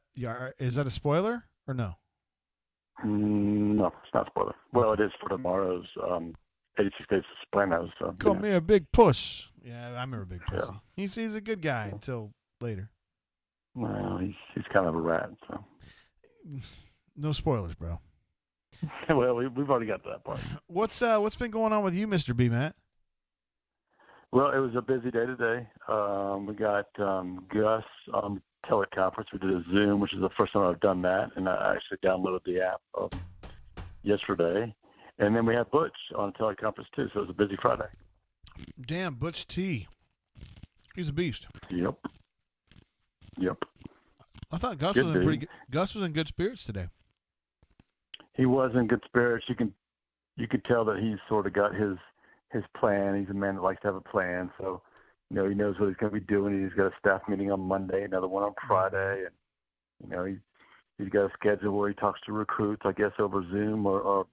is that a spoiler or no? No, it's not a spoiler. Well, it is for tomorrow's 86 Days of Sopranos. So, Call me a big puss. Yeah, I remember Big Pussy. Yeah. He's a good guy until later. Well, he's kind of a rat, so. No spoilers, bro. Well, we've already got to that part. What's been going on with you, Mr. B, Matt? Well, it was a busy day today. We got Gus on teleconference. We did a Zoom, which is the first time I've done that, and I actually downloaded the app yesterday. And then we had Butch on teleconference too, so it was a busy Friday. Damn, Butch T. He's a beast. Yep. I thought Gus Good was in dude. pretty good. Gus was in good spirits today. He was in good spirits. You could tell that he's sort of got his plan. He's a man that likes to have a plan, so he knows what he's going to be doing. He's got a staff meeting on Monday, another one on Friday, and he's got a schedule where he talks to recruits, I guess, over Zoom or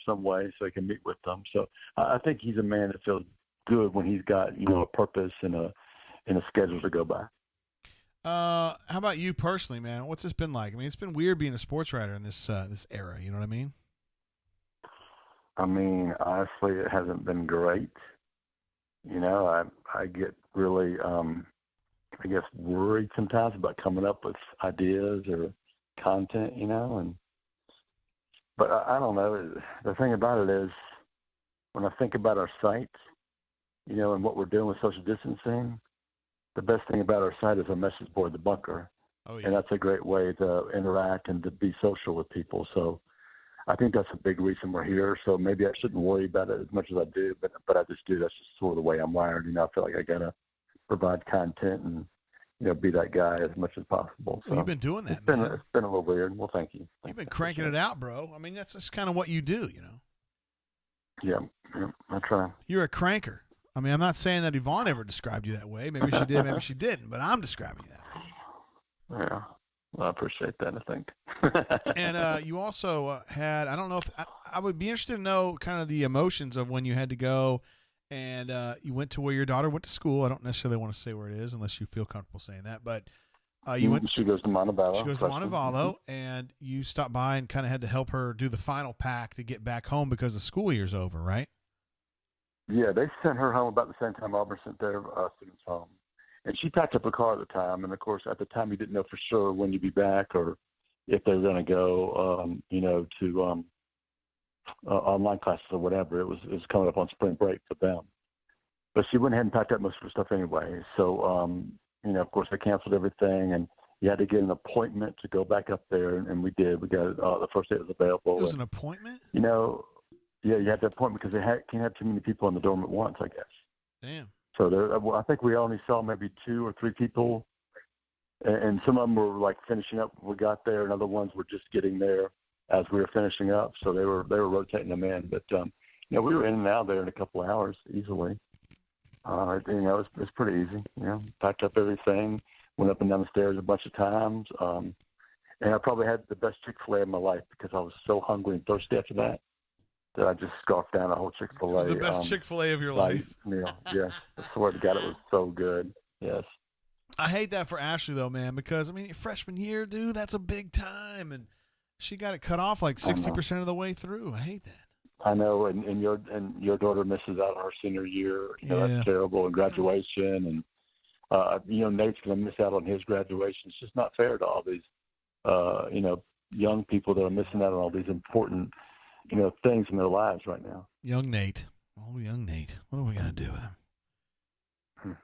some way, so he can meet with them. So I think he's a man that feels good when he's got a purpose and a schedule to go by. How about you personally, man? What's this been like? I mean, it's been weird being a sports writer in this era. You know what I mean? I mean, honestly, it hasn't been great. I get really, I guess, worried sometimes about coming up with ideas or content, but I don't know. The thing about it is, when I think about our site, and what we're doing with social distancing, the best thing about our site is our message board, The Bunker. Oh, yeah. And that's a great way to interact and to be social with people. So I think that's a big reason we're here. So maybe I shouldn't worry about it as much as I do, but I just do. That's just sort of the way I'm wired. I feel like I got to provide content and, be that guy as much as possible. So well, you've been doing that, man. It's been a little weird. Well, thank you. You've been cranking it out, bro. I mean, that's just kind of what you do, Yeah, I try. You're a cranker. I mean, I'm not saying that Yvonne ever described you that way. Maybe she did, maybe she didn't, but I'm describing you that way. Yeah, well, I appreciate that, I think. And you also had, I don't know if, I would be interested to know kind of the emotions of when you had to go and you went to where your daughter went to school. I don't necessarily want to say where it is unless you feel comfortable saying that, but you went. She goes to Montevallo. She goes to Montevallo, and you stopped by and kind of had to help her do the final pack to get back home because the school year's over, right? Yeah, they sent her home about the same time Auburn sent their students home. And she packed up her car at the time. And, of course, at the time you didn't know for sure when you'd be back or if they were going to go, to online classes or whatever. It was coming up on spring break for them. But she went ahead and packed up most of her stuff anyway. So, of course, they canceled everything. And you had to get an appointment to go back up there. And we did. We got the first day it was available. It was an appointment? Yeah, you have to appointment because they can't have too many people in the dorm at once, I guess. Damn. So I think we only saw maybe 2 or 3 people, and some of them were like finishing up when we got there, and other ones were just getting there as we were finishing up. So they were rotating them in, but we were in and out there in a couple of hours easily. It's pretty easy. Packed up everything, went up and down the stairs a bunch of times, and I probably had the best Chick-fil-A of my life because I was so hungry and thirsty after that I just scarfed down a whole Chick-fil-A. It was the best Chick-fil-A of your life. Meal. Yes. I swear to God, it was so good. Yes. I hate that for Ashley, though, man, because, I mean, freshman year, dude, that's a big time. And she got it cut off like 60% of the way through. I hate that. I know, and your daughter misses out on her senior year. Yeah. That's terrible. And graduation. And, Nate's going to miss out on his graduation. It's just not fair to all these young people that are missing out on all these important, things in their lives right now. Young Nate. Oh, young Nate. What are we going to do with him?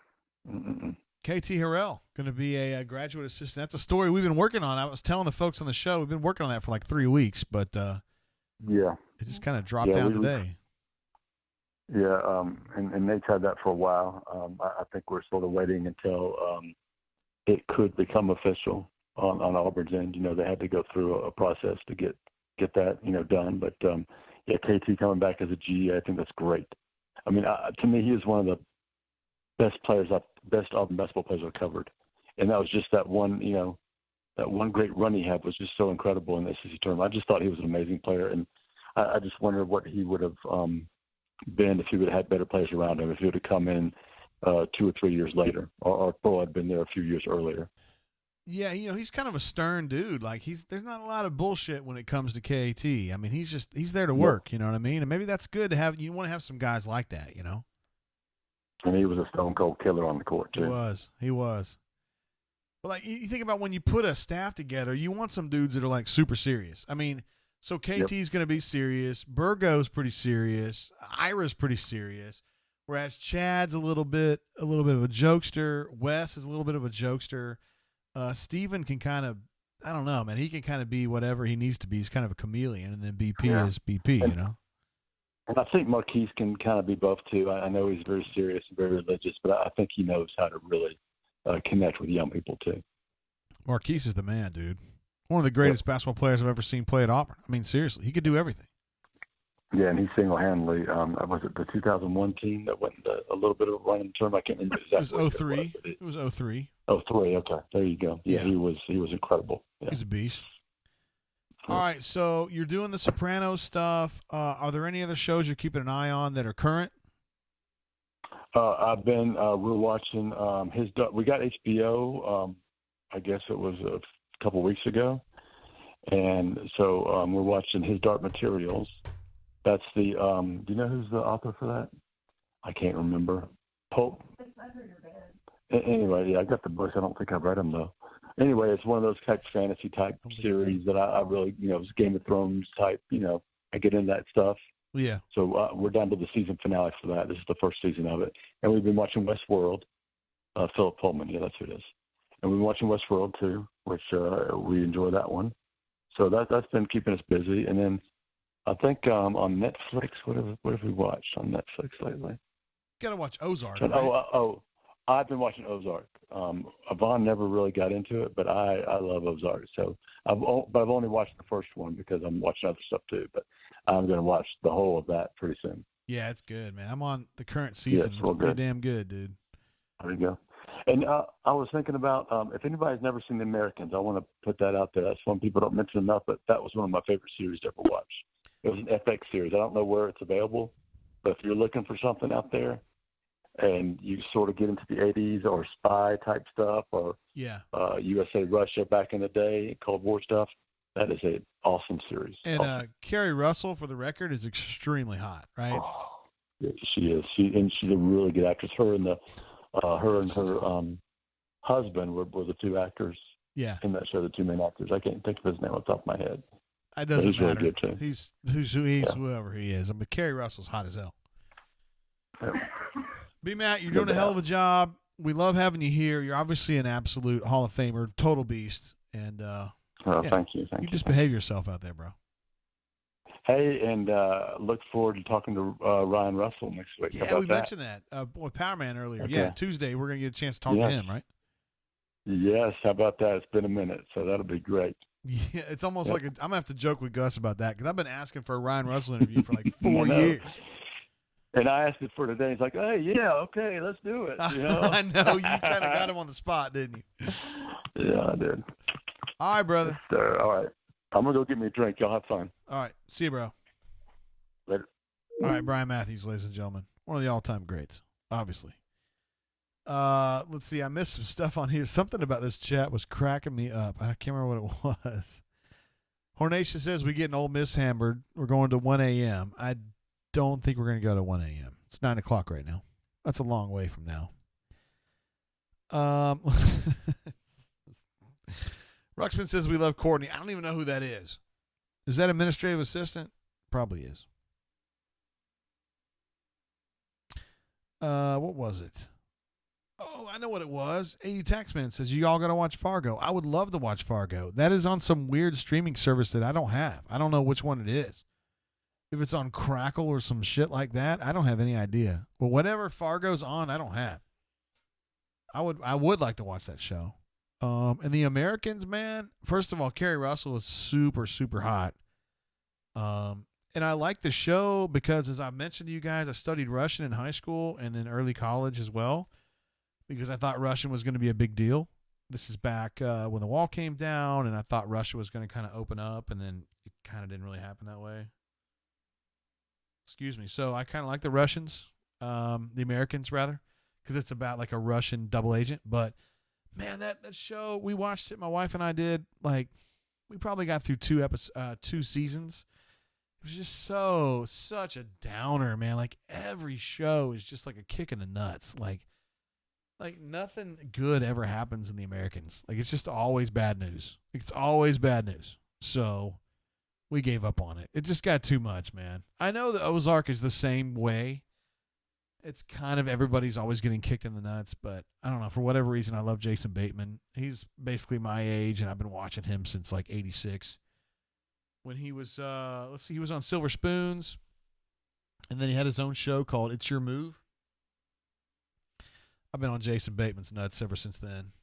Mm-mm. KT Harrell, going to be a graduate assistant. That's a story we've been working on. I was telling the folks on the show, we've been working on that for like 3 weeks, but yeah, it just kind of dropped down today. And Nate's had that for a while. I think we're sort of waiting until it could become official on Auburn's end. They had to go through a process to get that, done. But, KT coming back as a GA, I think that's great. I mean, to me, he is one of the best Auburn basketball players I've covered. And that was just that one great run he had was just so incredible in the SEC tournament. I just thought he was an amazing player. And I just wonder what he would have been if he would have had better players around him, if he would have come in 2 or 3 years later, or Pearl had been there a few years earlier. Yeah, he's kind of a stern dude. Like there's not a lot of bullshit when it comes to KT. I mean, he's there to work, you know what I mean? And maybe that's good to have. You want to have some guys like that, And he was a stone cold killer on the court too. He was. But like you think about when you put a staff together, you want some dudes that are like super serious. I mean, so KT's going to be serious. Burgo's pretty serious. Ira's pretty serious. Whereas Chad's a little bit of a jokester. Wes is a little bit of a jokester. Steven can kind of, I don't know, man. He can kind of be whatever he needs to be. He's kind of a chameleon, and then BP is BP, And I think Marquise can kind of be both too. I know he's very serious and very religious, but I think he knows how to really connect with young people too. Marquise is the man, dude. One of the greatest basketball players I've ever seen play at Auburn. I mean, seriously, he could do everything. Yeah, and he single-handedly, was it the 2001 team that went a little bit of a run in the tournament? I can't remember exactly. It was 03. It was 03. 03, okay. There you go. Yeah. He was incredible. Yeah. He's a beast. All right, so you're doing the Sopranos stuff. Are there any other shows you're keeping an eye on that are current? I've been we're watching we got HBO, I guess it was a couple weeks ago. And so we're watching His Dark Materials. That's the do you know who's the author for that? I can't remember. Pope. Anyway, I got the books. I don't think I've read them though. Anyway, it's one of those type fantasy type series that I really, it's Game of Thrones type. I get into that stuff. Yeah. So we're down to the season finale for that. This is the first season of it, and we've been watching Westworld. Philip Pullman, yeah, that's who it is. And we've been watching Westworld too, which we enjoy that one. So that's been keeping us busy. And then I think on Netflix, what have we watched on Netflix lately? Got to watch Ozark. Right? I've been watching Ozark. Yvonne never really got into it, but I love Ozark. So I've only watched the first one because I'm watching other stuff too. But I'm going to watch the whole of that pretty soon. Yeah, it's good, man. I'm on the current season. Yeah, it's pretty damn good, dude. There you go. And I was thinking about if anybody's never seen The Americans, I want to put that out there. That's one people don't mention enough, but that was one of my favorite series to ever watch. It was an FX series. I don't know where it's available, but if you're looking for something out there and you sort of get into the 80s or spy type stuff or USA Russia back in the day, Cold War stuff, that is an awesome series. And awesome. Carrie Russell, for the record, is extremely hot, right? Oh, yeah, she is. She's a really good actress. Her and her husband were the two actors in that show, the two main actors. I can't think of his name off the top of my head. It doesn't he's matter. Really good too. He's whoever he is. But Carrie Russell's hot as hell. Yeah. B-Matt, you're doing a hell of a job. We love having you here. You're obviously an absolute Hall of Famer, total beast. And thank you. You just behave yourself out there, bro. Hey, and look forward to talking to Ryan Russell next week. Yeah, we mentioned that with Power Man earlier. Okay. Yeah, Tuesday we're gonna get a chance to talk to him, right? Yes. How about that? It's been a minute, so that'll be great. Yeah, it's almost like I'm gonna have to joke with Gus about that because I've been asking for a Ryan Russell interview for like 4 years. And I asked it for today. He's like, "Hey, yeah, okay, let's do it." I know you kind of got him on the spot, didn't you? Yeah, I did. All right, brother. All right, I'm gonna go get me a drink. Y'all have fun. All right, see you, bro. Later. All right, Brian Matthews, ladies and gentlemen, one of the all-time greats, obviously. Let's see. I missed some stuff on here. Something about this chat was cracking me up. I can't remember what it was. Hornation says we get an Ole Miss hammered. We're going to 1 a.m. I don't think we're going to go to 1 a.m. It's 9 o'clock right now. That's a long way from now. Ruxpin says we love Courtney. I don't even know who that is. Is that administrative assistant? Probably is. What was it? Oh, I know what it was. AU Taxman says, you all got to watch Fargo. I would love to watch Fargo. That is on some weird streaming service that I don't have. I don't know which one it is. If it's on Crackle or some shit like that, I don't have any idea. But whatever Fargo's on, I don't have. I would like to watch that show. And the Americans, man, first of all, Kerry Russell is super, super hot. And I like the show because, as I mentioned to you guys, I studied Russian in high school and then early college as well, because I thought Russian was going to be a big deal. This is back when the wall came down, and I thought Russia was going to kind of open up, and then it kind of didn't really happen that way. Excuse me. So I kind of like the Russians, the Americans rather, because it's about like a Russian double agent. But man, that show, we watched it. My wife and I did. Like, we probably got through two seasons. It was just such a downer, man. Like, every show is just like a kick in the nuts. Like nothing good ever happens in the Americans. Like, it's just always bad news. It's always bad news. So we gave up on it. It just got too much, man. I know the Ozark is the same way. It's kind of everybody's always getting kicked in the nuts, but I don't know. For whatever reason, I love Jason Bateman. He's basically my age, and I've been watching him since like 86. When he was, he was on Silver Spoons, and then he had his own show called It's Your Move. I've been on Jason Bateman's nuts ever since then.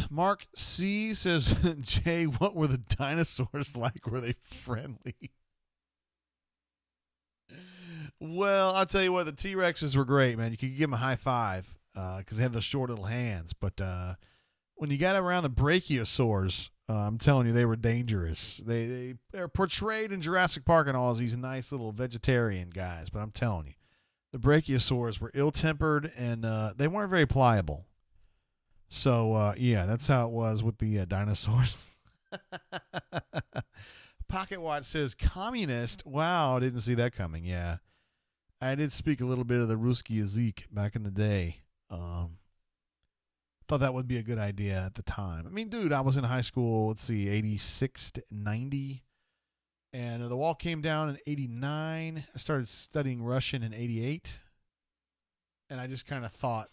Mark C. says, Jay, what were the dinosaurs like? Were they friendly? Well, I'll tell you what, the T-Rexes were great, man. You could give them a high five because they have those short little hands. But when you got around the brachiosaurs, I'm telling you, they were dangerous. They're portrayed in Jurassic Park and all as these nice little vegetarian guys. But I'm telling you, the brachiosaurs were ill-tempered and they weren't very pliable. So, yeah, that's how it was with the dinosaurs. Pocket Watch says, communist. Wow, I didn't see that coming. Yeah. I did speak a little bit of the Ruski Yazik back in the day. Thought that would be a good idea at the time. I mean, dude, I was in high school, let's see, 86 to 90. And the wall came down in 89. I started studying Russian in 88. And I just kind of thought,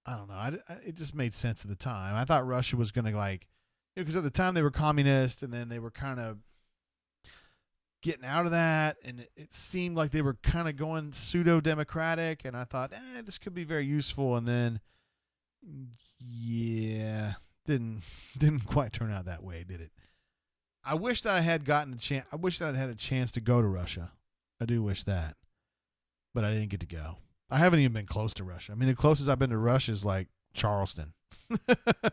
I don't know, it just made sense at the time. I thought Russia was going to like, because at the time they were communist and then they were kind of getting out of that. And it seemed like they were kind of going pseudo-democratic. And I thought, this could be very useful. And then, yeah, didn't quite turn out that way, did it? I wish that I had gotten a chance. I wish that I'd had a chance to go to Russia. I do wish that, but I didn't get to go. I haven't even been close to Russia. I mean, the closest I've been to Russia is like Charleston,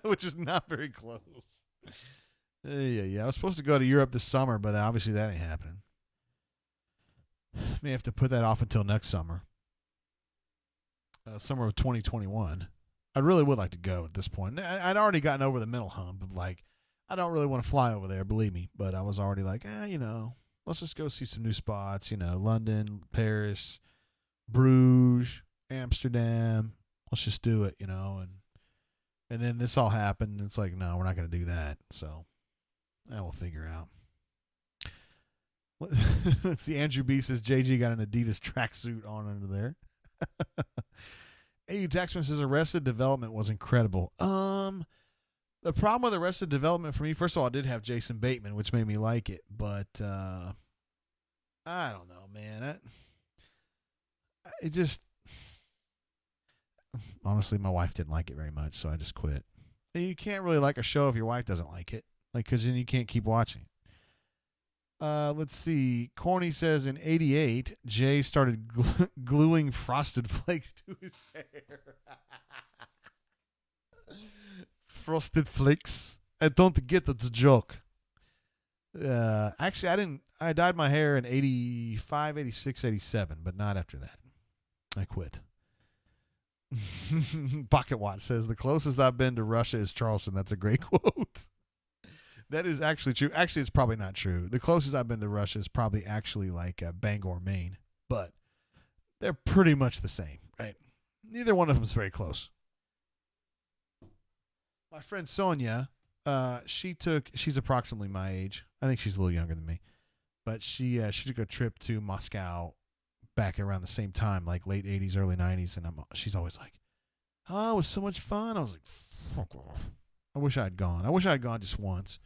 which is not very close. Yeah. I was supposed to go to Europe this summer, but obviously that ain't happening. May have to put that off until next summer, summer of 2021. I really would like to go at this point. I'd already gotten over the mental hump of like, I don't really want to fly over there, believe me. But I was already like, let's just go see some new spots. London, Paris, Bruges, Amsterdam. Let's just do it, And then this all happened. And it's like, no, we're not going to do that. So we'll figure out. Let's see. Andrew B says JG got an Adidas tracksuit on under there. AU Taxman says Arrested Development was incredible. The problem with Arrested Development for me, first of all, I did have Jason Bateman, which made me like it, but I don't know, man. It just, honestly, my wife didn't like it very much, so I just quit. You can't really like a show if your wife doesn't like it, because then you can't keep watching. Let's see. Corny says in 88, Jay started gluing Frosted Flakes to his hair. Frosted Flakes. I don't get the joke. Actually, I didn't. I dyed my hair in 85, 86, 87, but not after that. I quit. Pocket Watch says the closest I've been to Russia is Charleston. That's a great quote. That is actually true. Actually, it's probably not true. The closest I've been to Russia is probably actually like Bangor, Maine. But they're pretty much the same, right? Neither one of them is very close. My friend Sonia, she's approximately my age. I think she's a little younger than me, but she took a trip to Moscow back around the same time, like late 80s, early 90s, and she's always like, "Oh, it was so much fun." I was like, "Fuck off." I wish I had gone. I wish I had gone just once.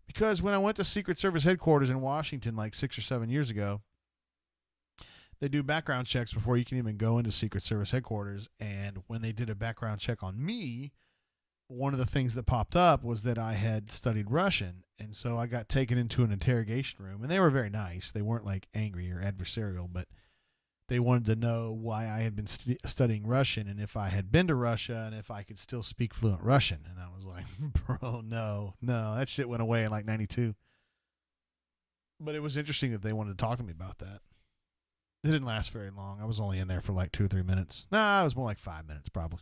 Because when I went to Secret Service headquarters in Washington like 6 or 7 years ago, they do background checks before you can even go into Secret Service headquarters. And when they did a background check on me, one of the things that popped up was that I had studied Russian. And so I got taken into an interrogation room. And they were very nice. They weren't like angry or adversarial, but they wanted to know why I had been studying Russian and if I had been to Russia and if I could still speak fluent Russian. And I was like, bro, no, that shit went away in like 92. But it was interesting that they wanted to talk to me about that. It didn't last very long. I was only in there for like 2 or 3 minutes. Nah, it was more like 5 minutes probably.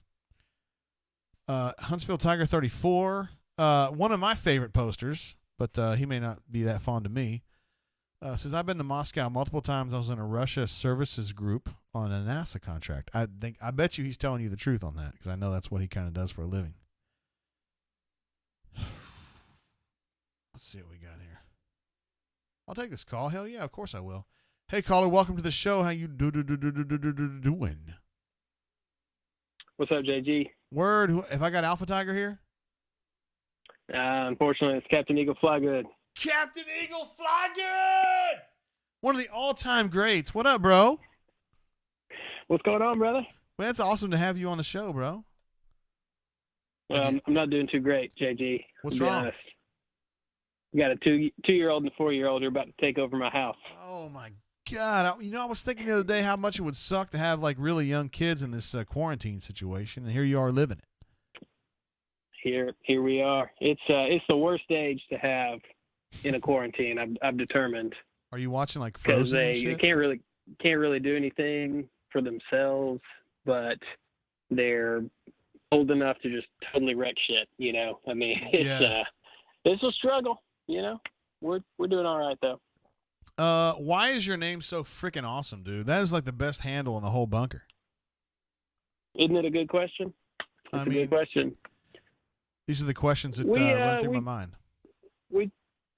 Huntsville Tiger 34. One of my favorite posters, but he may not be that fond of me. Says, I've been to Moscow multiple times. I was in a Russia services group on a NASA contract. I bet you he's telling you the truth on that because I know that's what he kind of does for a living. Let's see what we got here. I'll take this call. Hell yeah, of course I will. Hey, caller, welcome to the show. How you doing? What's up, JG? Word. Have I got Alpha Tiger here? Unfortunately, it's Captain Eagle Flygood. Captain Eagle Flygood! One of the all-time greats. What up, bro? What's going on, brother? Well, it's awesome to have you on the show, bro. I'm not doing too great, JG. What's wrong? Honest. We got a two-year-old and a 4-year-old who are about to take over my house. Oh, my God. I was thinking the other day how much it would suck to have, like, really young kids in this quarantine situation, and here you are living it. Here we are. It's the worst age to have in a quarantine. I've determined. Are you watching like Frozen? Because they can't really do anything for themselves, but they're old enough to just totally wreck shit. You know, I mean, it's a struggle. You know, we're doing all right though. Why is your name so freaking awesome, dude? That is like the best handle in the whole bunker. Isn't it a good question? It's a good question. These are the questions that run through my mind.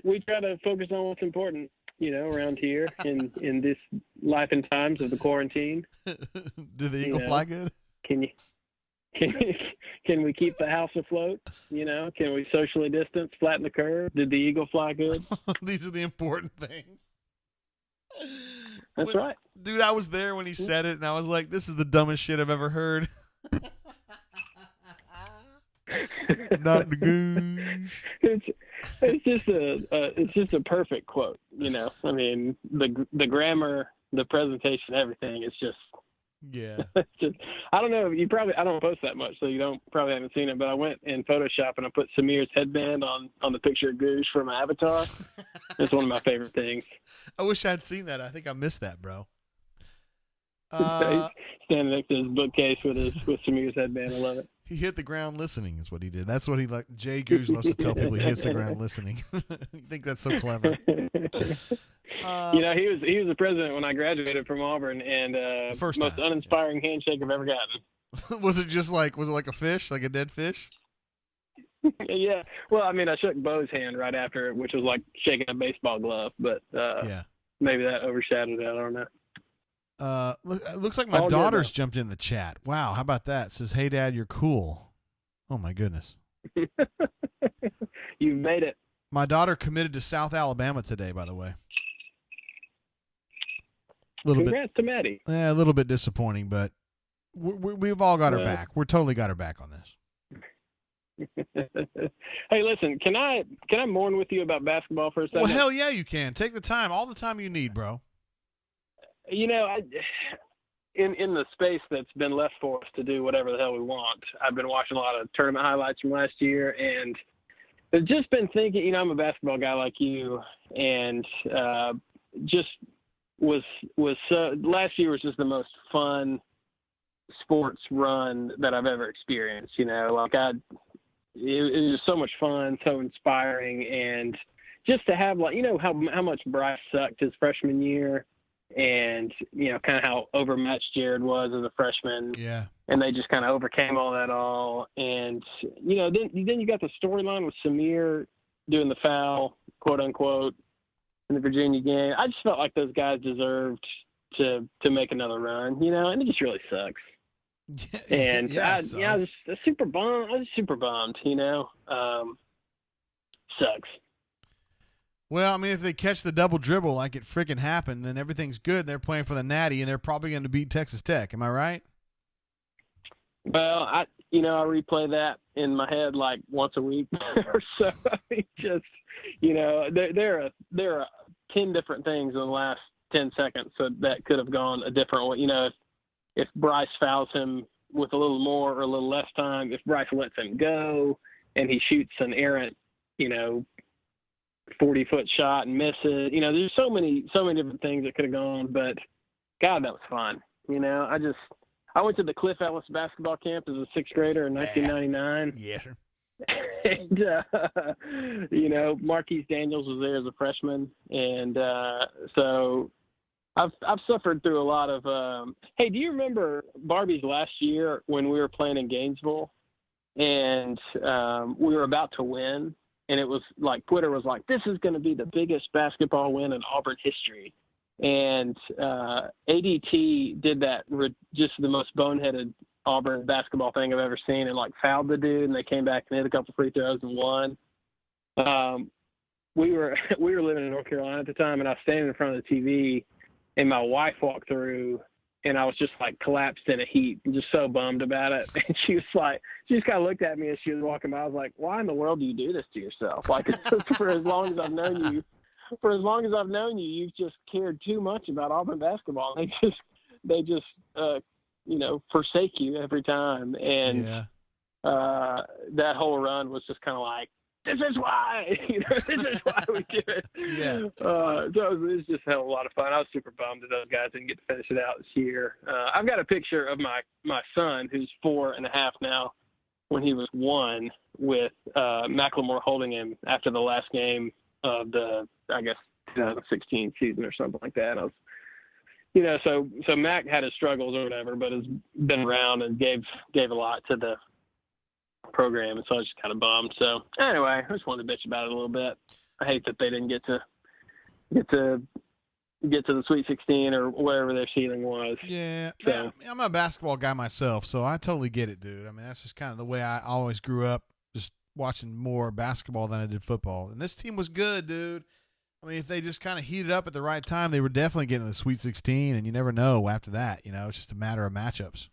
We try to focus on what's important, you know, around here in this life and times of the quarantine. Do the Eagle fly good? Can we keep the house afloat? You know, can we socially distance, flatten the curve? Did the Eagle fly good? These are the important things. That's right. Dude, I was there when he said it, and I was like, this is the dumbest shit I've ever heard. Not the goose. It's just a perfect quote, you know. I mean, the grammar, the presentation, everything is just I don't know. I don't post that much, so you probably haven't seen it. But I went in Photoshop and I put Samir's headband on the picture of Goosh for my avatar. It's one of my favorite things. I wish I'd seen that. I think I missed that, bro. He's standing next to his bookcase with Samir's headband. I love it. He hit the ground listening is what he did. That's what he like. Jay Goose loves to tell people he hits the ground listening. You think that's so clever? You know, he was the president when I graduated from Auburn, and most uninspiring handshake I've ever gotten. Was it like a fish, like a dead fish? Yeah. Well, I mean, I shook Bo's hand right after it, which was like shaking a baseball glove, but maybe that overshadowed it. I don't know. It looks like my daughter's jumped in the chat. Wow, how about that? It says, "Hey, Dad, you're cool." Oh my goodness. You've made it. My daughter committed to South Alabama today, by the way. Congrats to Maddie. Yeah, a little bit disappointing, but we've all got her back. We're totally got her back on this. Hey, listen, can I mourn with you about basketball for a second? Well, hell yeah, you can. Take the time, all the time you need, bro. You know, in the space that's been left for us to do whatever the hell we want, I've been watching a lot of tournament highlights from last year, and I've just been thinking, you know, I'm a basketball guy like you, and just was last year was just the most fun sports run that I've ever experienced. You know, like it was so much fun, so inspiring, and just to have, like, you know, how much Bryce sucked his freshman year. and kind of how overmatched Jared was as a freshman. Yeah. And they just kind of overcame all. And then you got the storyline with Samir doing the foul, quote unquote, in the Virginia game. I just felt like those guys deserved to make another run, and it just really sucks. And I was super bummed. Sucks. Well, I mean, if they catch the double dribble like it freaking happened, then everything's good. They're playing for the Natty, and they're probably going to beat Texas Tech. Am I right? Well, I replay that in my head like once a week or so. I mean, just there are 10 different things in the last 10 seconds that could have gone a different way. If Bryce fouls him with a little more or a little less time, if Bryce lets him go and he shoots an errant, 40-foot shot and misses, there's so many different things that could have gone, but God, that was fun. I went to the Cliff Ellis basketball camp as a sixth grader in 1999. Yeah, sure. And, Marquise Daniels was there as a freshman. And so I've suffered through a lot of hey, do you remember Barbie's last year when we were playing in Gainesville and we were about to win? And it was like Twitter was like, this is going to be the biggest basketball win in Auburn history. And ADT did that just the most boneheaded Auburn basketball thing I've ever seen, and fouled the dude, and they came back and hit a couple free throws and won. We were living in North Carolina at the time, and I was standing in front of the TV, and my wife walked through, and I was just collapsed in a heap and just so bummed about it. And she just kind of looked at me as she was walking by. I was like, why in the world do you do this to yourself? For as long as I've known you, you've just cared too much about Auburn basketball. They just forsake you every time. And that whole run was just kind of like, this is why, this is why we do it. Yeah. So it was just a lot of fun. I was super bummed that those guys didn't get to finish it out this year. I've got a picture of my son, who's 4.5 now, when he was 1, with Macklemore holding him after the last game of the, I guess, 2016 season or something like that. I was, so Mac had his struggles or whatever, but has been around and gave a lot to the program, and so I was just kind of bummed. So anyway, I just wanted to bitch about it a little bit. I hate that they didn't get to the Sweet 16 or whatever their ceiling was. Yeah, so, I'm a basketball guy myself, so I totally get it, dude. I mean, that's just kind of the way I always grew up, just watching more basketball than I did football. And this team was good, dude. I mean, if they just kind of heated up at the right time, they were definitely getting to the Sweet 16, and you never know after that. It's just a matter of matchups.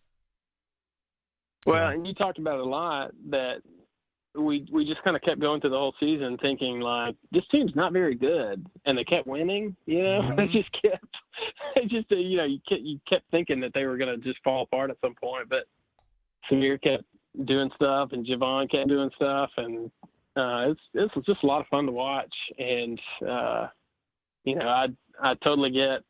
Well, and you talked about it a lot, that we just kind of kept going through the whole season thinking, this team's not very good, and they kept winning. Mm-hmm. You kept thinking that they were going to just fall apart at some point, but Samir kept doing stuff, and Javon kept doing stuff, and it's just a lot of fun to watch. And I totally get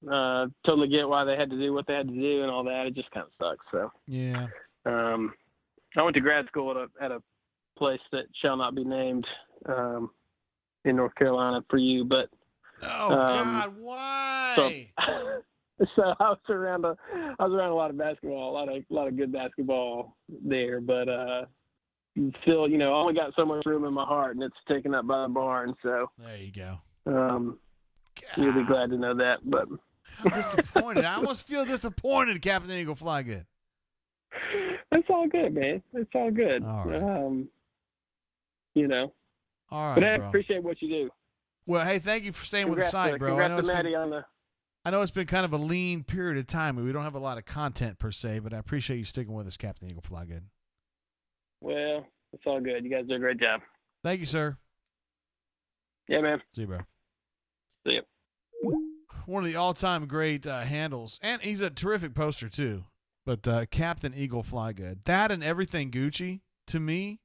why they had to do what they had to do and all that. It just kind of sucks. So yeah. I went to grad school at a place that shall not be named in North Carolina for you, but God, why? So I was around a lot of basketball, a lot of good basketball there, but still, I only got so much room in my heart, and it's taken up by the barn. So there you go. You'll be glad to know that. But I'm disappointed. I almost feel disappointed, Captain Eagle Fly Good. It's all good, man. It's all good. All right. All right, but I bro. appreciate what you do. Well, hey, thank you for staying with the site, bro. Congrats to Maddie on the. I know it's been kind of a lean period of time. We don't have a lot of content per se, but I appreciate you sticking with us, Captain Eagle Fly Good. Well, it's all good. You guys do a great job. Thank you, sir. Yeah, man. See you, bro. See you. One of the all-time great handles, and he's a terrific poster too. But Captain Eagle Fly Good, that and Everything Gucci, to me,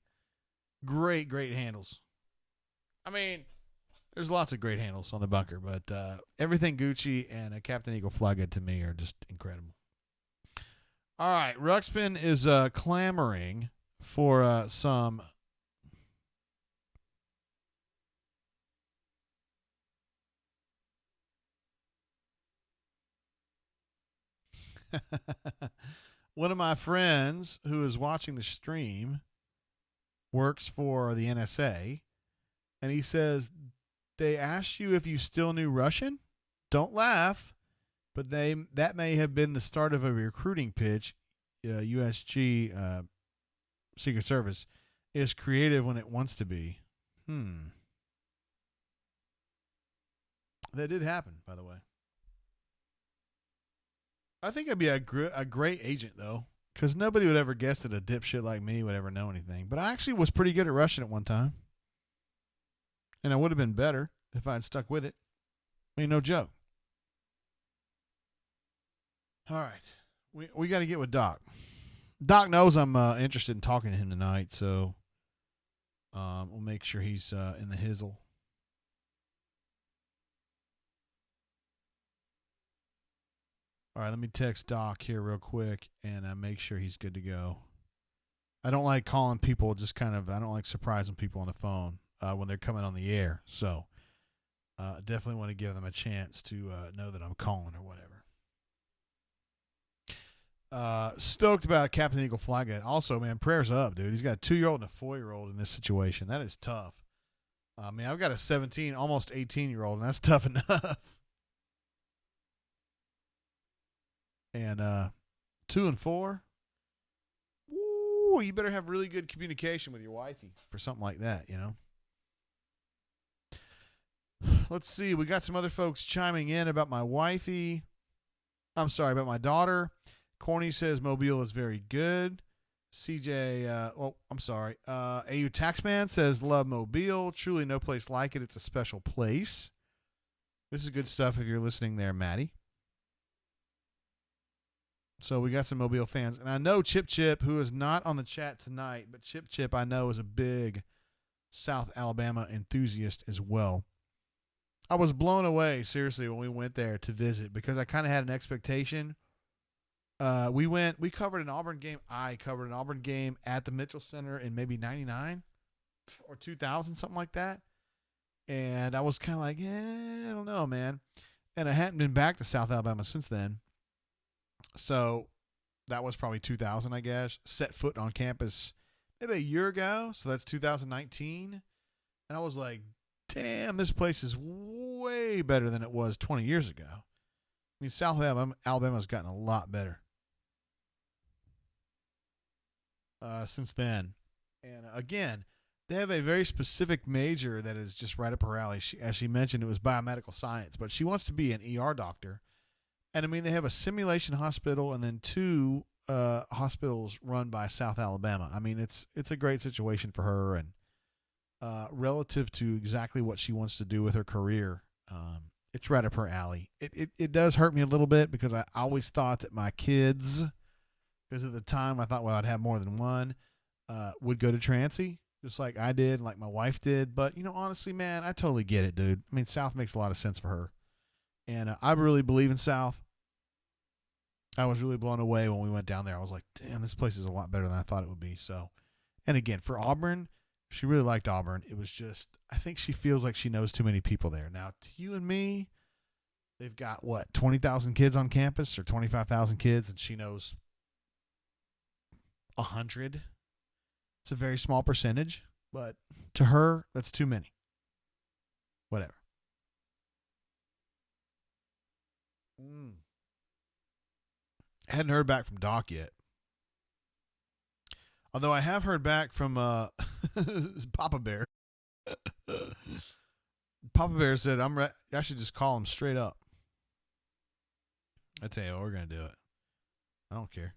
great handles. I mean, there's lots of great handles on the bunker, but Everything Gucci and Captain Eagle Fly Good to me are just incredible. All right, Ruxpin is clamoring for some. One of my friends who is watching the stream works for the NSA, and he says they asked you if you still knew Russian. Don't laugh, but that may have been the start of a recruiting pitch. USG Secret Service is creative when it wants to be. That did happen, by the way. I think I'd be a great agent, though, because nobody would ever guess that a dipshit like me would ever know anything. But I actually was pretty good at Russian at one time. And I would have been better if I had stuck with it. I mean, no joke. All right. We got to get with Doc. Doc knows I'm interested in talking to him tonight, so we'll make sure he's in the hizzle. All right, let me text Doc here real quick and make sure he's good to go. I don't like calling people I don't like surprising people on the phone when they're coming on the air. So definitely want to give them a chance to know that I'm calling or whatever. Stoked about Captain Eagle Fly Guy. Also, man, prayers up, dude. He's got a 2-year-old and a 4-year-old in this situation. That is tough. Man, I've got a 17, almost 18-year-old, and that's tough enough. And 2 and 4. Ooh, you better have really good communication with your wifey for something like that, you know. Let's see. We got some other folks chiming in about my wifey. I'm sorry, about my daughter. Corny says Mobile is very good. CJ, I'm sorry. AU Taxman says love Mobile. Truly no place like it. It's a special place. This is good stuff if you're listening there, Maddie. So we got some Mobile fans. And I know Chip Chip, who is not on the chat tonight, but Chip Chip I know is a big South Alabama enthusiast as well. I was blown away, seriously, when we went there to visit because I kind of had an expectation. We covered an Auburn game. I covered an Auburn game at the Mitchell Center in maybe 99 or 2000, something like that. And I was kind of like, I don't know, man. And I hadn't been back to South Alabama since then. So that was probably 2000, I guess. Set foot on campus maybe a year ago. So that's 2019. And I was like, damn, this place is way better than it was 20 years ago. I mean, South Alabama's gotten a lot better since then. And again, they have a very specific major that is just right up her alley. As she mentioned, it was biomedical science, but she wants to be an ER doctor. And I mean, they have a simulation hospital and then 2 hospitals run by South Alabama. I mean, it's a great situation for her, and relative to exactly what she wants to do with her career, it's right up her alley. It does hurt me a little bit because I always thought that my kids, because at the time I thought, well, I'd have more than one, would go to Transy, just like I did, like my wife did. But, you know, honestly, man, I totally get it, dude. I mean, South makes a lot of sense for her. And I really believe in South. I was really blown away when we went down there. I was like, damn, this place is a lot better than I thought it would be. So, and again, for Auburn, she really liked Auburn. It was just, I think she feels like she knows too many people there. Now, to you and me, they've got, 20,000 kids on campus or 25,000 kids, and she knows 100. It's a very small percentage, but to her, that's too many. Whatever. Hadn't heard back from Doc yet. Although I have heard back from Papa Bear. Papa Bear said, I should just call him straight up. I tell you what, we're going to do it. I don't care.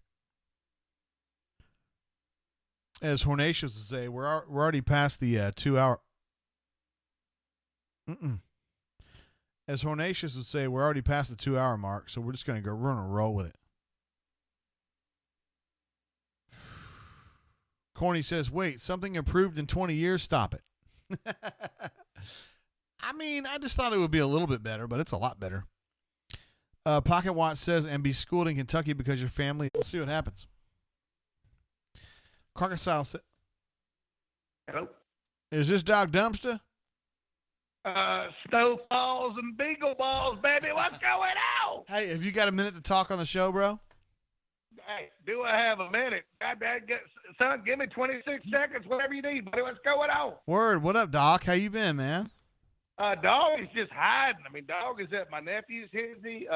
As Hornatius would say, we're already past the 2-hour. As Hornatius would say, we're already past the 2-hour mark, so we're just going to we're going to roll with it. Corny says, wait, something improved in 20 years? Stop it. I mean, I just thought it would be a little bit better, but it's a lot better. Pocket Watch says, and be schooled in Kentucky because your family. We'll see what happens. Crocodile said, hello? Is this Doc Dumpster? Snowfalls and beagle balls, baby. What's going on? Hey, have you got a minute to talk on the show, bro? Hey, do I have a minute? Son, give me 26 seconds, whatever you need, buddy. What's going on? Word. What up, Doc? How you been, man? Dog is just hiding. I mean, dog is at my nephew's, Hizzy.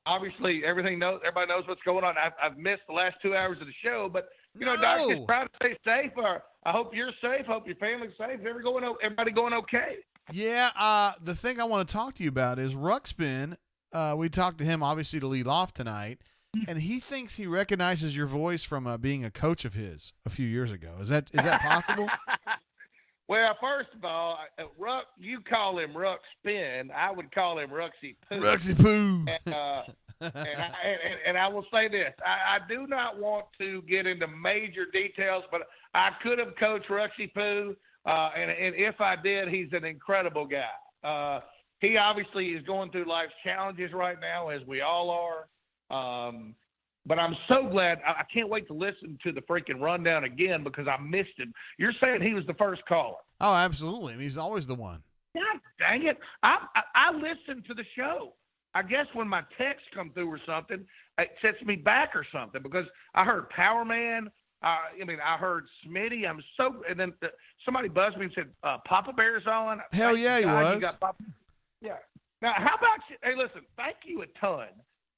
Obviously, everybody knows what's going on. I've missed the last 2 hours of the show, but, Doc, just trying to stay safe. I hope you're safe. Hope your family's safe. Everybody going okay? Yeah, the thing I want to talk to you about is Ruxpin. We talked to him, obviously, to lead off tonight, and he thinks he recognizes your voice from being a coach of his a few years ago. Is that possible? Well, first of all, you call him Ruxpin. I would call him Ruxy Poo. Ruxy Poo. And I will say this. I do not want to get into major details, but I could have coached Ruxy Poo, and if I did, he's an incredible guy. He obviously is going through life's challenges right now, as we all are. But I'm so glad. I can't wait to listen to the freaking rundown again because I missed him. You're saying he was the first caller. Oh, absolutely. I mean, he's always the one. God dang it. I listen to the show. I guess when my texts come through or something, it sets me back or something because I heard Power Man. I heard Smitty. And then somebody buzzed me and said, Papa Bear's on. Hell yeah, he was. Yeah. Now, how about, hey, listen, thank you a ton.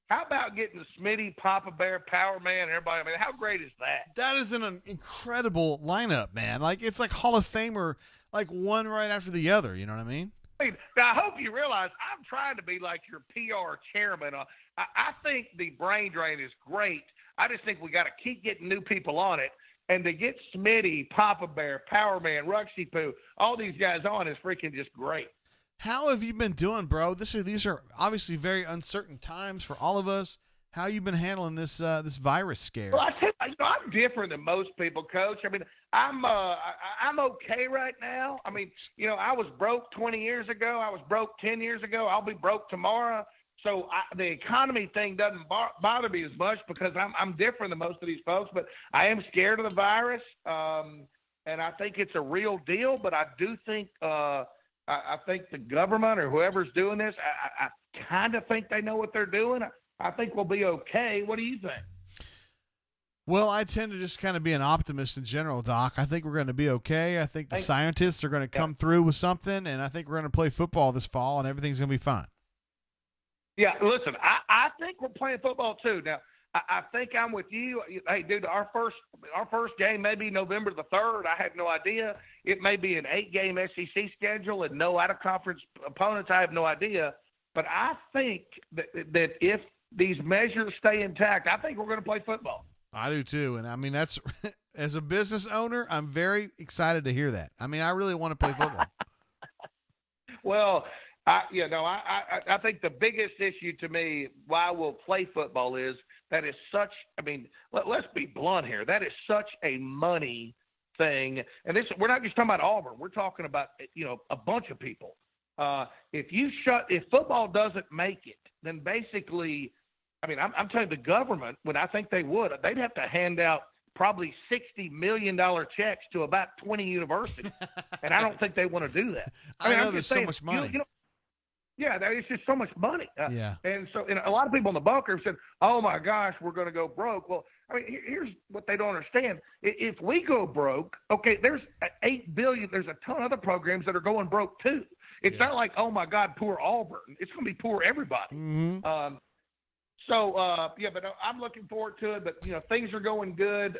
How about getting Smitty, Papa Bear, Power Man, and everybody? I mean, how great is that? That is an incredible lineup, man. Like, it's like Hall of Famer, like one right after the other. You know what I mean? Now, I hope you realize I'm trying to be like your PR chairman. I think the brain drain is great. I just think we got to keep getting new people on it. And to get Smitty, Papa Bear, Power Man, Ruxy Poo, all these guys on is freaking just great. How have you been doing, bro? These are obviously very uncertain times for all of us. How you been handling this virus scare? Well, I tell you, I'm different than most people, Coach. I mean, I'm okay right now. I mean, I was broke 20 years ago. I was broke 10 years ago. I'll be broke tomorrow. So the economy thing doesn't bother me as much because I'm different than most of these folks. But I am scared of the virus, and I think it's a real deal. But I do think I think the government or whoever's doing this, I kind of think they know what they're doing. I think we'll be okay. What do you think? Well, I tend to just kind of be an optimist in general, Doc. I think we're going to be okay. I think the scientists are going to come through with something, and I think we're going to play football this fall, and everything's going to be fine. Yeah, listen, I think we're playing football too. Now, I think I'm with you. Hey, dude, our first game may be November the 3rd. I have no idea. It may be an 8-game SEC schedule and no out-of-conference opponents. I have no idea. But I think that if these measures stay intact, I think we're going to play football. I do too. And I mean, that's as a business owner, I'm very excited to hear that. I mean, I really want to play football. Well, I think the biggest issue to me why we'll play football is that is such, I mean, let's be blunt here. That is such a money thing. And we're not just talking about Auburn. We're talking about, a bunch of people. If football doesn't make it, then basically, I mean, I'm telling you, the government, when I think they would, they'd have to hand out probably $60 million checks to about 20 universities. And I don't think they want to do that. I know there's so much money. Yeah, it's just so much money. Yeah. And so a lot of people in the bunker have said, oh, my gosh, we're going to go broke. Well, I mean, here's what they don't understand. If we go broke, okay, there's $8 billion. There's a ton of other programs that are going broke too. It's not like, oh, my God, poor Auburn. It's going to be poor everybody. Mm-hmm. But I'm looking forward to it. But, things are going good.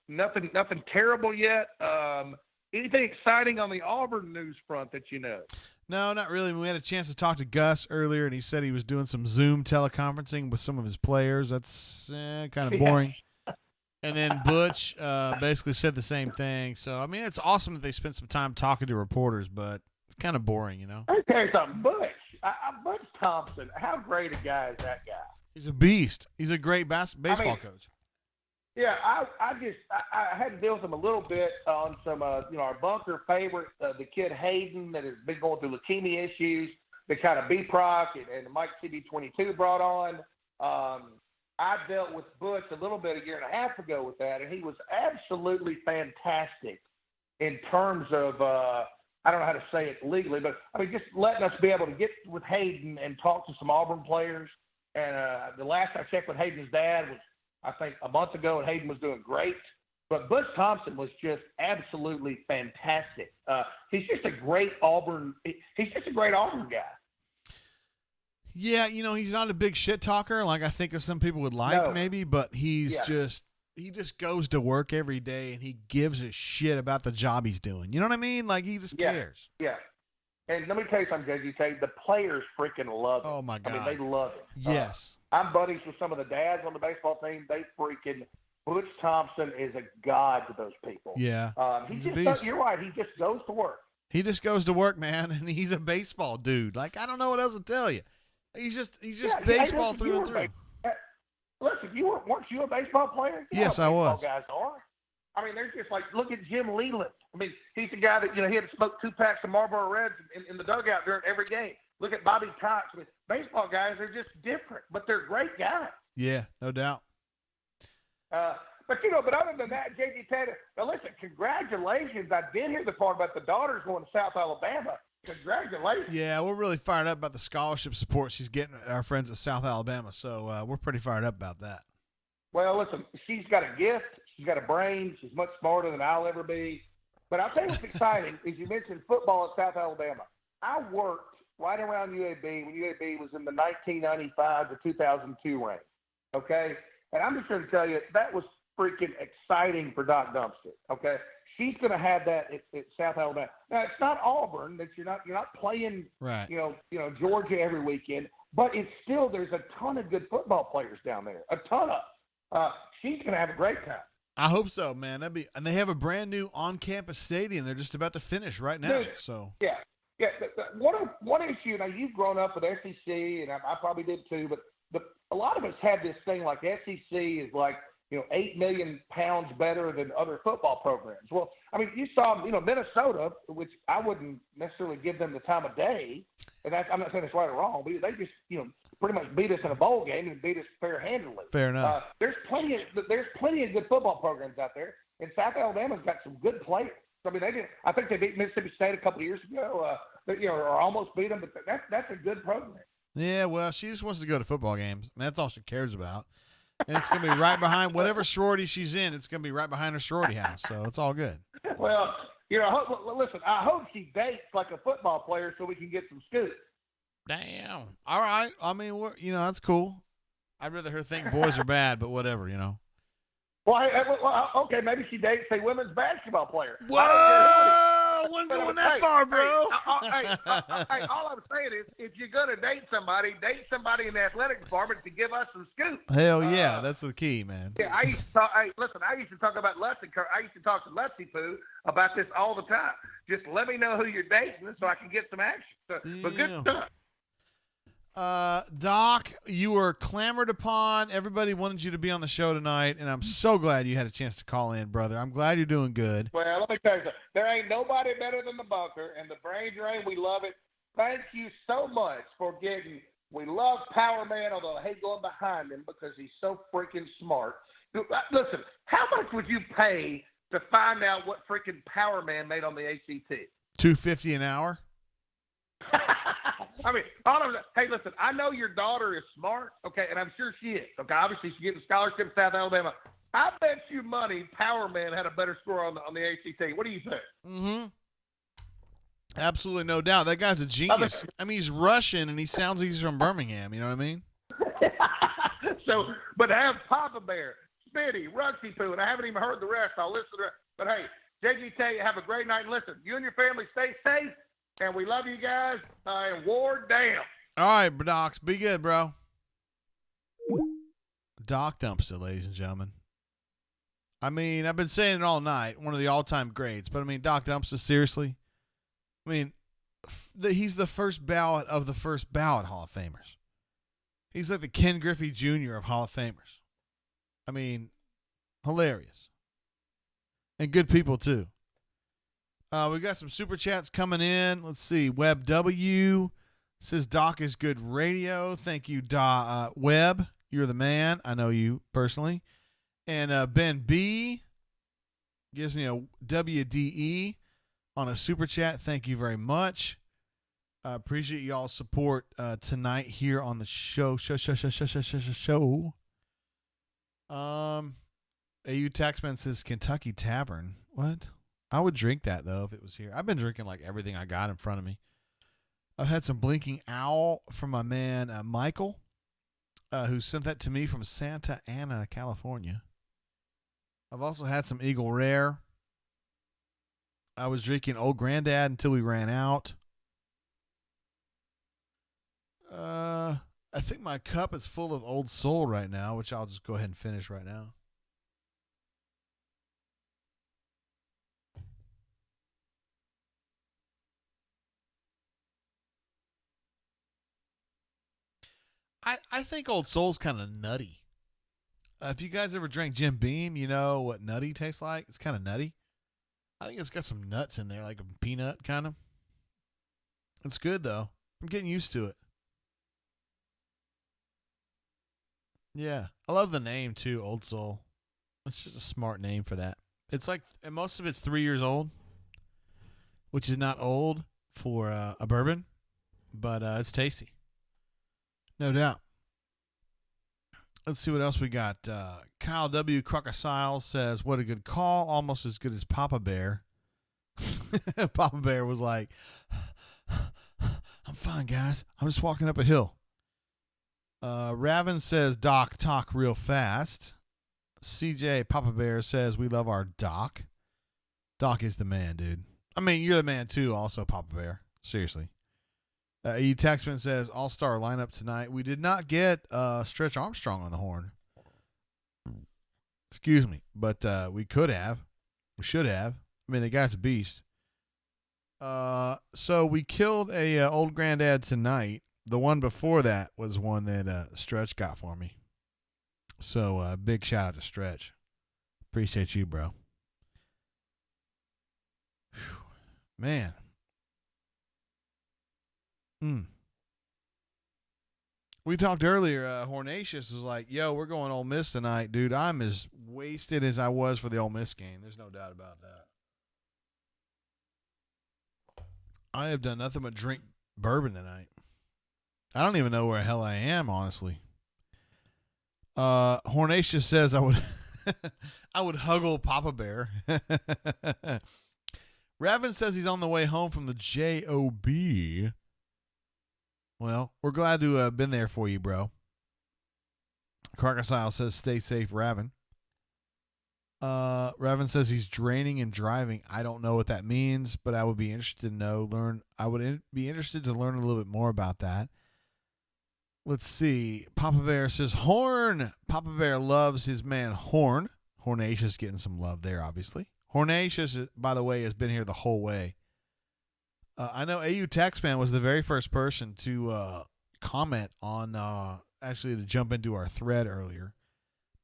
Nothing terrible yet. Anything exciting on the Auburn news front that you know? No, not really. We had a chance to talk to Gus earlier, and he said he was doing some Zoom teleconferencing with some of his players. That's kind of boring. And then Butch basically said the same thing. So, I mean, it's awesome that they spent some time talking to reporters, but it's kind of boring, Let me tell you something. Butch Thompson, how great a guy is that guy? He's a beast. He's a great baseball coach. Yeah, I had to deal with him a little bit on some, our bunker favorite, the kid Hayden that has been going through leukemia issues, the kind of B-Proc and Mike CB22 brought on. I dealt with Butch a little bit a year and a half ago with that, and he was absolutely fantastic in terms of, I don't know how to say it legally, but I mean, just letting us be able to get with Hayden and talk to some Auburn players. And the last I checked with Hayden's dad was I think, a month ago, and Hayden was doing great. But Butch Thompson was just absolutely fantastic. He's just a great Auburn. He's just a great Auburn guy. Yeah, he's not a big shit talker like I think some people would like, maybe, but he just goes to work every day and he gives a shit about the job he's doing. You know what I mean? Like he just cares. Yeah. And let me tell you something, JGT. The players freaking love him. Oh my God. I mean, they love it. Yes. I'm buddies with some of the dads on the baseball team. They freaking Butch Thompson is a god to those people. Yeah. You're right. He just goes to work. He just goes to work, man, and he's a baseball dude. Like I don't know what else to tell you. He's just baseball through and through. Listen, weren't you a baseball player? Yes, I was. Guys are. I mean, they're just like, look at Jim Leland. I mean, he's the guy that, he had to smoke 2 packs of Marlboro Reds in the dugout during every game. Look at Bobby Cox. I mean, baseball guys are just different, but they're great guys. Yeah, no doubt. But other than that, J.G. Taylor, now listen, congratulations. I did hear the part about the daughters going to South Alabama. Congratulations. Yeah, we're really fired up about the scholarship support she's getting our friends at South Alabama, so we're pretty fired up about that. Well, listen, she's got a gift. She's got a brain. She's much smarter than I'll ever be. But I'll tell you what's exciting is you mentioned football at South Alabama. I worked right around UAB when UAB was in the 1995 to 2002 range, okay? And I'm just going to tell you, that was freaking exciting for Doc Dumpster, okay? She's going to have that at South Alabama. Now, it's not Auburn that you're not playing, right? Georgia every weekend, but it's still there's a ton of good football players down there, a ton of. She's going to have a great time. I hope so, man. And they have a brand new on-campus stadium. They're just about to finish right now. Dude, so yeah. One issue. Now you've grown up with SEC, and I probably did too. But a lot of us have this thing like SEC is like 8 million pounds better than other football programs. Well, I mean, you saw Minnesota, which I wouldn't necessarily give them the time of day, and I'm not saying it's right or wrong, but they just pretty much beat us in a bowl game and beat us fair-handedly. Fair enough. There's plenty of good football programs out there, and South Alabama's got some good players. I mean, I think they beat Mississippi State a couple of years ago, or almost beat them, but that's a good program. Yeah, well, she just wants to go to football games. And that's all she cares about. And it's going to be right behind whatever sorority she's in. It's going to be right behind her sorority house, so it's all good. Well, listen, I hope she dates like a football player so we can get some scoops. Damn. All right. I mean, that's cool. I'd rather her think boys are bad, but whatever, Well, okay, maybe she dates a women's basketball player. Whoa! I wasn't going that far, bro. Hey, all I'm saying is, if you're going to date somebody in the athletic department to give us some scoops. Hell yeah, that's the key, man. Yeah, I used to talk about Lusty. I used to talk to Lusty Poo about this all the time. Just let me know who you're dating so I can get some action. But good stuff. Doc, you were clamored upon. Everybody wanted you to be on the show tonight, and I'm so glad you had a chance to call in, brother. I'm glad you're doing good. Well, let me tell you something. There ain't nobody better than the bunker, and the brain drain, we love it. Thank you so much for getting. We love Power Man, although I hate going behind him because he's so freaking smart. Listen, how much would you pay to find out what freaking Power Man made on the ACT? $250 an hour. I mean, hey, listen, I know your daughter is smart, okay, and I'm sure she is. Okay, obviously she's getting a scholarship to South Alabama. I bet you money Power Man had a better score on the ACT. What do you think? Mm-hmm. Absolutely, no doubt. That guy's a genius. I mean, he's Russian, and he sounds like he's from Birmingham. You know what I mean? So, but have Papa Bear, Spitty, Ruxy Poo, and I haven't even heard the rest. I'll listen to the rest. But, hey, JGT, have a great night. And listen, you and your family stay safe. And we love you guys. And Ward, damn. All right, Docs. Be good, bro. Doc Dumpster, ladies and gentlemen. I mean, I've been saying it all night. One of the all-time greats. But, I mean, Doc Dumpster, seriously? I mean, he's the first ballot of the first ballot Hall of Famers. He's like the Ken Griffey Jr. of Hall of Famers. I mean, hilarious. And good people, too. We got some super chats coming in. Let's see. Web W says Doc is good radio. Thank you, Web. You're the man. I know you personally. And Ben B gives me a WDE on a super chat. Thank you very much. I appreciate y'all's support tonight here on the show. AU Taxman says Kentucky Tavern. What? I would drink that, though, if it was here. I've been drinking like everything I got in front of me. I've had some Blinking Owl from my man Michael, who sent that to me from Santa Ana, California. I've also had some Eagle Rare. I was drinking Old Granddad until we ran out. I think my cup is full of Old Soul right now, which I'll just go ahead and finish right now. I think Old Soul's kind of nutty. If you guys ever drank Jim Beam, you know what nutty tastes like. It's kind of nutty. I think it's got some nuts in there, like a peanut kind of. It's good, though. I'm getting used to it. Yeah. I love the name, too, Old Soul. It's just a smart name for that. It's like, and most of it's 3 years old, which is not old for a bourbon, but it's tasty. No doubt. Let's see what else we got. Kyle W. Crocodile says, what a good call. Almost as good as Papa Bear. Papa Bear was like, I'm fine, guys. I'm just walking up a hill. Raven says, Doc, talk real fast. CJ Papa Bear says, we love our Doc. Doc is the man, dude. I mean, you're the man, too, also, Papa Bear. Seriously. E. Taxman says, all-star lineup tonight. We did not get Stretch Armstrong on the horn. Excuse me. But we could have. We should have. I mean, the guy's a beast. So we killed a old granddad tonight. The one before that was one that Stretch got for me. So big shout out to Stretch. Appreciate you, bro. Whew. Man. We talked earlier, Hornatius was like, yo, we're going Ole Miss tonight. Dude, I'm as wasted as I was for the Ole Miss game. There's no doubt about that. I have done nothing but drink bourbon tonight. I don't even know where the hell I am, honestly. Hornatius says I would I would huggle Papa Bear. Raven says he's on the way home from the JOB. Well, we're glad to have been there for you, bro. Crocodile says, stay safe, Raven. Raven says he's draining and driving. I don't know what that means, but I would be interested to know. Be interested to learn a little bit more about that. Let's see. Papa Bear says, Horn. Papa Bear loves his man, Horn. Hornatius getting some love there, obviously. Hornatius, by the way, has been here the whole way. I know AU Taxman was the very first person to comment on, actually to jump into our thread earlier.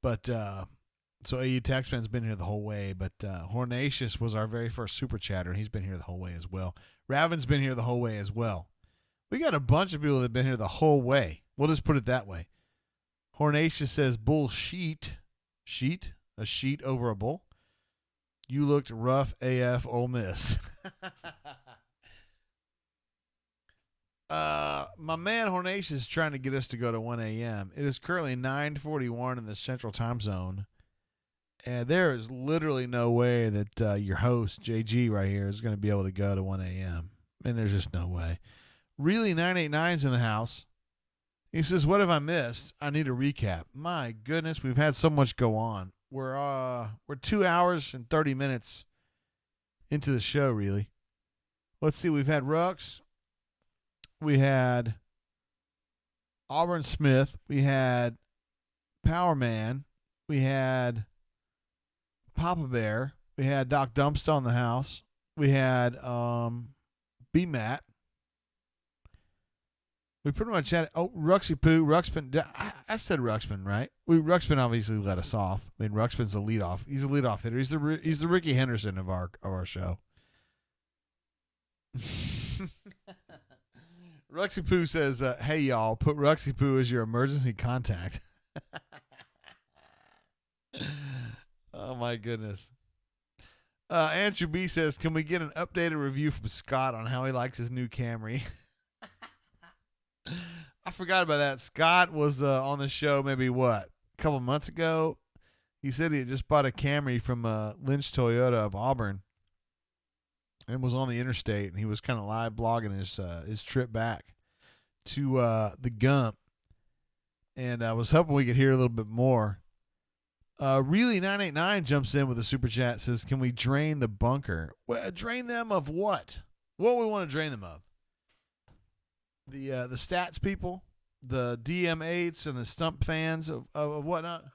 But so AU Taxman's been here the whole way. But Hornatius was our very first super chatter, and he's been here the whole way as well. Raven's been here the whole way as well. We got a bunch of people that have been here the whole way. We'll just put it that way. Hornatius says, bullshit. Sheet? A sheet over a bull? You looked rough AF Ole Miss. My man Hornatius is trying to get us to go to 1 a.m. It is currently 9:41 in the Central Time Zone, and there is literally no way that your host JG right here is going to be able to go to 1 a.m. And there's just no way. Really, 989's in the house. He says, "What have I missed? I need a recap." My goodness, we've had so much go on. We're 2 hours and 30 minutes into the show. Really, let's see. We've had Rux. We had Auburn Smith. We had Power Man. We had Papa Bear. We had Doc Dumpster in the house. We had B-Matt. We pretty much had, Ruxy Poo, Ruxpin. I said Ruxpin, right? Ruxpin obviously let us off. I mean, Ruxpin's a leadoff. He's a leadoff hitter. He's the Ricky Henderson of our show. Ruxy Poo says, hey, y'all, put Ruxy Poo as your emergency contact. Oh, my goodness. Andrew B says, can we get an updated review from Scott on how he likes his new Camry? I forgot about that. Scott was on the show maybe, a couple months ago. He said he had just bought a Camry from Lynch Toyota of Auburn and was on the interstate, and he was kind of live blogging his trip back to the Gump. And I was hoping we could hear a little bit more. Really 989 jumps in with a super chat, says, "Can we drain the bunker?" Well, drain them of what? What we want to drain them of? The stats people, the DM8s and the stump fans of whatnot.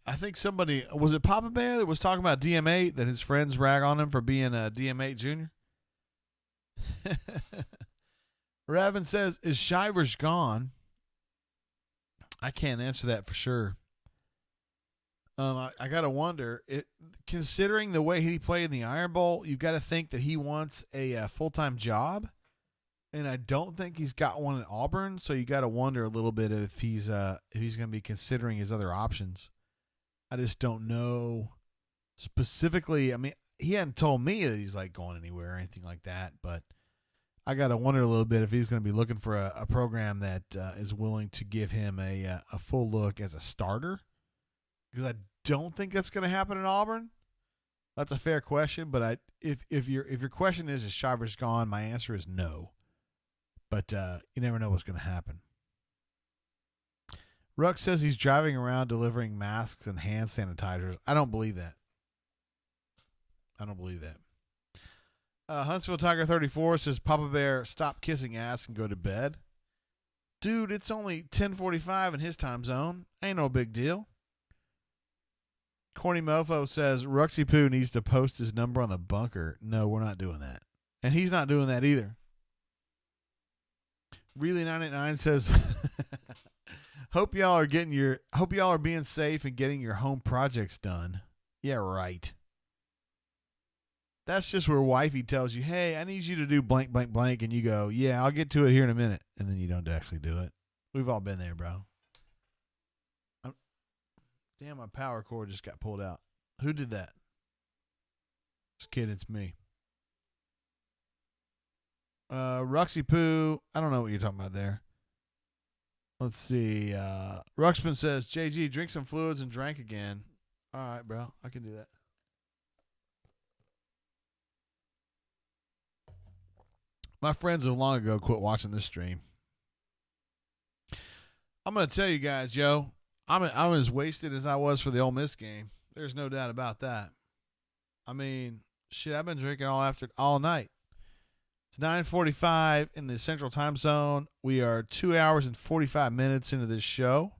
I think somebody, was it Papa Bear that was talking about DM8, that his friends rag on him for being a DM8 junior? Raven says, "Is Shivers gone?" I can't answer that for sure. I got to wonder, considering the way he played in the Iron Bowl, you've got to think that he wants a full-time job. And I don't think he's got one at Auburn, so you got to wonder a little bit if he's going to be considering his other options. I just don't know specifically. I mean, he hadn't told me that he's like going anywhere or anything like that, but I got to wonder a little bit if he's going to be looking for a program that is willing to give him a full look as a starter, because I don't think that's going to happen at Auburn. That's a fair question, but if your question is Shivers gone, my answer is no. But you never know what's going to happen. Ruck says he's driving around delivering masks and hand sanitizers. I don't believe that. Huntsville Tiger 34 says, "Papa Bear, stop kissing ass and go to bed." Dude, it's only 10:45 in his time zone. Ain't no big deal. Corny Mofo says, "Ruxy Poo needs to post his number on the bunker." No, we're not doing that. And he's not doing that either. Really 989 says, hope y'all are being safe and getting your home projects done. Yeah, right. That's just where wifey tells you, "Hey, I need you to do blank, blank, blank," and you go, "Yeah, I'll get to it here in a minute," and then you don't actually do it. We've all been there, bro. Damn, my power cord just got pulled out. Who did that? Just kidding, it's me. Ruxy Poo, I don't know what you're talking about there. Let's see. Ruxpin says, "JG, drink some fluids and drank again." All right, bro. I can do that. My friends have long ago quit watching this stream. I'm going to tell you guys, yo, I'm as wasted as I was for the Ole Miss game. There's no doubt about that. I mean, shit, I've been drinking all night. It's 9:45 in the Central Time Zone. We are 2 hours and 45 minutes into this show.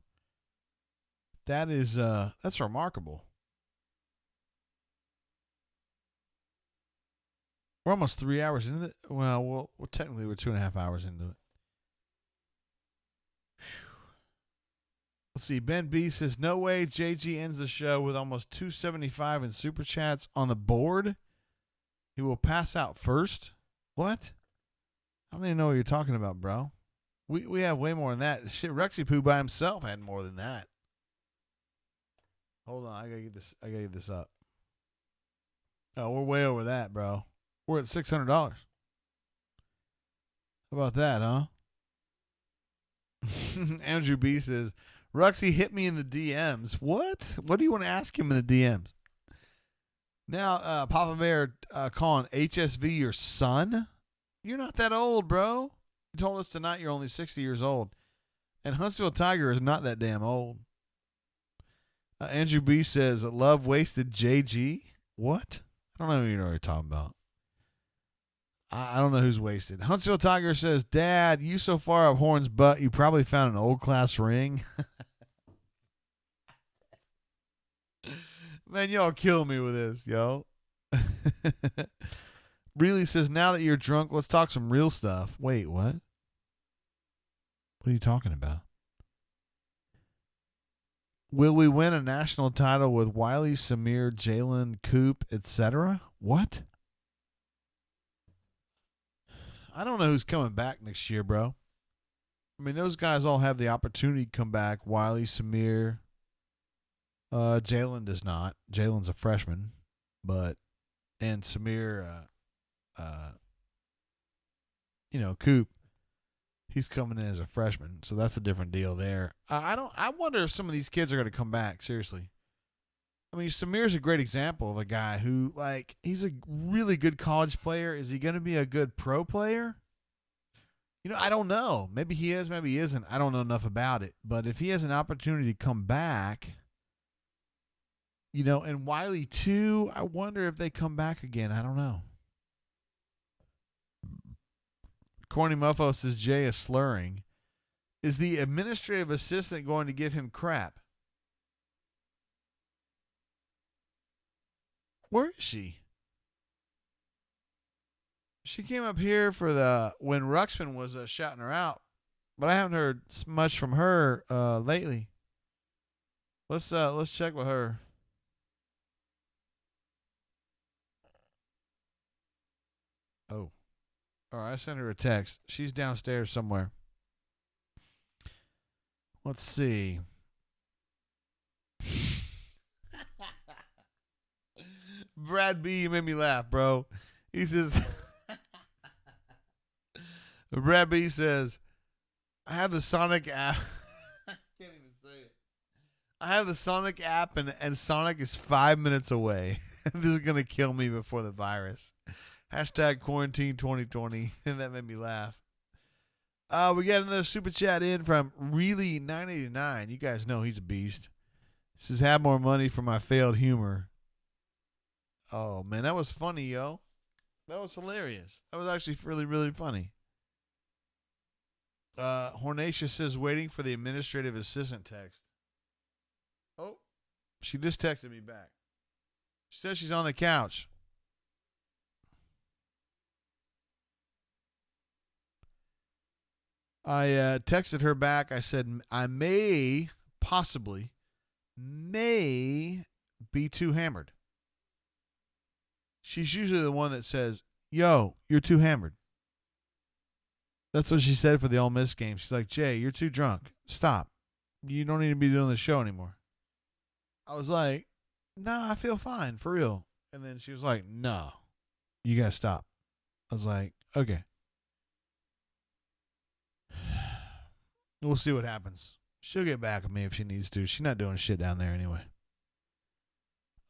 That's remarkable. We're almost 3 hours into it. Well, technically we're 2.5 hours into it. Let's see. Ben B says, "No way JG ends the show with almost 275 in super chats on the board. He will pass out first." What? I don't even know what you're talking about, bro. We have way more than that. Shit, Rexy Poo by himself had more than that. Hold on, I gotta get this up. Oh, we're way over that, bro. We're at $600. How about that, huh? Andrew B says, "Ruxy hit me in the DMs." What? What do you want to ask him in the DMs? Now, Papa Bear calling HSV your son? You're not that old, bro. You told us tonight you're only 60 years old. And Huntsville Tiger is not that damn old. Andrew B says, "Love wasted JG." What? I don't know what you're talking about. I don't know who's wasted. Huntsville Tiger says, "Dad, you so far up Horn's butt, you probably found an old class ring." Man, y'all kill me with this, yo. Really says, "Now that you're drunk, let's talk some real stuff." Wait, what? What are you talking about? Will we win a national title with Wiley, Samir, Jalen, Coop, etc.? What? I don't know who's coming back next year, bro. I mean, those guys all have the opportunity to come back. Wiley, Samir, Jalen does not. Jalen's a freshman, and Samir, Coop. He's coming in as a freshman, so that's a different deal there. I wonder if some of these kids are going to come back. Seriously. I mean, Samir's a great example of a guy who, like, he's a really good college player. Is he going to be a good pro player? You know, I don't know. Maybe he is, maybe he isn't. I don't know enough about it. But if he has an opportunity to come back, you know, and Wiley too, I wonder if they come back again. I don't know. Corny Muffo says Jay is slurring. Is the administrative assistant going to give him crap? Where is she? She came up here for when Ruxpin was shouting her out, but I haven't heard much from her lately. Let's check with her. Oh. All right, I sent her a text. She's downstairs somewhere. Let's see. Brad B, you made me laugh, bro. He says, Brad B says, I have the Sonic app. I can't even say it. I have the Sonic app, and Sonic is 5 minutes away. This is going to kill me before the virus. Hashtag quarantine 2020. And that made me laugh. We got another super chat in from Really 989. You guys know he's a beast. He says, have more money for my failed humor. Oh, man, that was funny, yo. That was hilarious. That was actually really, really funny. Hornacia says, waiting for the administrative assistant text. Oh, she just texted me back. She says she's on the couch. I texted her back. I said, I may, possibly, may be too hammered. She's usually the one that says, yo, you're too hammered. That's what she said for the Ole Miss game. She's like, Jay, you're too drunk. Stop. You don't need to be doing the show anymore. I was like, no, I feel fine, for real. And then she was like, no, you got to stop. I was like, okay. We'll see what happens. She'll get back at me if she needs to. She's not doing shit down there anyway.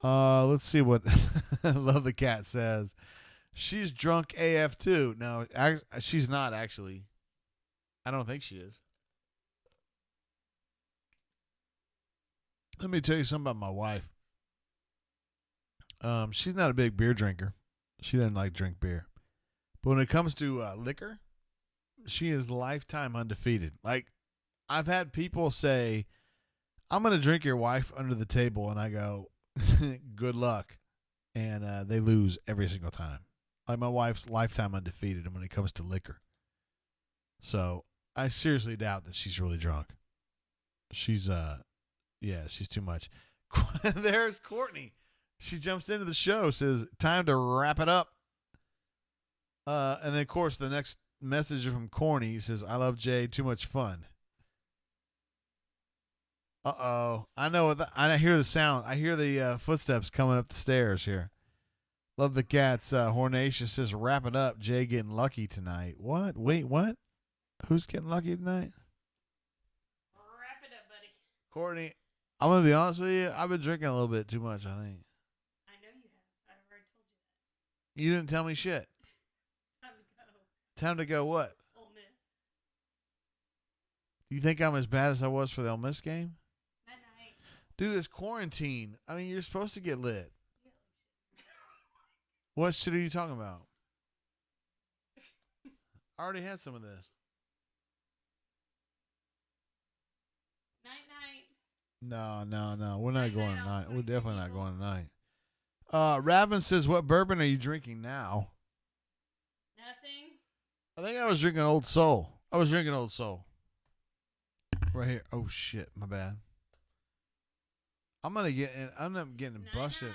Let's see what Love the Cat says. She's drunk AF too. No, she's not actually. I don't think she is. Let me tell you something about my wife. She's not a big beer drinker. She doesn't like drink beer. But when it comes to liquor, she is lifetime undefeated. Like, I've had people say, I'm going to drink your wife under the table. And I go, good luck. And they lose every single time. Like, my wife's lifetime undefeated when it comes to liquor. So I seriously doubt that she's really drunk. She's, she's too much. There's Courtney. She jumps into the show, says, time to wrap it up. And then, of course, the next message from Corny says, I love Jay, too much fun. Uh-oh. I know. I hear the sound. I hear the footsteps coming up the stairs here. Love the Cats. Hornacia says, wrap it up. Jay getting lucky tonight. What? Wait, what? Who's getting lucky tonight? Wrap it up, buddy. Courtney, I'm going to be honest with you. I've been drinking a little bit too much, I think. I know you have. I've already told you that. You didn't tell me shit. Time to go. Time to go what? Ole Miss. You think I'm as bad as I was for the Ole Miss game? Night. Dude, it's quarantine. I mean, you're supposed to get lit. What shit are you talking about? I already had some of this. Night. No. We're not going tonight. We're definitely not going tonight. Ravin says, what bourbon are you drinking now? Nothing. I think I was drinking Old Soul. Right here. Oh, shit. My bad. I'm going to end up getting busted.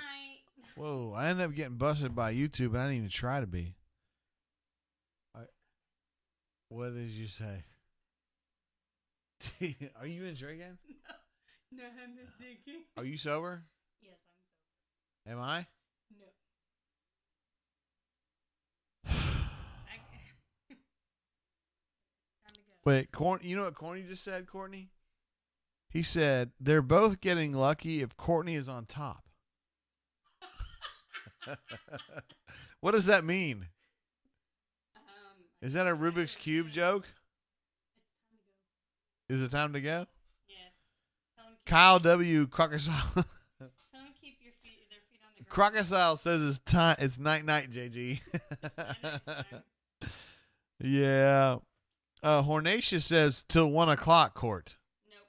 Whoa. I ended up getting busted by YouTube, and I didn't even try to be. What did you say? Are you in drinking? No, I'm not drinking. Are you sober? Yes, I'm sober. Am I? No. Time to go. Wait, you know what Courtney just said, Courtney? He said they're both getting lucky if Courtney is on top. What does that mean? Is that a Rubik's Cube joke? Is it time to go? Yes. Kyle W. Crocodile. Tell them keep their feet on the ground. Crocodile says it's time. It's night, JG. Yeah. Hornatius says till 1 o'clock. Court. Nope.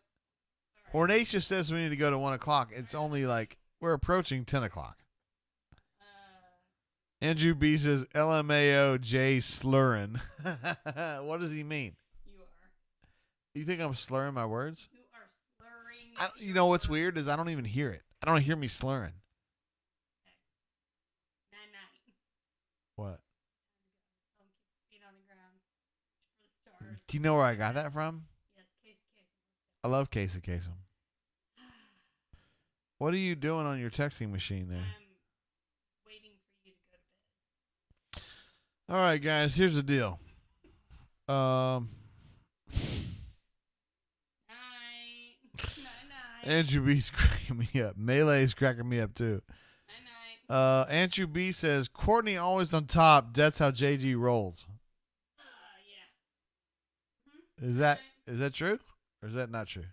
Hornatius says we need to go to 1 o'clock. It's only like we're approaching 10 o'clock. Andrew B says LMAO J slurring. What does he mean? You are. You think I'm slurring my words? You are slurring. You know what's weird is I don't even hear it. I don't hear me slurring. Night. What? Tell them keep feet on the ground. For the stars. Do you know where I got that from? Yes, Casey. I love Casey Kasem. What are you doing on your texting machine there? I'm waiting for you to go to bed. All right, guys. Here's the deal. Night. Andrew B's cracking me up. Melee's cracking me up too. Night. Andrew B says Courtney always on top. That's how JG rolls. Yeah. Is that true or is that not true?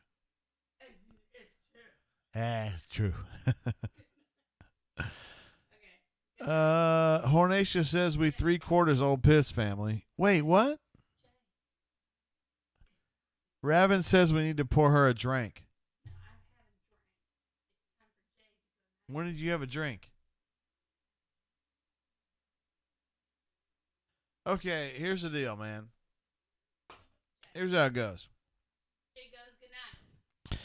It's true. It's true. Hornacia says we 3/4 old piss family. Wait, what? Ravin says we need to pour her a drink. When did you have a drink? Okay, here's the deal, man. Here's how it goes. It goes good night.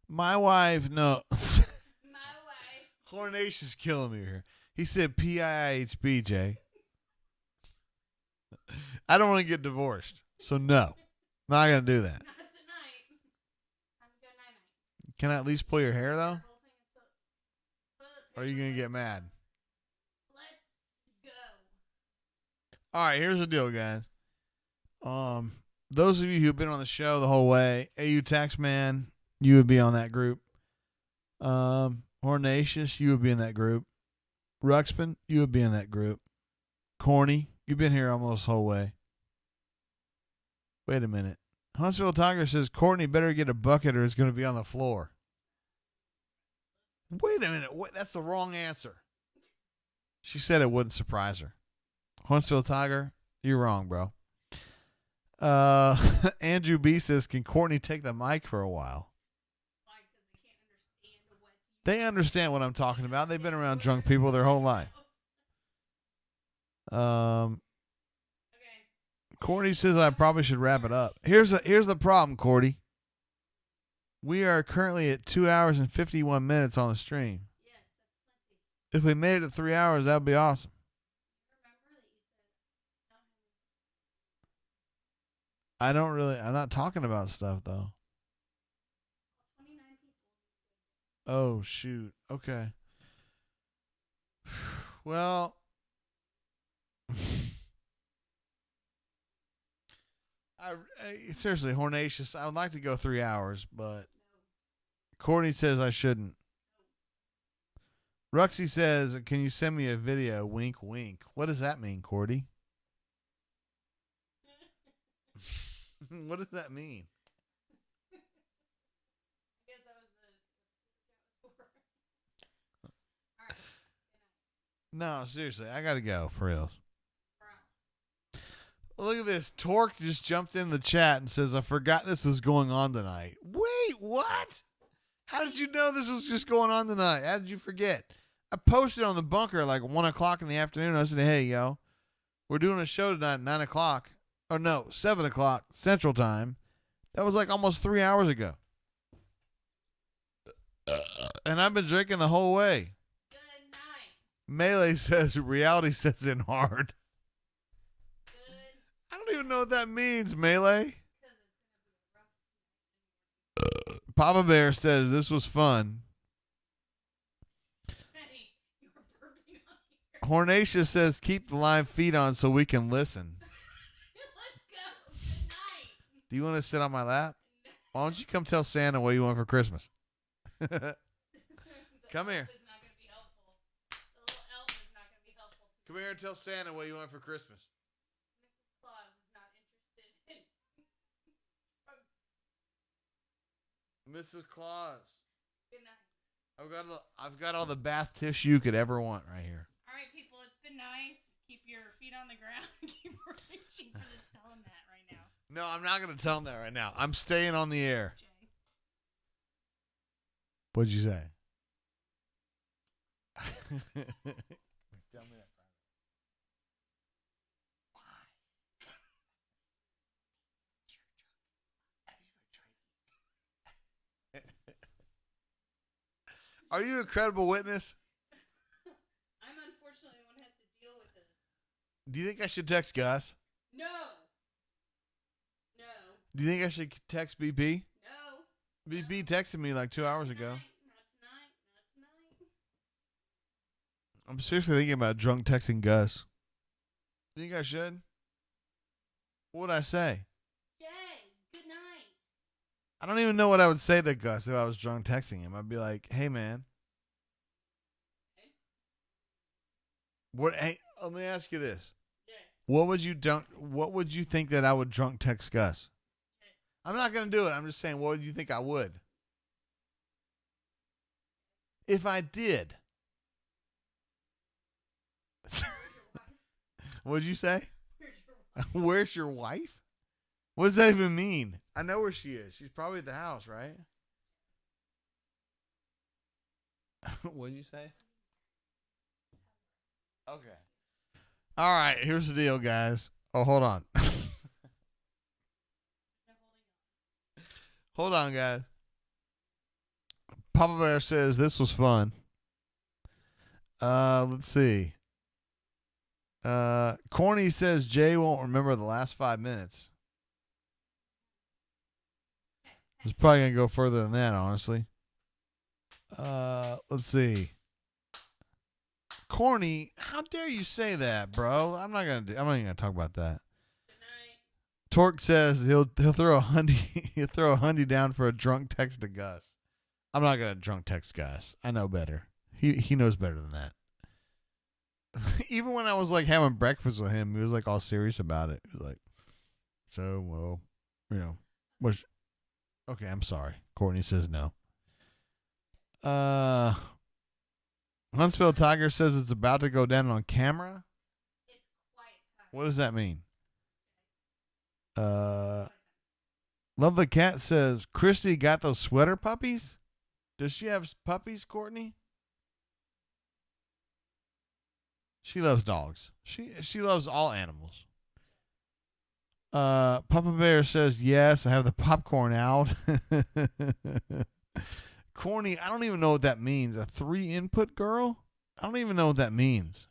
My wife, no. My wife. Hornacious killing me here. He said PIHB, Jay. I don't want to get divorced, so no. Not going to do that. Not tonight. Time to go night. Can I at least pull your hair, though? Or are you going to get mad? Let's go. All right, here's the deal, guys. Those of you who've been on the show the whole way, AU Taxman, you would be on that group. Hornacious, you would be in that group. Ruxpin, you would be in that group. Corny, you've been here almost the whole way. Wait a minute. Huntsville Tiger says Courtney better get a bucket or it's going to be on the floor. Wait a minute. Wait, that's the wrong answer. She said it wouldn't surprise her. Huntsville Tiger, you're wrong, bro. Andrew B says, can Courtney take the mic for a while? They understand what I'm talking about. They've been around drunk people their whole life. Courtney says I probably should wrap it up. Here's the problem, Courtney. We are currently at 2 hours and 51 minutes on the stream. If we made it to 3 hours, that would be awesome. I'm not talking about stuff, though. Oh, shoot. Okay. Well, seriously, Hornacious, I would like to go 3 hours, but Courtney says I shouldn't. Ruxy says, can you send me a video? Wink, wink. What does that mean, Courtney? What does that mean? I guess that was No, seriously, I gotta go for real. Look at this. Torque just jumped in the chat and says, I forgot this was going on tonight. Wait, what? How did you know this was just going on tonight? How did you forget? I posted on the bunker like 1 o'clock in the afternoon. I said, hey, yo, we're doing a show tonight at 9 o'clock. Or no, 7 o'clock Central Time. That was like almost 3 hours ago. And I've been drinking the whole way. good night. Melee says reality sets in hard. I don't even know what that means, Melee. Papa Bear says this was fun. Hey, you were burping on here. Hornacia says keep the live feed on so we can listen. Let's go. Good night. Do you want to sit on my lap? Why don't you come tell Santa what you want for Christmas? Come here. Come here and tell Santa what you want for Christmas. Mrs. Claus. Good night. I've got all the bath tissue you could ever want right here. All right, people, it's been nice. Keep your feet on the ground. Keep reaching for the tell him that right now. No, I'm not going to tell him that right now. I'm staying on the air. Jay. What'd you say? Tell me that. Are you a credible witness? I'm unfortunately the one who has to deal with this. Do you think I should text Gus? No. No. Do you think I should text BP? No. BP texted me like 2 hours ago. Not tonight. Not tonight. I'm seriously thinking about drunk texting Gus. You think I should? What would I say? Jay, good night. I don't even know what I would say to Gus if I was drunk texting him. I'd be like, "Hey, man, what? Hey, let me ask you this: What would you think that I would drunk text Gus? I'm not gonna do it. I'm just saying, what would you think I would? If I did, what'd you say? Where's your wife? What does that even mean? I know where she is. She's probably at the house, right? What'd you say? Okay. All right, here's the deal, guys. Oh, hold on. Hold on, guys. Papa Bear says this was fun. Let's see. Corny says Jay won't remember the last 5 minutes. It's probably gonna go further than that, honestly. Let's see. Corny, how dare you say that, bro? I'm not even gonna talk about that. Torque says he'll throw a hundy he'll throw a hundy down for a drunk text to Gus. I'm not gonna drunk text Gus. I know better. He knows better than that. Even when I was like having breakfast with him, he was like all serious about it. He was like, "So, well, you know, what's okay, I'm sorry." Courtney says no. Huntsville Tiger says it's about to go down on camera. What does that mean? Love the Cat says Christy got those sweater puppies. Does she have puppies, Courtney? She loves dogs. She loves all animals. Papa Bear says yes. I have the popcorn out. Corny, I don't even know what that means. A 3-input girl? I don't even know what that means.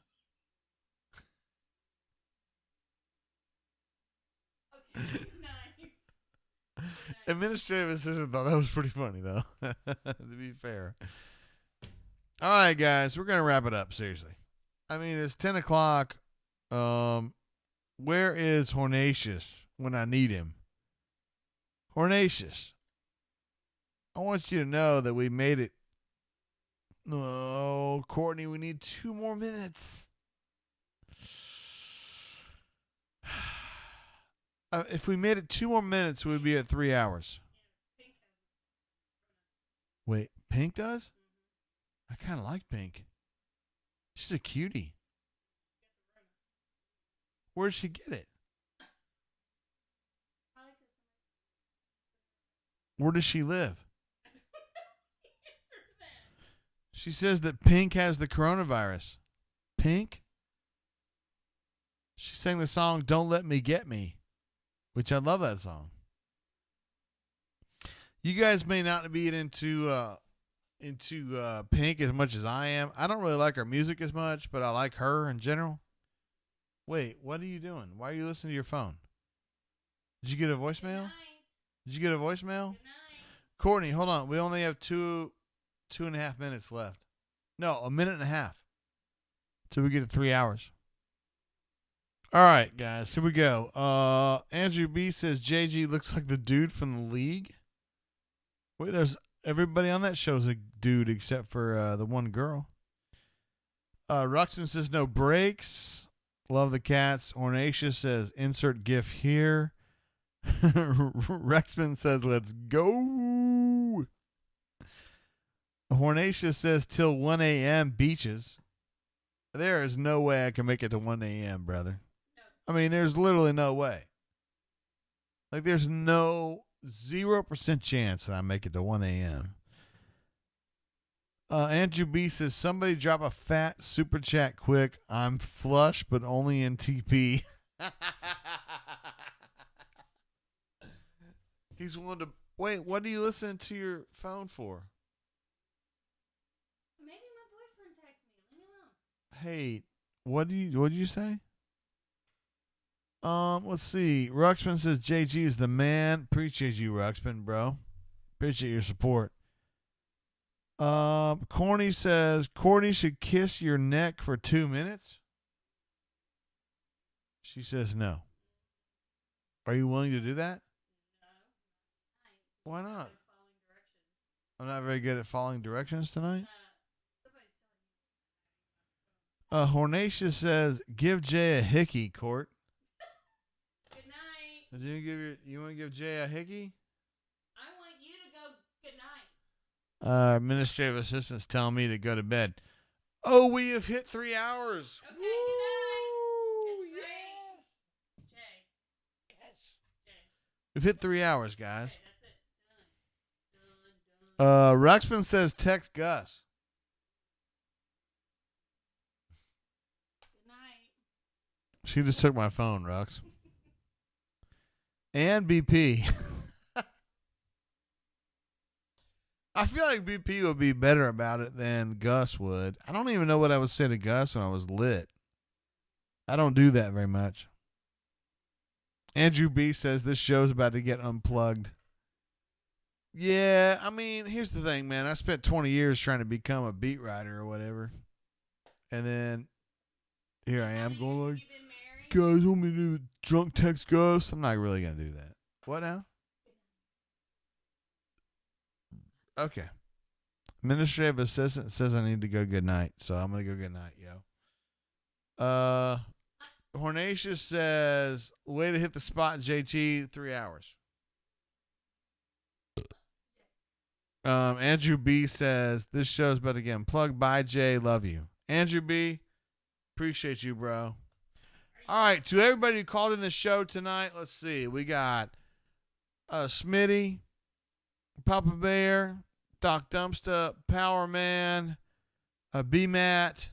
Administrative assistant thought that was pretty funny, though. To be fair. All right, guys, we're gonna wrap it up. Seriously, I mean it's 10 o'clock. Where is Hornatius when I need him? Hornatius, I want you to know that we made it. No, Courtney, we need 2 more minutes. If we made it 2 more minutes, we'd be at 3 hours. Wait, Pink does? I kind of like Pink. She's a cutie. Where'd she get it? Where does she live? She says that Pink has the coronavirus. Pink? She sang the song "Don't Let Me Get Me," which I love that song. You guys may not be into Pink as much as I am. I don't really like her music as much, but I like her in general. Wait, what are you doing? Why are you listening to your phone? Did you get a voicemail? Did you get a voicemail? Courtney, hold on. We only have 2.5 minutes left. No, 1.5 minutes till we get to 3 hours. All right, guys, here we go. Andrew B says JG looks like the dude from the league. Wait, there's everybody on that show's a dude except for the one girl. Ruxin says no breaks. Love the cats. Ornacia says insert gif here. Rexman says let's go. Hornacia says till 1 a.m. beaches. There is no way I can make it to 1 a.m., brother. I mean, there's literally no way. Like, there's no 0% chance that I make it to 1 a.m. Andrew B says, somebody drop a fat super chat quick. I'm flush, but only in TP. He's willing to... Wait, what are you listening to your phone for? Maybe my boyfriend texted me. Leave me alone. Hey, what did you say? Let's see. Ruxpin says JG is the man. Appreciate you, Ruxpin, bro. Appreciate your support. Corny says Courtney should kiss your neck for 2 minutes. She says no. Are you willing to do that? Why not? I'm not very good at following directions tonight. Hornacia says, give Jay a hickey, Court. Good night. You want to give Jay a hickey? I want you to go good night. Administrative assistant's telling me to go to bed. Oh, we have hit 3 hours. Okay, good night. It's great. Jay. Yes. Jay. We've hit 3 hours, guys. Okay, that's it. Done. Ruxpin says text Gus. Good night. She just took my phone, Rux. And BP. I feel like BP would be better about it than Gus would. I don't even know what I would say to Gus when I was lit. I don't do that very much. Andrew B says this show's about to get unplugged. Yeah, I mean, here's the thing, man. I spent 20 years trying to become a beat writer or whatever. And then here I am going like, guys want me to drunk text Gus? I'm not really going to do that. What now? Okay. Administrative assistant says I need to go good night, so I'm going to go good night, yo. Hornacious says, way to hit the spot, JT, 3 hours. Andrew B says, this show's about to get unplugged. Bye, Jay. Love you. Andrew B, appreciate you, bro. All right, to everybody who called in the show tonight, let's see. We got Smitty, Papa Bear, Doc Dumpster, Power Man, B-Matt,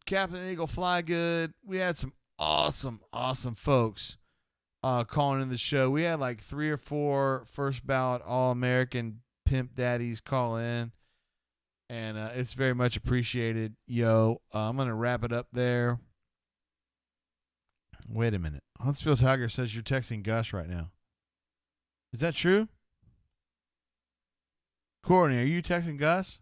Captain Eagle Fly Good. We had some awesome folks calling in the show. We had like 3 or 4 first ballot All-American pimp daddies call in, and it's very much appreciated. Yo, I'm going to wrap it up there. Wait a minute. Huntsville Tiger says you're texting Gus right now. Is that true? Courtney, are you texting Gus?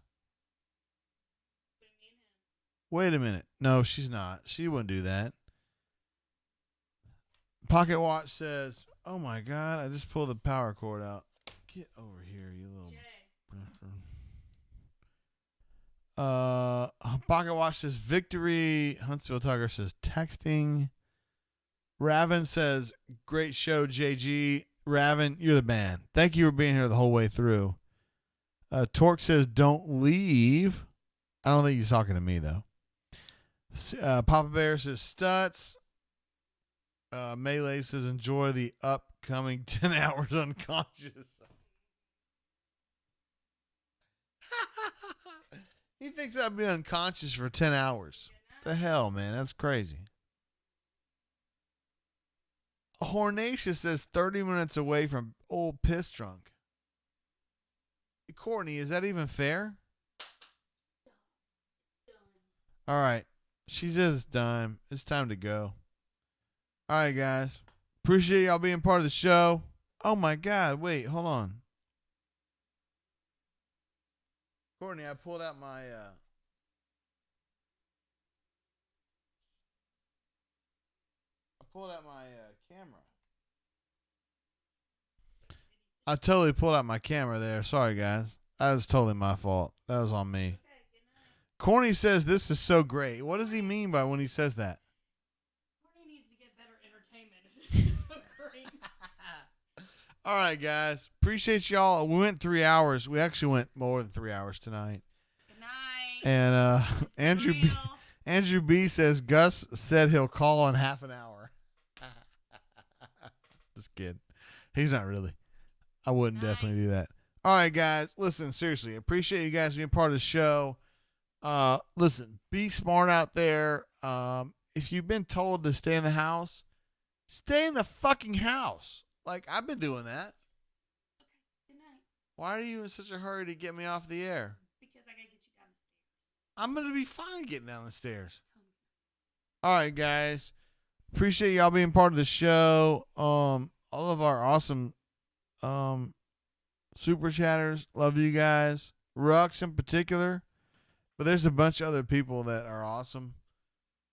Wait a minute. No, she's not. She wouldn't do that. Pocket Watch says, oh my God, I just pulled the power cord out. Get over here, you little... Pocket Watch says victory. Huntsville Tiger says texting. Raven says, great show, JG. Raven, you're the man. Thank you for being here the whole way through. Torque says, don't leave. I don't think he's talking to me, though. Papa Bear says, Stutz. Melee says, enjoy the upcoming 10 hours unconscious. He thinks I'd be unconscious for 10 hours. What the hell, man? That's crazy. Hornacia says 30 minutes away from old piss drunk. Courtney, is that even fair? All right. She says it's done. It's time to go. All right, guys. Appreciate y'all being part of the show. Oh, my God. Wait, hold on. Courtney, I pulled out my pulled out my camera. I totally pulled out my camera there. Sorry, guys. That was totally my fault. That was on me. Corny says this is so great. What does he mean by when he says that? Corny needs to get better entertainment if this is so great. All right, guys. Appreciate y'all. We went 3 hours. We actually went more than 3 hours tonight. Good night. And Andrew B says Gus said he'll call in half an hour. Just kidding. He's not really. I wouldn't definitely do that. All right, guys. Listen, seriously, appreciate you guys being part of the show. Listen, be smart out there. If you've been told to stay in the house, stay in the fucking house. Like, I've been doing that. Good night. Why are you in such a hurry to get me off the air? Because I gotta get you down the stairs. I'm going to be fine getting down the stairs. All right, guys. Appreciate y'all being part of the show. All of our awesome super chatters. Love you guys. Rux in particular. But there's a bunch of other people that are awesome.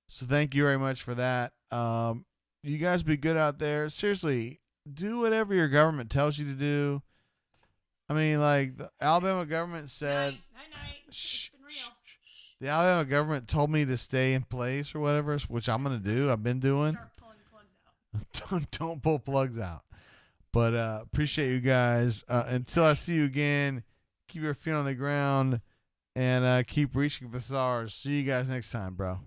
So thank you very much for that. You guys be good out there. Seriously, do whatever your government tells you to do. I mean, like, the Alabama government said... Night. Shh. The Alabama government told me to stay in place or whatever, which I'm going to do. I've been doing. Start pulling plugs out. Don't pull plugs out. But appreciate you guys. Until I see you again, keep your feet on the ground and keep reaching for the stars. See you guys next time, bro.